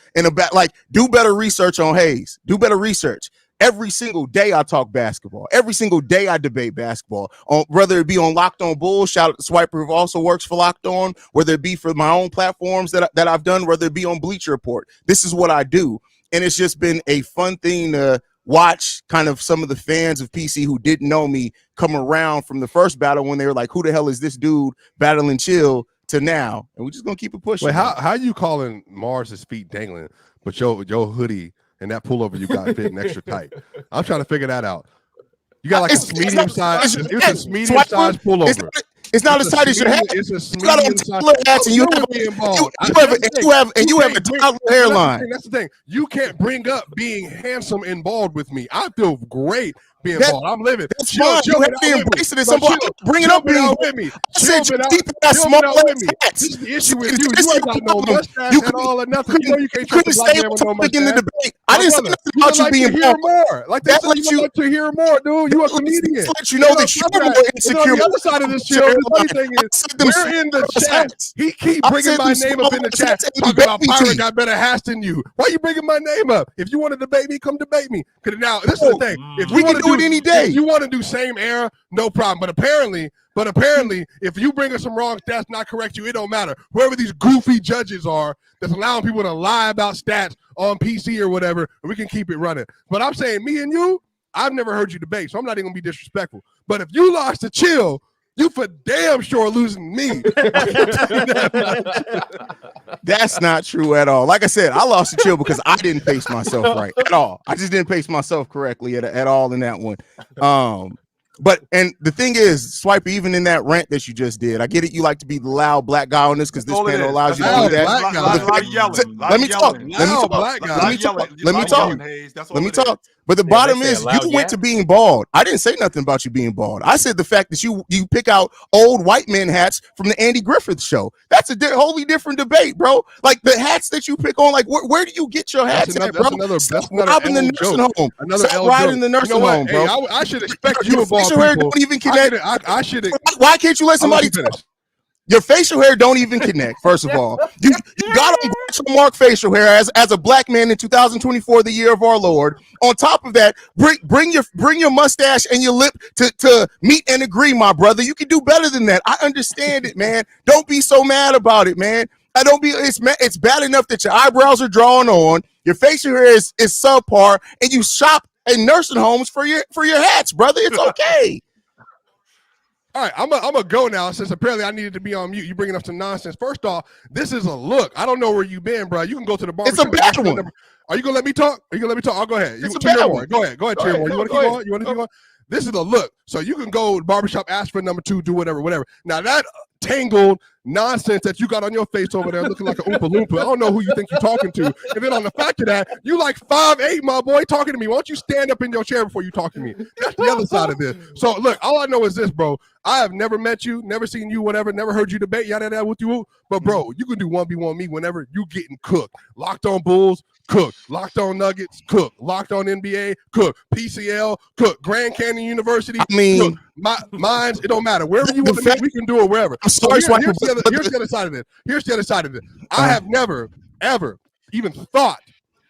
like, do better research on Hayes. Do better research. Every single day I talk basketball. Every single day I debate basketball. Whether it be on Locked On Bulls, shout out to Swiper who also works for Locked On, whether it be for my own platforms that I've done, whether it be on Bleacher Report. This is what I do. And it's just been a fun thing to watch kind of some of the fans of PC who didn't know me come around from the first battle when they were like, who the hell is this dude battling Chill, to now. And we're just going to keep it pushing. Wait, how you calling Mars' feet dangling, but your hoodie and that pullover you got fitting extra tight? I'm trying to figure that out. You got like a medium size pullover. It's not as tight as your hat. It's a you got on toddler hats and you have a toddler hairline. That's the thing. You can't bring up being handsome and bald with me. I feel great being bald. I'm living. That's fine. You have to embrace it. Bring it up with me. I said you keep that small hats. This is the issue with you. You ain't got no mustache at all or nothing. You know you can't trust a black man with no mustache. In the debate. I didn't say nothing about you being bald. Like that lets you like to hear more, dude. You a comedian. Let you know that you're more insecure. On the other side of this chill, the funny thing is, we're in the chat. He keep bringing my name up in the chat. Talking about Byron got better hats than you. Why you bringing my name up? If you want to debate me, come debate me. Because now this is the thing. If we can do it any day. If you want to do same era, no problem. But apparently, if you bring us some wrong stats, not correct you, it don't matter. Whoever these goofy judges are that's allowing people to lie about stats on PC or whatever, we can keep it running. But I'm saying, me and you, I've never heard you debate, so I'm not even gonna be disrespectful. But if you lost to Chill, you for damn sure losing me. That's not true at all. Like I said, I lost to Chill because I didn't pace myself right at all. I just didn't pace myself correctly at all in that one. But and the thing is, Swiper, even in that rant that you just did, I get it. You like to be the loud black guy on this because this panel allows you to do that. Let me talk. But the bottom is, you went to being bald. I didn't say nothing about you being bald. I said the fact that you pick out old white men hats from the Andy Griffith show. That's a wholly different debate, bro. Like the hats that you pick on, like where do you get your hats at, bro? That's another in the nursing home. Stop riding the nursing home, bro. Hey, I should expect you of all people. Don't even connect. I should. Why can't you let somebody talk? Your facial hair don't even connect. First of all, you got on Mark facial hair as a black man in 2024, the year of our Lord. On top of that, bring your mustache and your lip to meet and agree, my brother. You can do better than that. I understand it, man. Don't be so mad about it, man. It's bad enough that your eyebrows are drawn on, your facial hair is subpar, and you shop in nursing homes for your hats, brother. It's okay. All right, I'm gonna go now since apparently I needed to be on mute. You bringing up some nonsense. First off, this is a look. I don't know where you've been, bro. You can go to the bar. It's a bad one. Are you gonna let me talk? I'll go ahead. It's a bad one. Go ahead, Tier. You want to keep going? You want to keep going? This is a look. So you can go to barbershop, ask for number 2, do whatever. Now that tangled nonsense that you got on your face over there looking like an Oompa Loompa, I don't know who you think you're talking to. And then on the fact of that, you like 5'8", my boy, talking to me. Why don't you stand up in your chair before you talk to me? That's the other side of this. So look, all I know is this, bro. I have never met you, never seen you, whatever, never heard you debate, yada, yada, with you. But, bro, you can do 1v1 me whenever you getting cooked. Locked On Bulls, cook. Locked On Nuggets, cook. Locked On NBA, cook. PCL, cook. Grand Canyon University, I mean, mine's, it don't matter. Wherever you want to meet, we can do it wherever. I'm sorry, so here's the other side of this. Here's the other side of it. I have never, ever even thought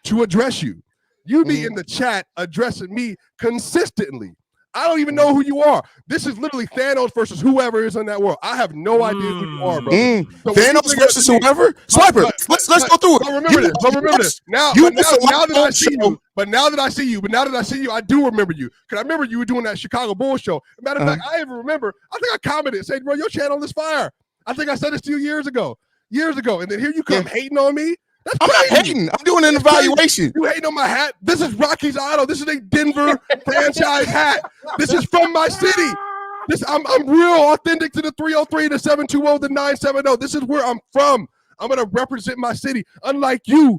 to address you. You be in the chat addressing me consistently. I don't even know who you are. This is literally Thanos versus whoever is in that world. I have no idea who you are, bro. So Thanos versus whoever? Swiper, let's go through it. But remember this. Now that I see you, I do remember you. Because I remember you were doing that Chicago Bulls show. Matter of fact, I even remember, I think I commented, saying, bro, your channel is fire. I think I said this to you years ago. And then here you come hating on me. I'm not hating. I'm doing an evaluation. You hating on my hat? This is Rocky's Idol. This is a Denver franchise hat. This is from my city. I'm real authentic to the 303, the 720, the 970. This is where I'm from. I'm gonna represent my city. Unlike you,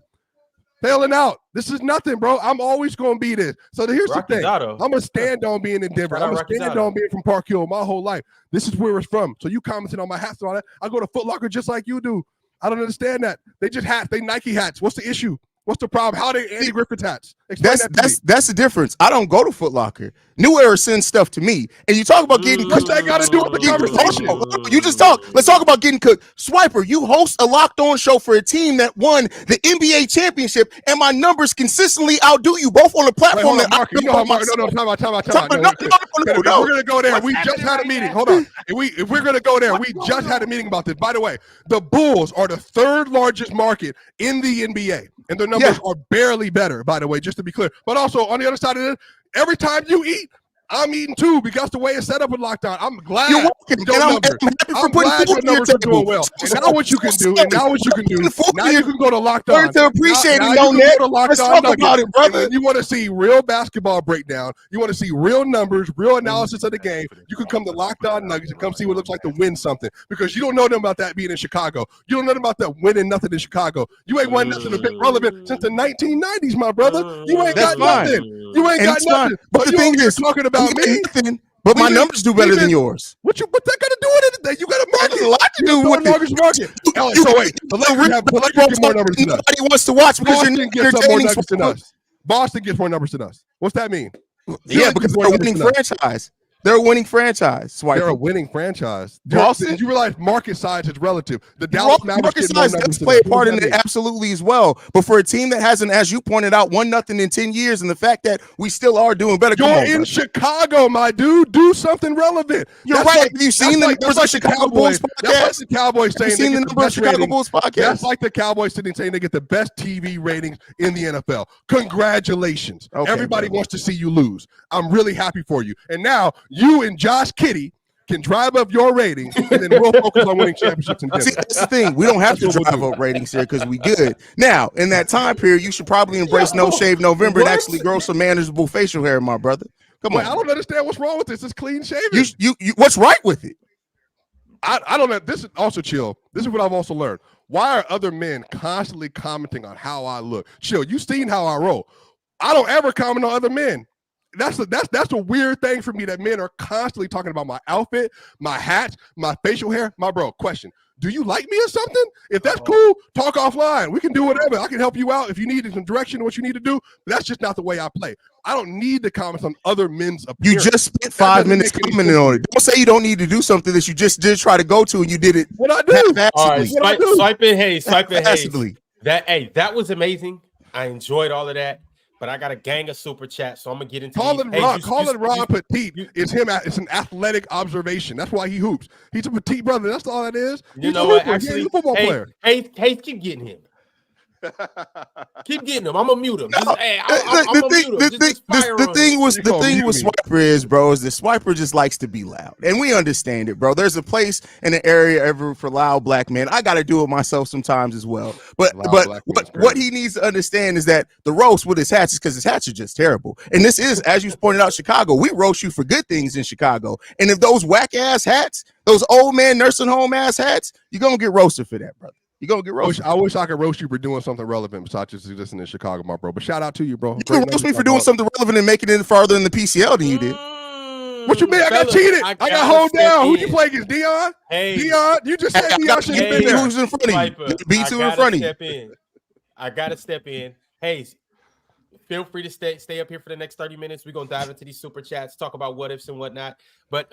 failing out. This is nothing, bro. I'm always gonna be this. So here's the thing. I'm gonna stand on being in Denver. I'm gonna stand on being from Park Hill my whole life. This is where it's from. So you commented on my hats and all that. I go to Foot Locker just like you do. I don't understand that. They just hats. They Nike hats. What's the issue? What's the problem? How are they Andy Griffith hats? That's the difference. I don't go to Foot Locker. New Era sends stuff to me. And you talk about getting cooked. What's that got to do with the conversation? You just talk. Let's talk about getting cooked. Swiper, you host a Locked On show for a team that won the NBA championship, and my numbers consistently outdo you both on the platform. Time out. We're going to go there. We just had a meeting. Hold on. If we're going to go there, we just had a meeting about this. By the way, the Bulls are the third largest market in the NBA, and their numbers are barely better, by the way, just to be clear. But also, on the other side of it, every time you eat, I'm eating too, because the way it's set up with lockdown. I'm glad you're welcome. I'm glad your numbers are doing well. And now what you can do, now you can go to lockdown. To appreciate now it, you can go to let's talk about it, brother. You want to see real basketball breakdown. You want to see real numbers, real analysis of the game. You can come to Lockdown Nuggets and come see what it looks like to win something, because you don't know nothing about that being in Chicago. You don't know nothing about that winning nothing in Chicago. You ain't won nothing a bit relevant since the 1990s, my brother. You ain't got nothing. You ain't got nothing. But the thing is, talking about me. But my numbers do better than yours. What that got to do with anything? You got a market. A lot to do with the market. So wait, the Lakers get more numbers than us. Nobody wants to watch because Boston gets more numbers than us. Boston gets more numbers than us. What's that mean? Yeah, because they're a winning franchise. They're a winning franchise. They're a winning franchise. Did you realize market size is relative? The Dallas market size does play a part in it absolutely as well. But for a team that hasn't, as you pointed out, won nothing in 10 years, and the fact that we still are doing better. You're in Chicago, my dude. Do something relevant. You're right. Have you seen the numbers of Chicago Bulls podcast? That's like the Cowboys saying they get the best Chicago Bulls podcast. That's like the Cowboys sitting saying they get the best TV ratings in the NFL. Congratulations. Everybody wants to see you lose. I'm really happy for you. And now you and Josh Kitty can drive up your ratings, and then we'll focus on winning championships. See, that's the thing. We don't have to drive up ratings here because we good. Now, in that time period, you should probably embrace No Shave November and actually grow some manageable facial hair, my brother. Come on. I don't understand what's wrong with this. It's clean shaven. You what's right with it? I don't know. This is also chill. This is what I've also learned. Why are other men constantly commenting on how I look? Chill. You've seen how I roll. I don't ever comment on other men. That's a weird thing for me, that men are constantly talking about my outfit, my hat, my facial hair. My bro, question: do you like me or something? If that's cool, talk offline. We can do whatever. I can help you out if you need some direction, what you need to do. But that's just not the way I play. I don't need to comment on other men's appearance. You just spent 5 minutes commenting on it. Don't say you don't need to do something that you just did try to go to and you did it. What I do? All right, swipe it, hey, that was amazing. I enjoyed all of that. But I got a gang of super chats, so I'm gonna get into calling Ron petite. It's him. It's an athletic observation. That's why he hoops. He's a petite brother. That's all that is. You know what? Actually, he's a football player. Hey, keep getting him. Keep getting him. I'm gonna mute him. The thing with Swiper is, bro, is that Swiper just likes to be loud, and we understand it, bro. There's a place in the area ever for loud black men. I got to do it myself sometimes as well. But what he needs to understand is that the roast with his hats is because his hats are just terrible. And this is, as you pointed out, Chicago. We roast you for good things in Chicago, and if those whack ass hats, those old man nursing home ass hats, you're gonna get roasted for that, brother. You gonna get roasted. I wish I could roast you for doing something relevant besides just existing in Chicago, my bro. But shout out to you, bro. You can roast me for doing something relevant and making it farther in the PCL than you did. What you mean? I got cheated. I got hold down. Who you play against? Dion? Hey, Dion, you just said Dion should have been there. Who's in front of you? B2 in front of you. I gotta step in. Hayes, feel free to stay up here for the next 30 minutes. We're gonna dive into these super chats, talk about what ifs and whatnot. But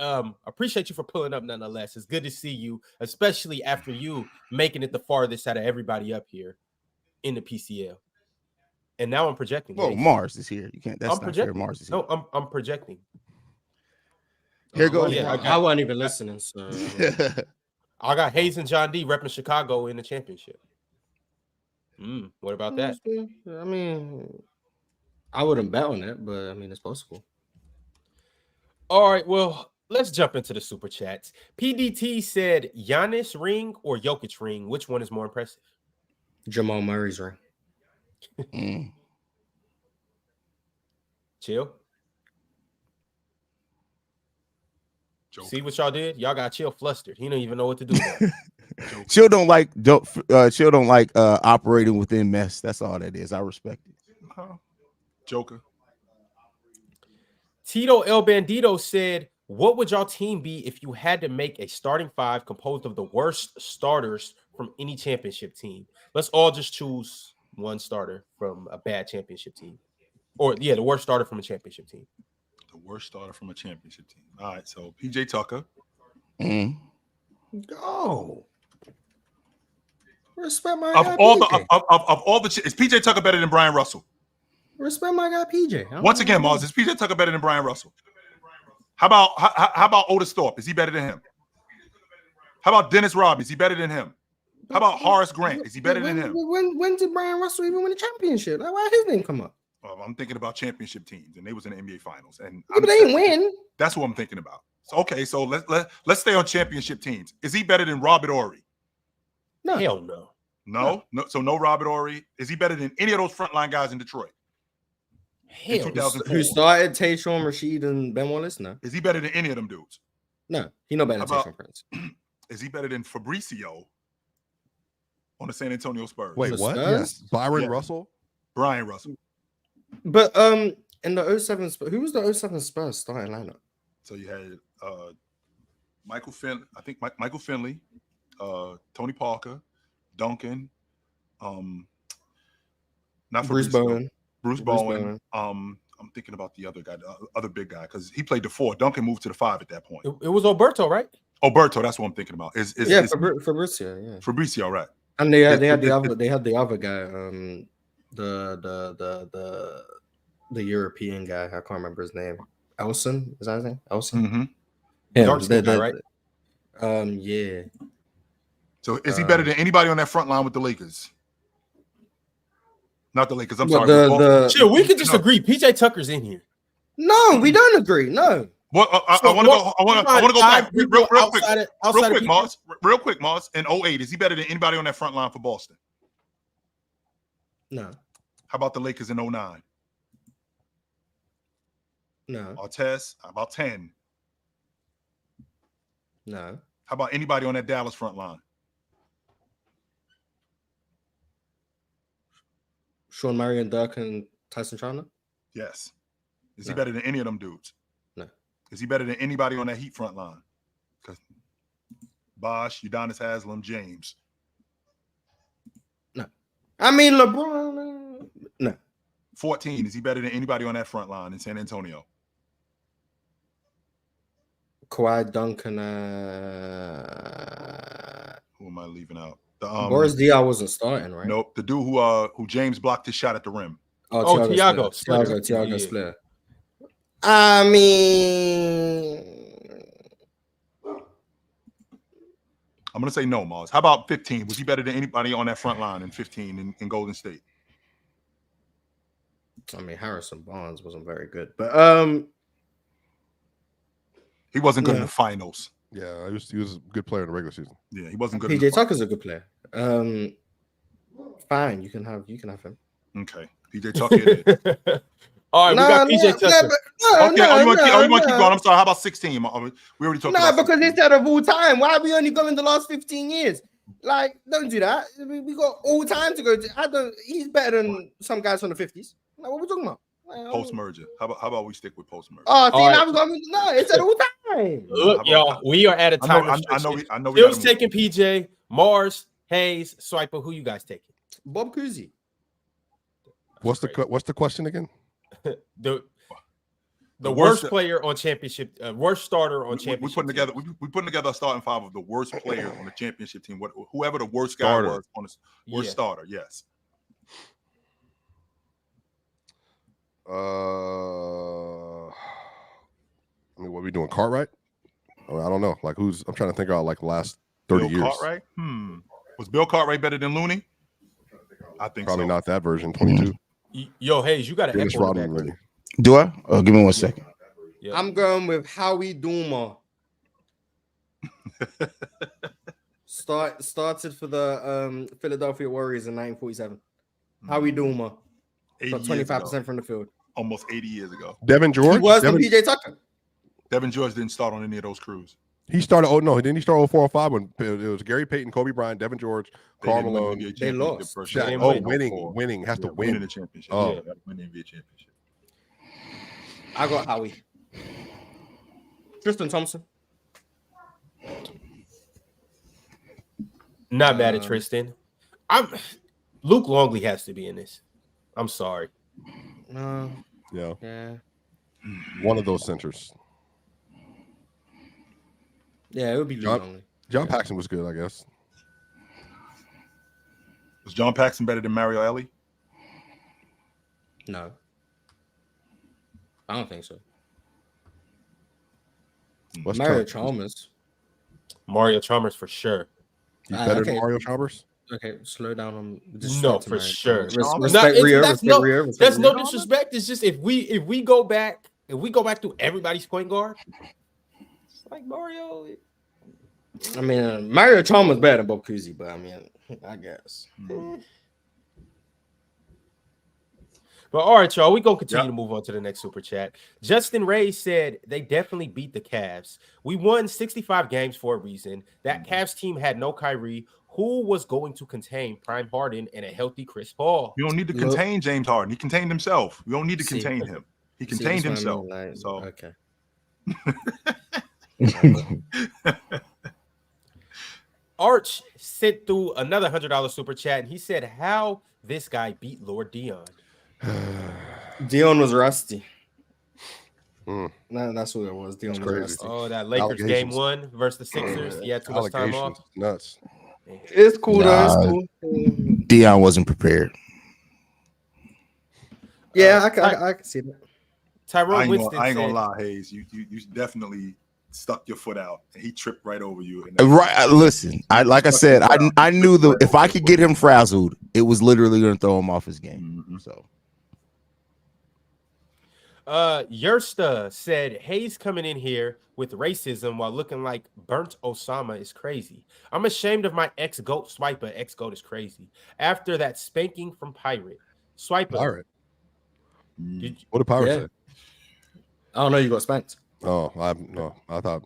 appreciate you for pulling up nonetheless. It's good to see you, especially after you making it the farthest out of everybody up here in the PCL. And now I'm projecting. Oh, Mars is here. You can't. That's I'm not fair. Mars is here. No, I'm projecting. Here goes. Yeah, I wasn't even listening. So I got Hayes and John D repping Chicago in the championship. What about that? I mean, I wouldn't bet on it, but I mean, it's possible. All right, well, let's jump into the super chats. PDT said Giannis ring or Jokic ring. Which one is more impressive? Jamal Murray's ring. Chill. Joker. See what y'all did? Y'all got Chill flustered. He don't even know what to do. Chill don't like operating within mess. That's all that is. I respect it. Joker. Tito El Bandito said, what would y'all team be if you had to make a starting five composed of the worst starters from any championship team? Let's all just choose one starter from a bad championship team. Or, yeah, the worst starter from a championship team. The worst starter from a championship team. All right, so PJ Tucker. Go. Respect my Of guy all PJ. is PJ Tucker better than Brian Russell? Respect my guy PJ. Once again, Mars, is PJ Tucker better than Brian Russell? How about Otis Thorpe? Is he better than him? How about Dennis Rodman? Is he better than him? How about Horace Grant? Is he better than him? When did Brian Russell even win a championship? Like, why his name come up? I'm thinking about championship teams, and they was in the NBA Finals, and But they didn't win. That's what I'm thinking about. So, okay, so let's stay on championship teams. Is he better than Robert Horry? No. Hell no. No. So no Robert Horry. Is he better than any of those frontline guys in Detroit? Hell. 2004. Who started Tayshaun, Rasheed, and Ben Wallace? No. Is he better than any of them dudes? No. He no better than Tayshaun Prince. Is he better than Fabricio on the San Antonio Spurs? Wait, what? Yes. Byron Russell? Brian Russell. But in the 07 Spurs, who was the 07 Spurs starting lineup? So you had Michael Finley, I think Michael Finley, Tony Parker, Duncan, not Bruce Fabricio, Bowen. Bruce Bowen. I'm thinking about the other guy, the other big guy, because he played the 4. Duncan moved to the 5 at that point. It was Alberto, right? Alberto, that's what I'm thinking about. Fabricio, yeah. Fabricio, right? And they had the other guy, the European guy. I can't remember his name. Elson, is that his name? Elson. Mm-hmm. Yeah, Dark skin guy, right? Yeah. So is he better than anybody on that front line with the Lakers? Not the Lakers. I'm sorry. Chill, we could just agree. PJ Tucker's in here. No, we don't agree. No. Well, I want to go back real quick, Mars. In 08, is he better than anybody on that front line for Boston? No. How about the Lakers in 09? No. Artest, how about 10? No. How about anybody on that Dallas front line? Sean Marion, Dirk, and Tyson Chandler? Yes. Is he better than any of them dudes? No. Is he better than anybody on that Heat front line? Because Bosh, Udonis Haslem, James. No. I mean, LeBron. No. 14. Is he better than anybody on that front line in San Antonio? Kawhi, Duncan. Who am I leaving out? Boris Diaw wasn't starting, right? Nope. The dude who James blocked his shot at the rim. Thiago Splitter. I mean, I'm going to say no, Mars. How about 15? Was he better than anybody on that front line in 15 in Golden State? I mean, Harrison Barnes wasn't very good, but he wasn't good in the finals. Yeah, he was a good player in the regular season. Yeah, he wasn't good. PJ Tucker's a good player. Fine, you can have him. Okay, PJ Tucker. All right, we got PJ Tucker. You want to keep going? I'm sorry. How about 16? We already talked about because instead of all time, why are we only going the last 15 years? Like, don't do that. We got all time to go to. He's better than some guys from the 50s. Like, what are we talking about? Post merger. How about we stick with post merger? Oh, see, now we're going. No, it's at all time. Look, y'all, we are at a time. I know. Bill's taking PJ, Mars, Hayes, Swiper. Who you guys taking? Bob Cousy. What's the question again? The worst player on championship, worst starter on championship. We're putting together a starting five of the worst players on the championship team. Whoever the worst guy was on the worst starter. Yes. I mean, what are we doing? Cartwright? I don't know. Like I'm trying to think about like the last 30 years. Cartwright? Was Bill Cartwright better than Looney? I think probably not that version. 22. Yo, Hayes, you got to Dennis Rodman, really. Do I? Oh, give me 1 second. Yep. I'm going with Howie Doomer. Started for the Philadelphia Warriors in 1947. Howie Doomer. Got 25% from the field. Almost 80 years ago. Devin George? He was the PJ Tucker. Devin George didn't start on any of those crews. He started. Oh no, didn't he start 04-05 when it was Gary Payton, Kobe Bryant, Devin George, Karl Malone? They lost. Winning has to win the championship. Oh, yeah, win the NBA championship. I got Howie. Tristan Thompson. Not mad at Tristan. Luke Longley has to be in this. I'm sorry. Yeah. One of those centers. Yeah, it would be Luke Longley. John Paxson was good, I guess. Was John Paxson better than Mario Elie? No. I don't think so. Mario Chalmers. Mario Chalmers for sure. He's better than Mario Chalmers? Okay, slow down on for sure. Respect Rio. That's no disrespect. It's just if we go back to everybody's point guard, it's like Mario. I mean, Mario Chalmers better than Bob Cousy, but I mean, I guess. But all right, y'all, we're going to continue to move on to the next super chat. Justin Ray said they definitely beat the Cavs. We won 65 games for a reason. That Cavs team had no Kyrie. Who was going to contain Prime Harden and a healthy Chris Paul? You don't need to contain James Harden. He contained himself. You don't need to contain him. He contained himself. So okay. Arch sent through another $100 super chat, and he said, how this guy beat Lord Dion. Dion was rusty. That's what it was. Dion was rusty. Oh, that Lakers game 1 versus the Sixers. He had too much time off. Nuts. It's cool though. Dion wasn't prepared. Yeah, I can see that. Tyrone Winston I ain't gonna lie, Hayes. You definitely stuck your foot out. He tripped right over you. Right. Listen, I knew if I could get him frazzled, it was literally going to throw him off his game. Mm-hmm. So. Yersta said Hayes coming in here with racism while looking like burnt Osama is crazy. I'm ashamed of my ex-goat Swiper. Ex-goat is crazy. After that spanking from Pirate. Swiper. Pirate. What did Pirate say? I don't know. You got spanked. Oh, I thought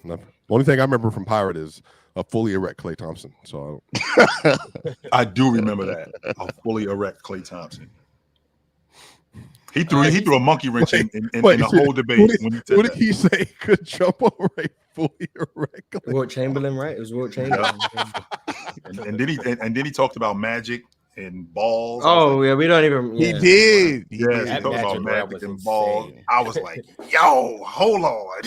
the only thing I remember from Pirate is a fully erect Klay Thompson. So I do remember that. A fully erect Klay Thompson. He threw a monkey wrench in the whole debate. What did he say? He could jump over a fully erect. Wilt Chamberlain, right? It was Wilt Chamberlain. and then he talked about Magic and balls. Oh yeah, we don't even. Yeah. He did. He talked about Magic and balls. I was like, yo, hold on.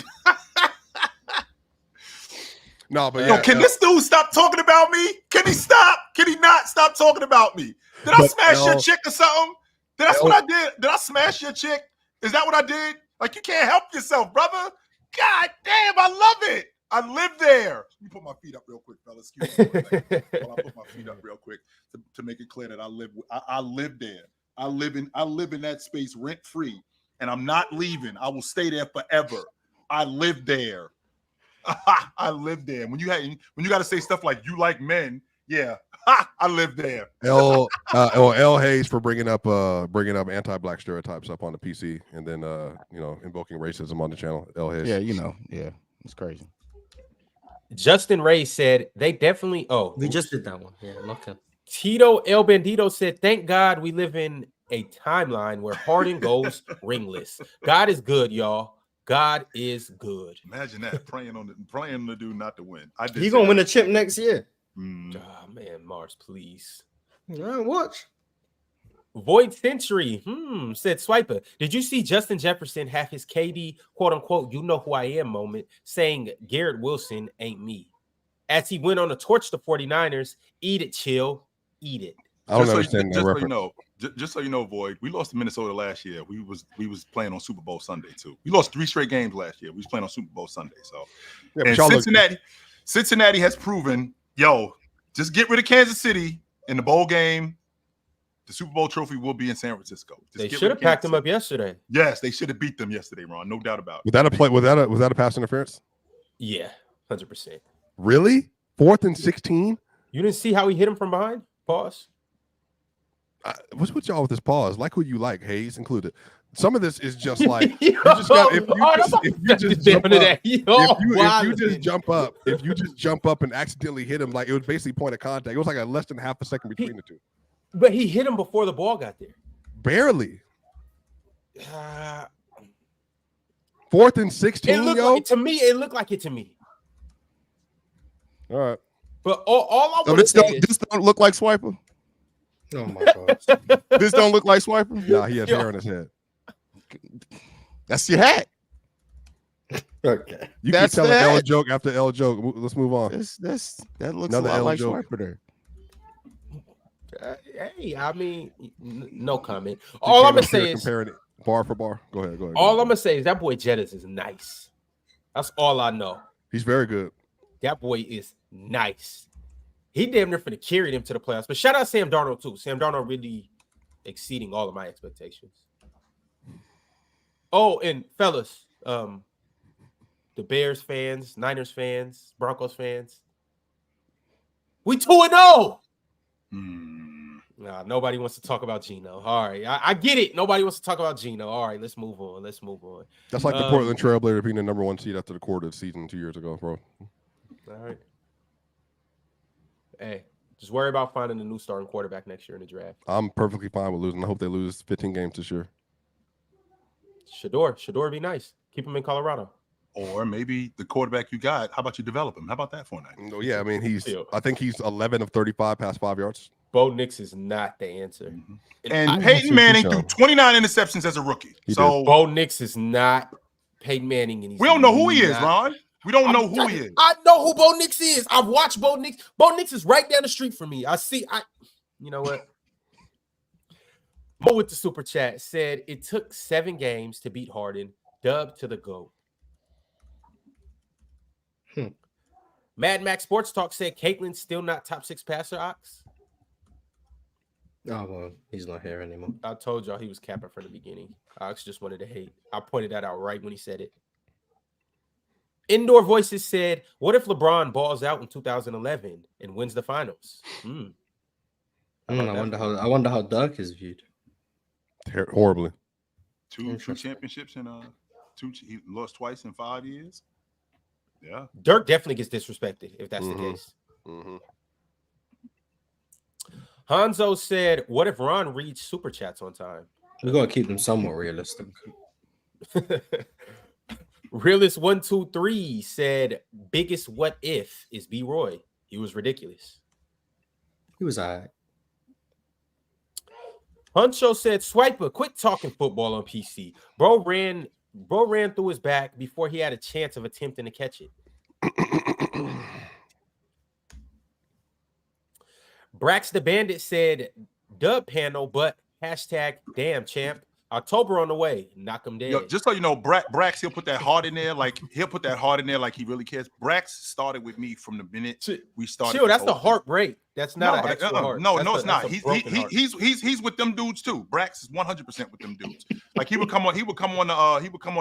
No, but yo, can this dude stop talking about me? Can he stop? Can he not stop talking about me? Did I smash your chick or something? That's what I did. Did I smash your chick? Is that what I did? Like, you can't help yourself, brother. God damn, I love it. I live there. Let me put my feet up real quick, fellas. Excuse me. While I put my feet up real quick to make it clear that I live there. I live in that space rent free, and I'm not leaving. I will stay there forever. I live there. I live there. When you got to say stuff like "you like men," yeah, I live there. L Hayes for bringing up anti-black stereotypes up on the PC, and then invoking racism on the channel. L Hayes. Yeah, it's crazy. Justin Ray said they definitely. Oh, we just did that one. Yeah, okay. Tito El Bandito said, "Thank God we live in a timeline where Harden goes ringless. God is good, y'all. God is good." Imagine that praying on the dude not to win. He's gonna win a chip next year. Oh man, Mars, please. Watch. Void Century said Swiper, did you see Justin Jefferson have his KD quote unquote you know who I am moment saying Garrett Wilson ain't me as he went on to torch the 49ers? Eat it, chill, eat it. I don't understand that reference. Just so you know, Void, we lost to Minnesota last year. We was playing on Super Bowl Sunday too. We lost 3 straight games last year. We was playing on Super Bowl Sunday. So and Cincinnati has proven, just get rid of Kansas City in the bowl game. The Super Bowl trophy will be in San Francisco. They should have packed them up yesterday. Yes, they should have beat them yesterday, Ron. No doubt about it. Was that a play? Was that a pass interference? Yeah, 100%. Really? 4th and 16? You didn't see how he hit him from behind? Pause. What's with y'all with this pause? Like who you like, Hayes included. Some of this is just like if you just jump up and accidentally hit him, like it was basically point of contact. It was like a less than half a second between the two. But he hit him before the ball got there. Barely. 4th and 16. It looked like it to me. All right. But all I want to say this don't look like Swiper. Oh my God. This don't look like Swiper? Nah, he has hair on his head. That's your hat. Okay. You keep telling L joke after L joke. Let's move on. That looks another a lot L like joke. Swiper there. Hey, I mean, no comment. All I'm gonna say is comparing it bar for bar. Go ahead. All I'm gonna say is that boy Jettis is nice. That's all I know. He's very good. That boy is nice. He damn near finna carry them to the playoffs. But shout out Sam Darnold too. Sam Darnold really exceeding all of my expectations. Oh, and fellas, the Bears fans, Niners fans, Broncos fans, we 2-0. Nah, nobody wants to talk about Geno. All right, I get it. Nobody wants to talk about Geno. All right, let's move on. That's like the Portland Trailblazers being the number 1 seed after the quarter of the season 2 years ago, bro. All right. Hey, just worry about finding a new starting quarterback next year in the draft. I'm perfectly fine with losing. I hope they lose 15 games this year. Shador would be nice. Keep him in Colorado. Or maybe the quarterback you got, how about you develop him? How about that for a night? Oh, yeah, I mean, I think he's 11 of 35 past 5 yards. Bo Nix is not the answer. And Peyton Manning threw 29 interceptions as a rookie. Bo Nix is not Peyton Manning. And we don't know who he is, Ron. We don't know who he is. I know who Bo Nix is. I've watched Bo Nix. Bo Nix is right down the street from me. You know what? Mo with the super chat said it took 7 games to beat Harden. Dub to the GOAT. Mad Max Sports Talk said Caitlin's still not top 6 passer, Ox. Oh, well, he's not here anymore. I told y'all he was capping from the beginning. Ox just wanted to hate. I pointed that out right when he said it. Indoor Voices said, what if LeBron balls out in 2011 and wins the finals? I wonder how Dirk is viewed. Horribly. 2 championships and he lost twice in 5 years. Yeah. Dirk definitely gets disrespected if that's the case. Hanzo said, what if Ron reads super chats on time? We gotta keep them somewhat realistic. Realist 123 said, biggest what if is B Roy. He was ridiculous. He was all right. Huncho said, Swiper, quit talking football on PC. Bro ran through his back before he had a chance of attempting to catch it. Brax the Bandit said, dub panel, but hashtag damn champ. October on the way. Knock him dead. Yo, just so you know, Brax, he'll put that heart in there like he really cares. Brax started with me from the minute we started. Chill, that's the heartbreak. That's not an actual heart. No, it's not. He's with them dudes too. Brax is 100% with them dudes. Like he would come on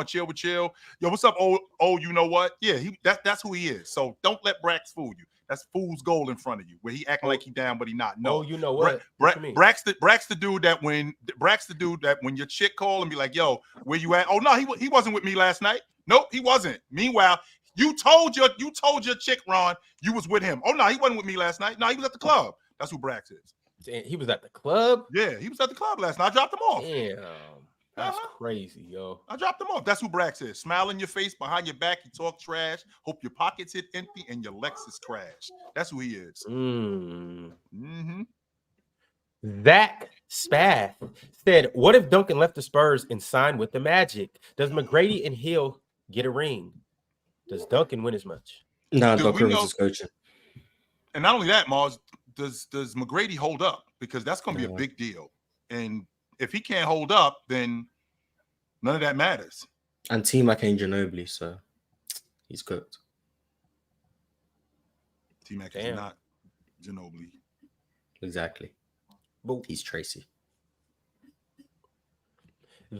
chill with chill. Yo, what's up? Oh, you know what? Yeah, that's who he is. So don't let Brax fool you. That's fool's gold in front of you, where he acting like he down, but he not. No, you know what? Brax the dude that when your chick call and be like, "Yo, where you at?" Oh no, he wasn't with me last night. Nope, he wasn't. Meanwhile, you told your chick, Ron, you was with him. Oh no, he wasn't with me last night. No, he was at the club. That's who Brax is. Damn, he was at the club. Yeah, he was at the club last night. I dropped him off. Damn. That's crazy, yo. I dropped them off. That's who Brax is. Smile in your face, behind your back, you talk trash. Hope your pockets hit empty and your Lexus crash. That's who he is. Zach Spath said, "What if Duncan left the Spurs and signed with the Magic? Does McGrady and Hill get a ring? Does Duncan win as much?" No, Doc Rivers is coaching. And not only that, Mars, does McGrady hold up? Because that's going to be a big deal. And if he can't hold up, then none of that matters. And T-Mac ain't Ginobili, so he's cooked. T-Mac is not Ginobili. Exactly. But he's Tracy.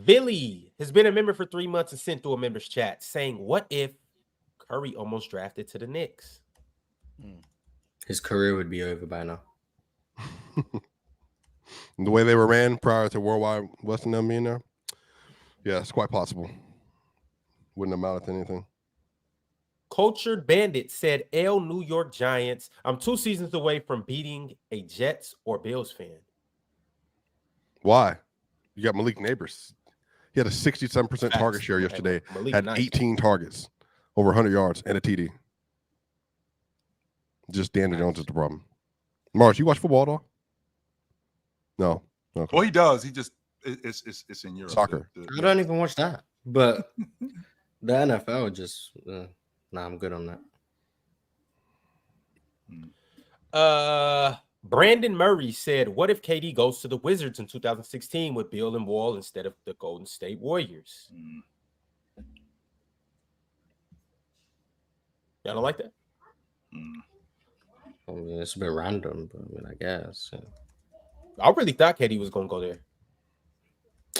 Billy has been a member for 3 months and sent through a members chat saying, "What if Curry almost drafted to the Knicks?" His career would be over by now. The way they were ran prior to Worldwide West and them being there, yeah, it's quite possible. Wouldn't amount to anything. Cultured Bandit said, "L New York Giants. I'm 2 seasons away from beating a Jets or Bills fan." Why? You got Malik Neighbors. He had a 67% target share yesterday. Had 18 targets, over 100 yards, and a TD. Just Daniel Jones is the problem. Mars, you watch football at all? No. Okay. Well, he does. He just it's in Europe. Soccer. I don't even watch that. But the NFL just I'm good on that. Brandon Murray said, "What if KD goes to the Wizards in 2016 with Beal and Wall instead of the Golden State Warriors?" Y'all don't like that? I mean, it's a bit random, but I mean, I guess. Yeah. I really thought KD was going to go there.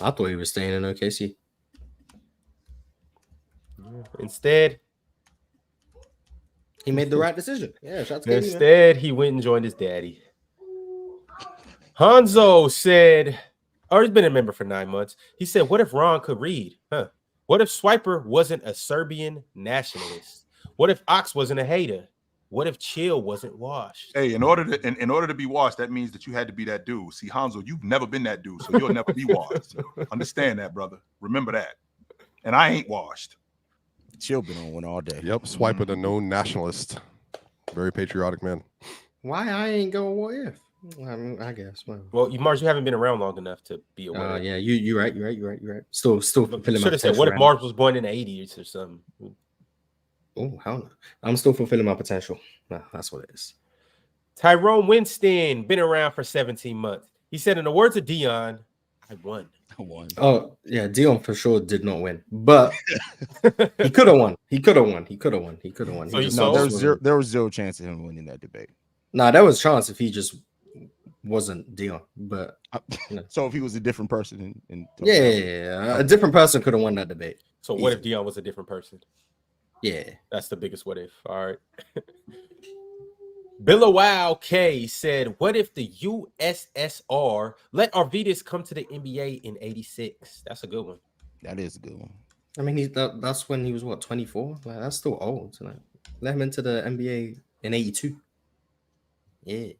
I thought he was staying in OKC. Instead, he made the right decision. Yeah, instead, he went and joined his daddy. Hanzo said, he's been a member for 9 months. He said, "What if Ron could read? What if Swiper wasn't a Serbian nationalist? What if Ox wasn't a hater? What if Chill wasn't washed?" Hey, in order to be washed, that means that you had to be that dude. See, Hanzo, you've never been that dude, so you'll never be washed. Understand that, brother. Remember that. And I ain't washed. Chill been on one all day. Yep, Swiper, the known nationalist. Very patriotic man. Why I ain't going what if? I guess. Well, Mars, you haven't been around long enough to be aware. Yeah, you're right. Still fulfilling should have said, what if Mars was born in the 80s or something? Oh, hell no. I'm still fulfilling my potential. No, that's what it is. Tyrone Winston, been around for 17 months. He said, in the words of Dion, "I won." Oh, yeah, Dion for sure did not win. But he could have won. He could have won. So there was zero chance of him winning that debate. Nah, there was a chance if he just wasn't Dion. But so if he was a different person a different person could have won that debate. So what if Dion was a different person? Yeah. That's the biggest what if. All right. Billawau K said, "What if the USSR let Arvydas come to the NBA in '86?" That's a good one. That is a good one. I mean, that's when he was 24. Like, that's still old. Like, let him into the NBA in '82. Yeah.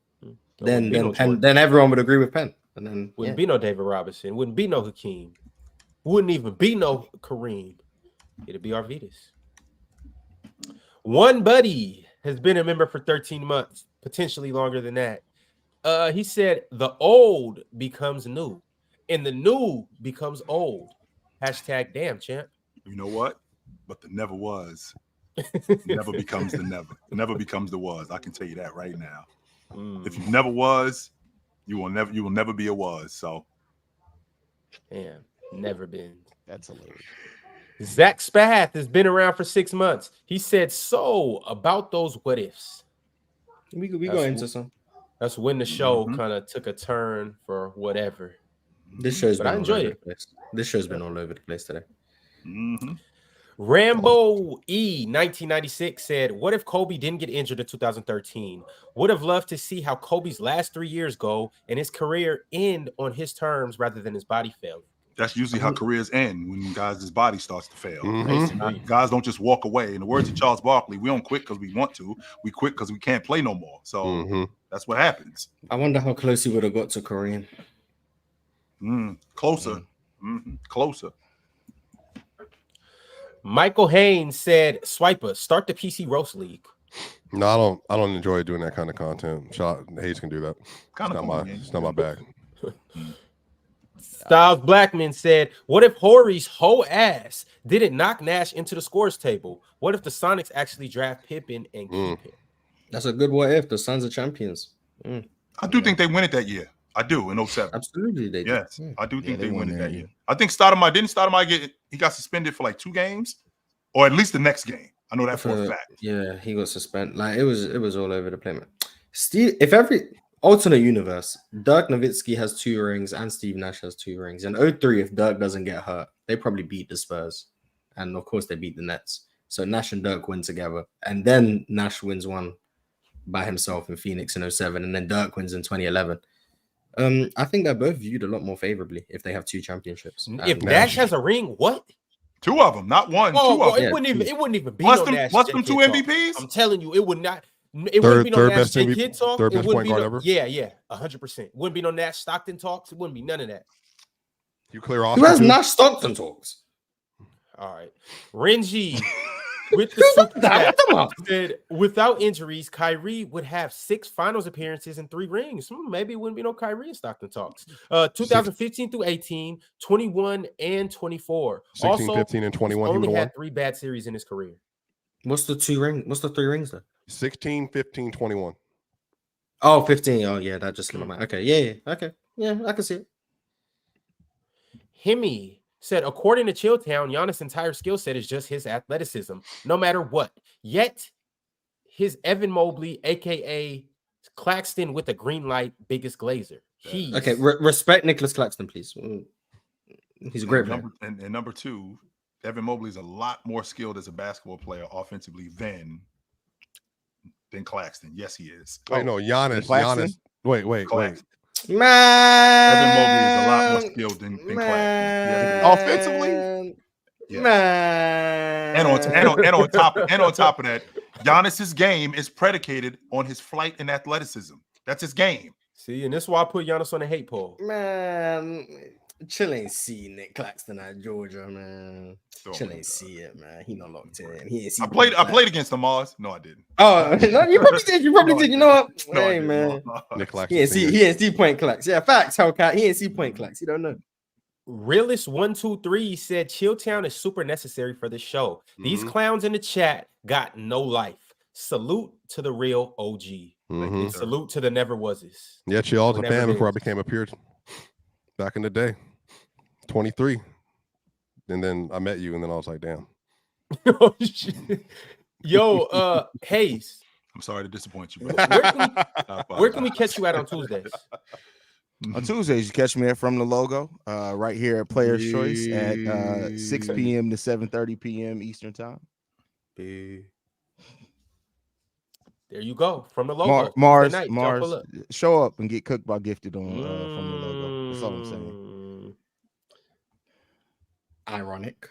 Then everyone would agree with Penn. And then wouldn't be no David Robinson. Wouldn't be no Hakeem. Wouldn't even be no Kareem. It'd be Arvydas. One Buddy has been a member for 13 months, potentially longer than that. He said, "The old becomes new, and the new becomes old." Hashtag damn champ. You know what? But the never was never becomes the never. Never becomes the was. I can tell you that right now. If you never was, you will never be a was. So, damn, never been. That's hilarious. Zach Spath has been around for 6 months. He said, "So about those what ifs." We go into some. That's when the show kind of took a turn for whatever. This show's been I enjoyed it. This show's been all over the place today. Rambo E 1996 said, "What if Kobe didn't get injured in 2013? Would have loved to see how Kobe's last 3 years go and his career end on his terms rather than his body failing." That's usually how careers end, when guys' body starts to fail. Guys don't just walk away. In the words of Charles Barkley, we don't quit because we want to. We quit because we can't play no more. So that's what happens. I wonder how close he would have got to Korean. Closer. Closer. Michael Haynes said, "Swiper, start the PC Roast League." No, I don't enjoy doing that kind of content. Hayes can do that. It's not my bag. Styles Blackman said, what if Horry's whole ass didn't knock Nash into the scores table? What if the Sonics actually draft Pippen and keep him? That's a good what if. The Suns are champions. I do think they win it that year. I do in 07. Absolutely, they do. Yes, I do think they win it that year. year. I think Stoudemire he got suspended for like 2 games, or at least the next game. I know that for a fact. Yeah, he got suspended. Like it was all over the place, man. Steve, if every alternate universe, Dirk Nowitzki has 2 rings and Steve Nash has 2 rings. In 03, if Dirk doesn't get hurt, they probably beat the Spurs. And of course they beat the Nets. So Nash and Dirk win together. And then Nash wins one by himself in Phoenix in 07, and then Dirk wins in 2011. I think they're both viewed a lot more favorably if they have 2 championships. If Nash has a ring, what? 2 of them, not one. 2 of them. It wouldn't even be Plus no them, Nash. plus them 2 MVPs. I'm telling you, it would not. It wouldn't be no Nash J Kidd talk. Third It best wouldn't point be guard no, ever. yeah, 100%. Wouldn't be no Nash Stockton talks. It wouldn't be none of that. You clear off. Who has Nash Stockton talks? All right, Renji with the super chat said, without injuries, Kyrie would have 6 finals appearances and 3 rings. Maybe it wouldn't be no Kyrie and Stockton talks. 2015 through 18, 21 and 24. 16, also, 15, and 21. Only had 3 bad series in his career. What's the 3 rings though? 16, 15, 21. Oh, 15. Oh, yeah, that just slipped my mind. Okay, yeah. Okay. Yeah, I can see it. Hemi said, according to Chilltown, Giannis' entire skill set is just his athleticism, no matter what. Yet, his Evan Mobley, a.k.a. Claxton with a green light, biggest glazer. Okay, respect Nicholas Claxton, please. He's a great player. And number 2, Evan Mobley is a lot more skilled as a basketball player offensively than Claxton. Yes, he is. Wait, no, Giannis. Wait. Claxton. Man, Evan Mobley is a lot more skilled than Claxton. Yes, offensively. Yes. Man, and on top of that, Giannis's game is predicated on his flight and athleticism. That's his game. See, and that's why I put Giannis on the hate poll. Man, Chill ain't see Nick Claxton at Georgia, man. Oh, Chill ain't see it, man. He not locked in. He ain't see. I played against the Mars. No, I didn't. Oh, no, you probably did. You probably did. You know what? No, hey, man. Nick Claxton. He ain't see point Clax. Yeah, facts. Hellcat. He ain't see point Clax. You don't know. Realist123 said Chilltown is super necessary for the show. These clowns in the chat got no life. Salute to the real OG. And salute to the never wases. Yeah, Chill was a fan before I became a peer back in the day. 23. And then I met you, and then I was like, damn. Oh, shit. Yo, Hayes. I'm sorry to disappoint you. Where can we catch you at on Tuesdays? On Tuesdays, you catch me at From the Logo, right here at Player's Choice at 6 p.m. to 7:30 p.m. Eastern Time. There you go. From the Logo. Mars, night, show up and get cooked by Gifted on From the Logo. That's all I'm saying. Ironic.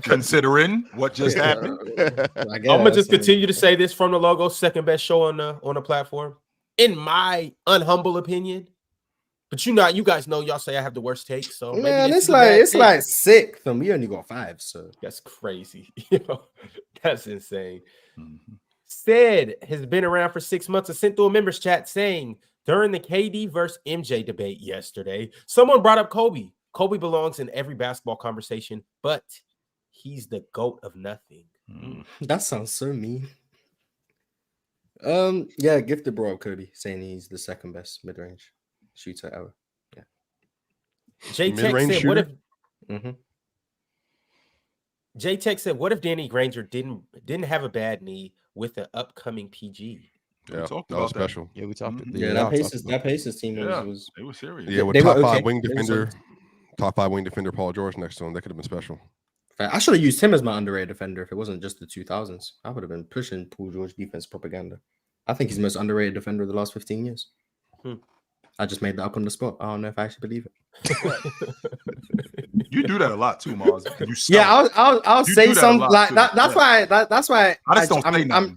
Considering what just happened. I'm gonna just continue to say this. From the Logo, second best show on the platform, in my unhumble opinion. But you guys know, y'all say I have the worst take. So man, it's like 6th, and we only got 5. So that's crazy. That's insane. Said has been around for 6 months and sent through a members chat saying during the KD versus MJ debate yesterday, someone brought up Kobe. Kobe belongs in every basketball conversation, but he's the GOAT of nothing. That sounds so mean. Yeah, Gifted bro Kobe saying he's the second best mid-range shooter ever. Yeah. J-Tech said, what if J-Tech said, what if Danny Granger didn't have a bad knee with the upcoming PG? Yeah, that was special. Yeah, we talked. Yeah, that Pacers team was they were serious. Yeah, with top 5 wing defender. Top 5 wing defender Paul George next to him. That could have been special. I should have used him as my underrated defender if it wasn't just the 2000s. I would have been pushing Paul George defense propaganda. I think he's the most underrated defender of the last 15 years. I just made that up on the spot. I don't know if I actually believe it. You do that a lot too, Mars. I'll say something like that. That's why. That's why I just don't say nothing.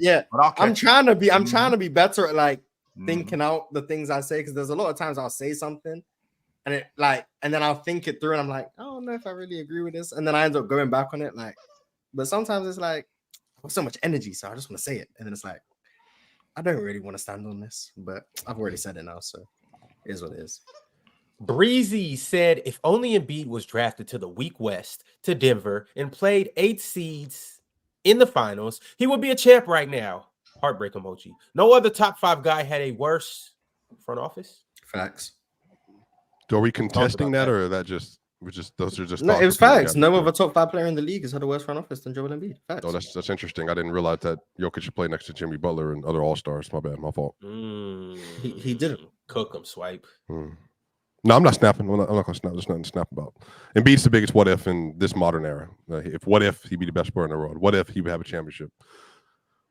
I'm trying to be better at like thinking out the things I say, because there's a lot of times I'll say something and then I'll think it through and I'm like, I don't know if I really agree with this, and then I end up going back on it. Like, but sometimes it's like I have so much energy, so I just want to say it, and then it's like, I don't really want to stand on this, but I've already said it now, so it is what it is. Breezy said if only Embiid was drafted to the weak West to Denver and played 8 seeds in the finals, he would be a champ right now. Heartbreak emoji. No other top 5 guy had a worse front office. Facts. Are we contesting that, or that just those are just no? It was facts. No other top 5 player in the league has had a worse front office than Joel Embiid. Facts. Oh, that's interesting. I didn't realize that Jokic should play next to Jimmy Butler and other All Stars. My bad, my fault. He didn't cook him. Swipe. No, I'm not snapping. I'm not going to snap. There's nothing to snap about. Embiid's the biggest what if in this modern era. What if he'd be the best player in the world? What if he would have a championship?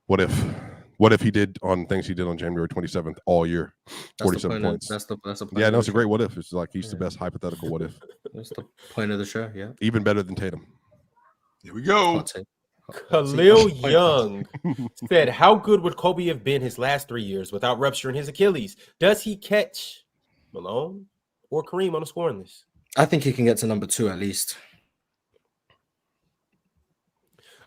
What if he did on things he did on January 27th all year? 47 points. That's the point. Yeah, no, it's a great what if. It's like he's the best hypothetical what if. That's the point of the show. Yeah, even better than Tatum. Here we go. Khalil Young said, "How good would Kobe have been his last 3 years without rupturing his Achilles? Does he catch Malone or Kareem on the scoring list?" I think he can get to number 2 at least.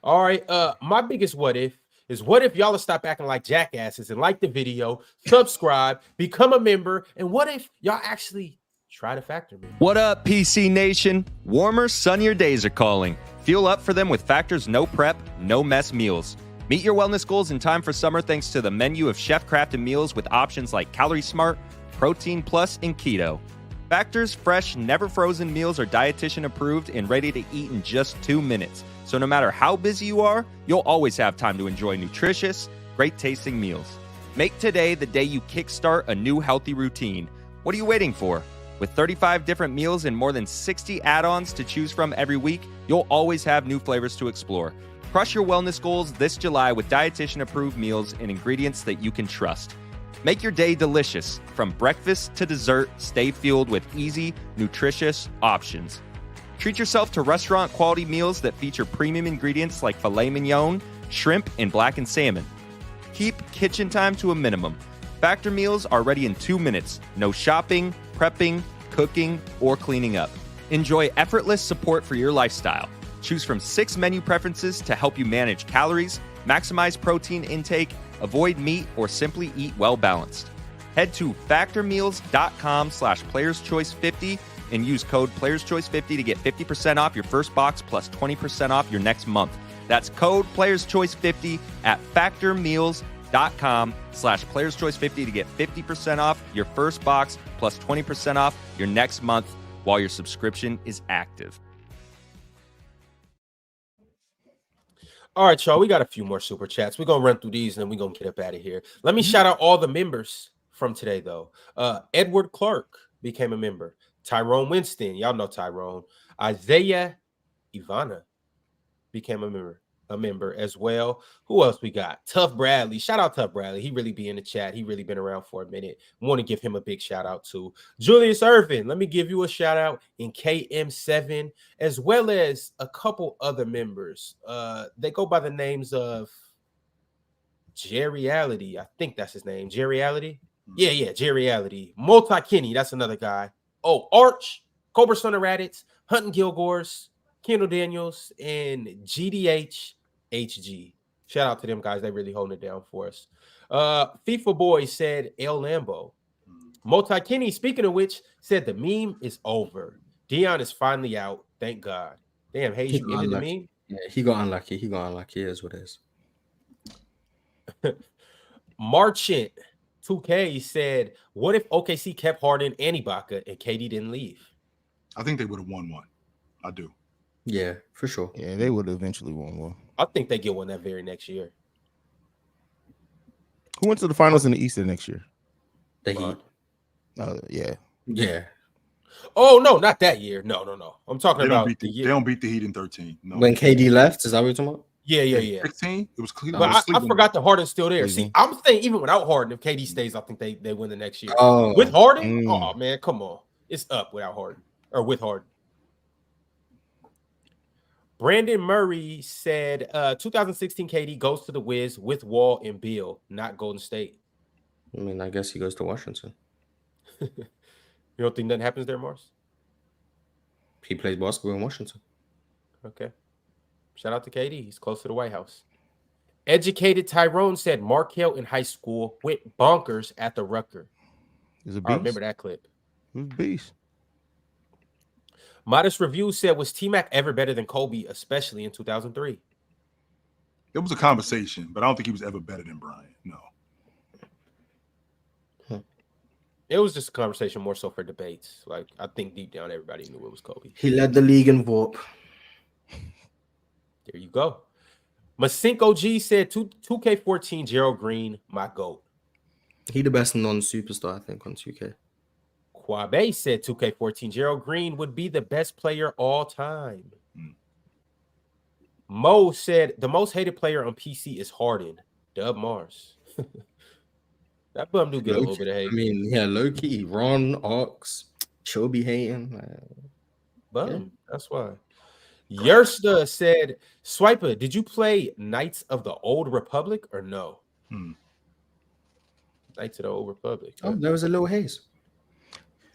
All right. My biggest what if is what if y'all stop acting like jackasses and like the video, subscribe, become a member, and what if y'all actually try to factor me? What up, PC Nation? Warmer, sunnier days are calling. Fuel up for them with Factor's no prep, no mess meals. Meet your wellness goals in time for summer thanks to the menu of chef-crafted meals with options like Calorie Smart, Protein Plus, and Keto. Factor's fresh, never frozen meals are dietitian approved and ready to eat in just 2 minutes. So no matter how busy you are, you'll always have time to enjoy nutritious, great tasting meals. Make today the day you kickstart a new healthy routine. What are you waiting for? With 35 different meals and more than 60 add-ons to choose from every week, you'll always have new flavors to explore. Crush your wellness goals this July with dietitian-approved meals and ingredients that you can trust. Make your day delicious. From breakfast to dessert, stay fueled with easy, nutritious options. Treat yourself to restaurant-quality meals that feature premium ingredients like filet mignon, shrimp, and blackened salmon. Keep kitchen time to a minimum. Factor meals are ready in 2 minutes. No shopping, prepping, cooking, or cleaning up. Enjoy effortless support for your lifestyle. Choose from 6 menu preferences to help you manage calories, maximize protein intake, avoid meat, or simply eat well-balanced. Head to factormeals.com/playerschoice50 and use code PlayersChoice50 to get 50% off your first box plus 20% off your next month. That's code PlayersChoice50 at factormeals.com/PlayersChoice50 to get 50% off your first box plus 20% off your next month while your subscription is active. All right, y'all, we got a few more super chats. We're going to run through these and then we're going to get up out of here. Let me shout out all the members from today, though. Edward Clark became a member. Tyrone Winston, y'all know Tyrone. Isaiah Ivana became a member as well. Who else we got? Tough Bradley. Shout out Tough Bradley. He really be in the chat. He really been around for a minute. Want to give him a big shout out too. Julius Irvin. Let me give you a shout out in KM7, as well as a couple other members. They go by the names of Jerryality. I think that's his name. Jerryality. Yeah, Jerryality. Multi Kenny. That's another guy. Oh, Arch, Cobra Son of Raditz, Hunting Gilgores, Kendall Daniels, and GDH HG. Shout out to them guys. They really holding it down for us. FIFA Boy said El Lambo. Multi Kenny, speaking of which, said the meme is over. Dion is finally out. Thank God. Damn, Hayes, you ended the meme? Yeah, he got unlucky. Is what it is. Marchant 2K said, what if OKC kept Harden and Ibaka and KD didn't leave? I think they would have won one. I do. Yeah, for sure. Yeah, they would have eventually won one. I think they get one that very next year. Who went to the finals in the East next year? The Heat. Yeah. Yeah. Oh, no, not that year. No. I'm talking about the year. They don't beat the Heat in 13. No. When KD left, is that what you're talking about? Yeah. 16? It was Cleveland. But I forgot that Harden's still there. See, I'm saying even without Harden, if KD stays, I think they win the next year. Oh. With Harden? Oh, man, come on. It's up without Harden. Or with Harden. Brandon Murray said 2016 KD goes to the Wiz with Wall and Beal, not Golden State. I mean, I guess he goes to Washington. You don't think nothing happens there, Mars? He plays basketball in Washington. Okay. Shout out to KD. He's close to the White House. Educated Tyrone said Markel in high school went bonkers at the Rucker. I remember that clip. It was a beast. Modest Review said, was T-Mac ever better than Kobe, especially in 2003? It was a conversation, but I don't think he was ever better than Bryant. No. It was just a conversation more so for debates. Like, I think deep down everybody knew it was Kobe. He led the league in warp. There you go. Masinko G said 2K14 Gerald Green, my GOAT. He the best non-superstar, I think, on 2K. Quabe said 2K14 Gerald Green would be the best player all time. Mo said the most hated player on PC is Harden. Dub Mars. That bum do get a little bit of hate. I mean, yeah, low key. Ron, Ox, Chobe hating. Bum. Yeah. That's why. Yersta said, Swiper, did you play Knights of the Old Republic or no? Knights of the Old Republic. Oh, there was a little haze.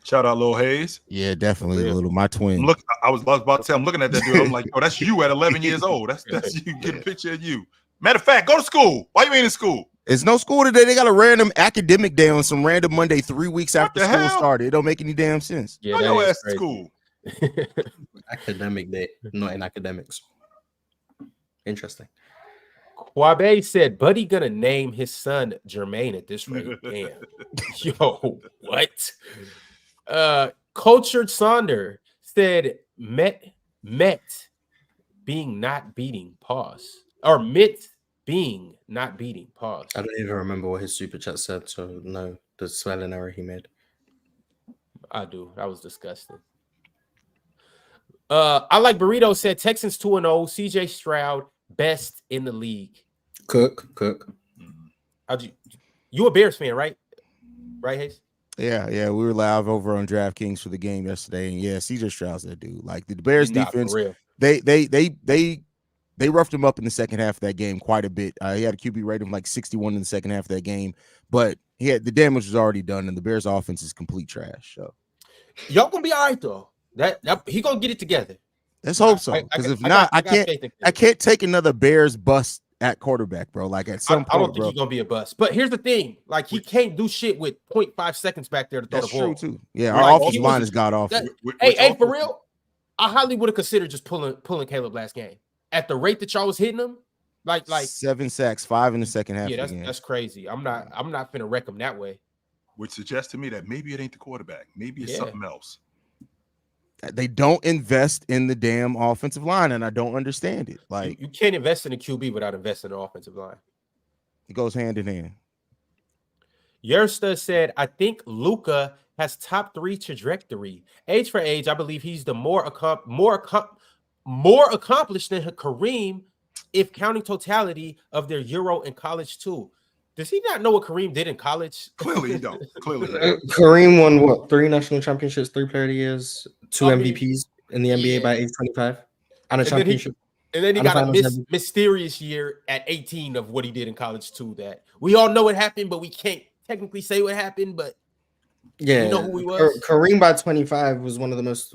Shout out Lil Hayes. Yeah, definitely a little. My twin. Look, I was about to say, I'm looking at that dude. I'm like, oh, that's you at 11 years old. That's you. Get a picture of you. Matter of fact, go to school. Why you ain't in school? It's no school today. They got a random academic day on some random Monday 3 weeks after school hell? started. It don't make any damn sense. Yeah, Go your ass to school. Academic day, not in academics. Interesting. Quabe said, Buddy gonna name his son Jermaine at this rate. Damn. Yo, what? Cultured Sonder said Met being not beating pause. Or Mitt being not beating pause. I don't even remember what his super chat said, so no, the spelling error he made. I do. That was disgusting. I like Burrito said Texans 2-0, CJ Stroud best in the league. Cook. You a Bears fan, right? Right, Hayes? Yeah, we were live over on DraftKings for the game yesterday, and yeah, CJ Stroud's that dude. Like the Bears defense, they roughed him up in the second half of that game quite a bit. He had a QB rating of like 61 in the second half of that game, but the damage was already done, and the Bears offense is complete trash. So y'all gonna be all right though. That he gonna get it together. Let's hope so. Because if not, I can't take another Bears bust at quarterback, bro. Like at some point, I don't think he's gonna be a bust. But here's the thing: like he can't do shit with 0.5 seconds back there to throw the ball. That's true too. Yeah, our offensive line is god awful. Hey, for real, I highly would have considered just pulling Caleb last game at the rate that y'all was hitting him. Like 7 sacks, 5 in the second half. Yeah, that's crazy. I'm not finna wreck him that way. Which suggests to me that maybe it ain't the quarterback. Maybe it's something else. They don't invest in the damn offensive line, and I don't understand it. Like you can't invest in a QB without investing in the offensive line. It goes hand in hand. Yersta said, I think Luka has top 3 trajectory. Age for age, I believe he's the more accomplished than Kareem, if counting totality of their Euro and college too. Does he not know what Kareem did in college? Clearly, he don't. Clearly, Kareem won what? 3 national championships, 3 player of the years, 2 MVPs in the NBA by age 25, and a championship. And then he got a mysterious year at 18 of what he did in college too. That we all know what happened, but we can't technically say what happened. But yeah, you know who he was. Kareem by 25 was one of the most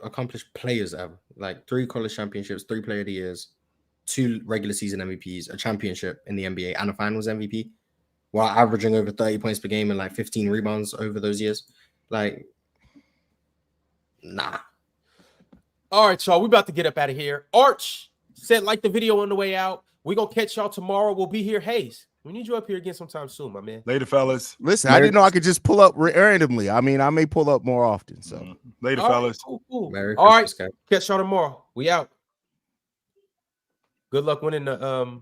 accomplished players ever. Like 3 college championships, 3 player of the years, 2 regular season MVPs, a championship in the NBA, and a finals MVP, while averaging over 30 points per game and like 15 rebounds over those years. Like, nah. All right, y'all. We're about to get up out of here. Arch said, like the video on the way out. We're going to catch y'all tomorrow. We'll be here. Hayes, we need you up here again sometime soon, my man. Later, fellas. Listen, I didn't know I could just pull up randomly. I mean, I may pull up more often. So later, fellas. Cool. All right. Catch y'all tomorrow. We out. Good luck winning the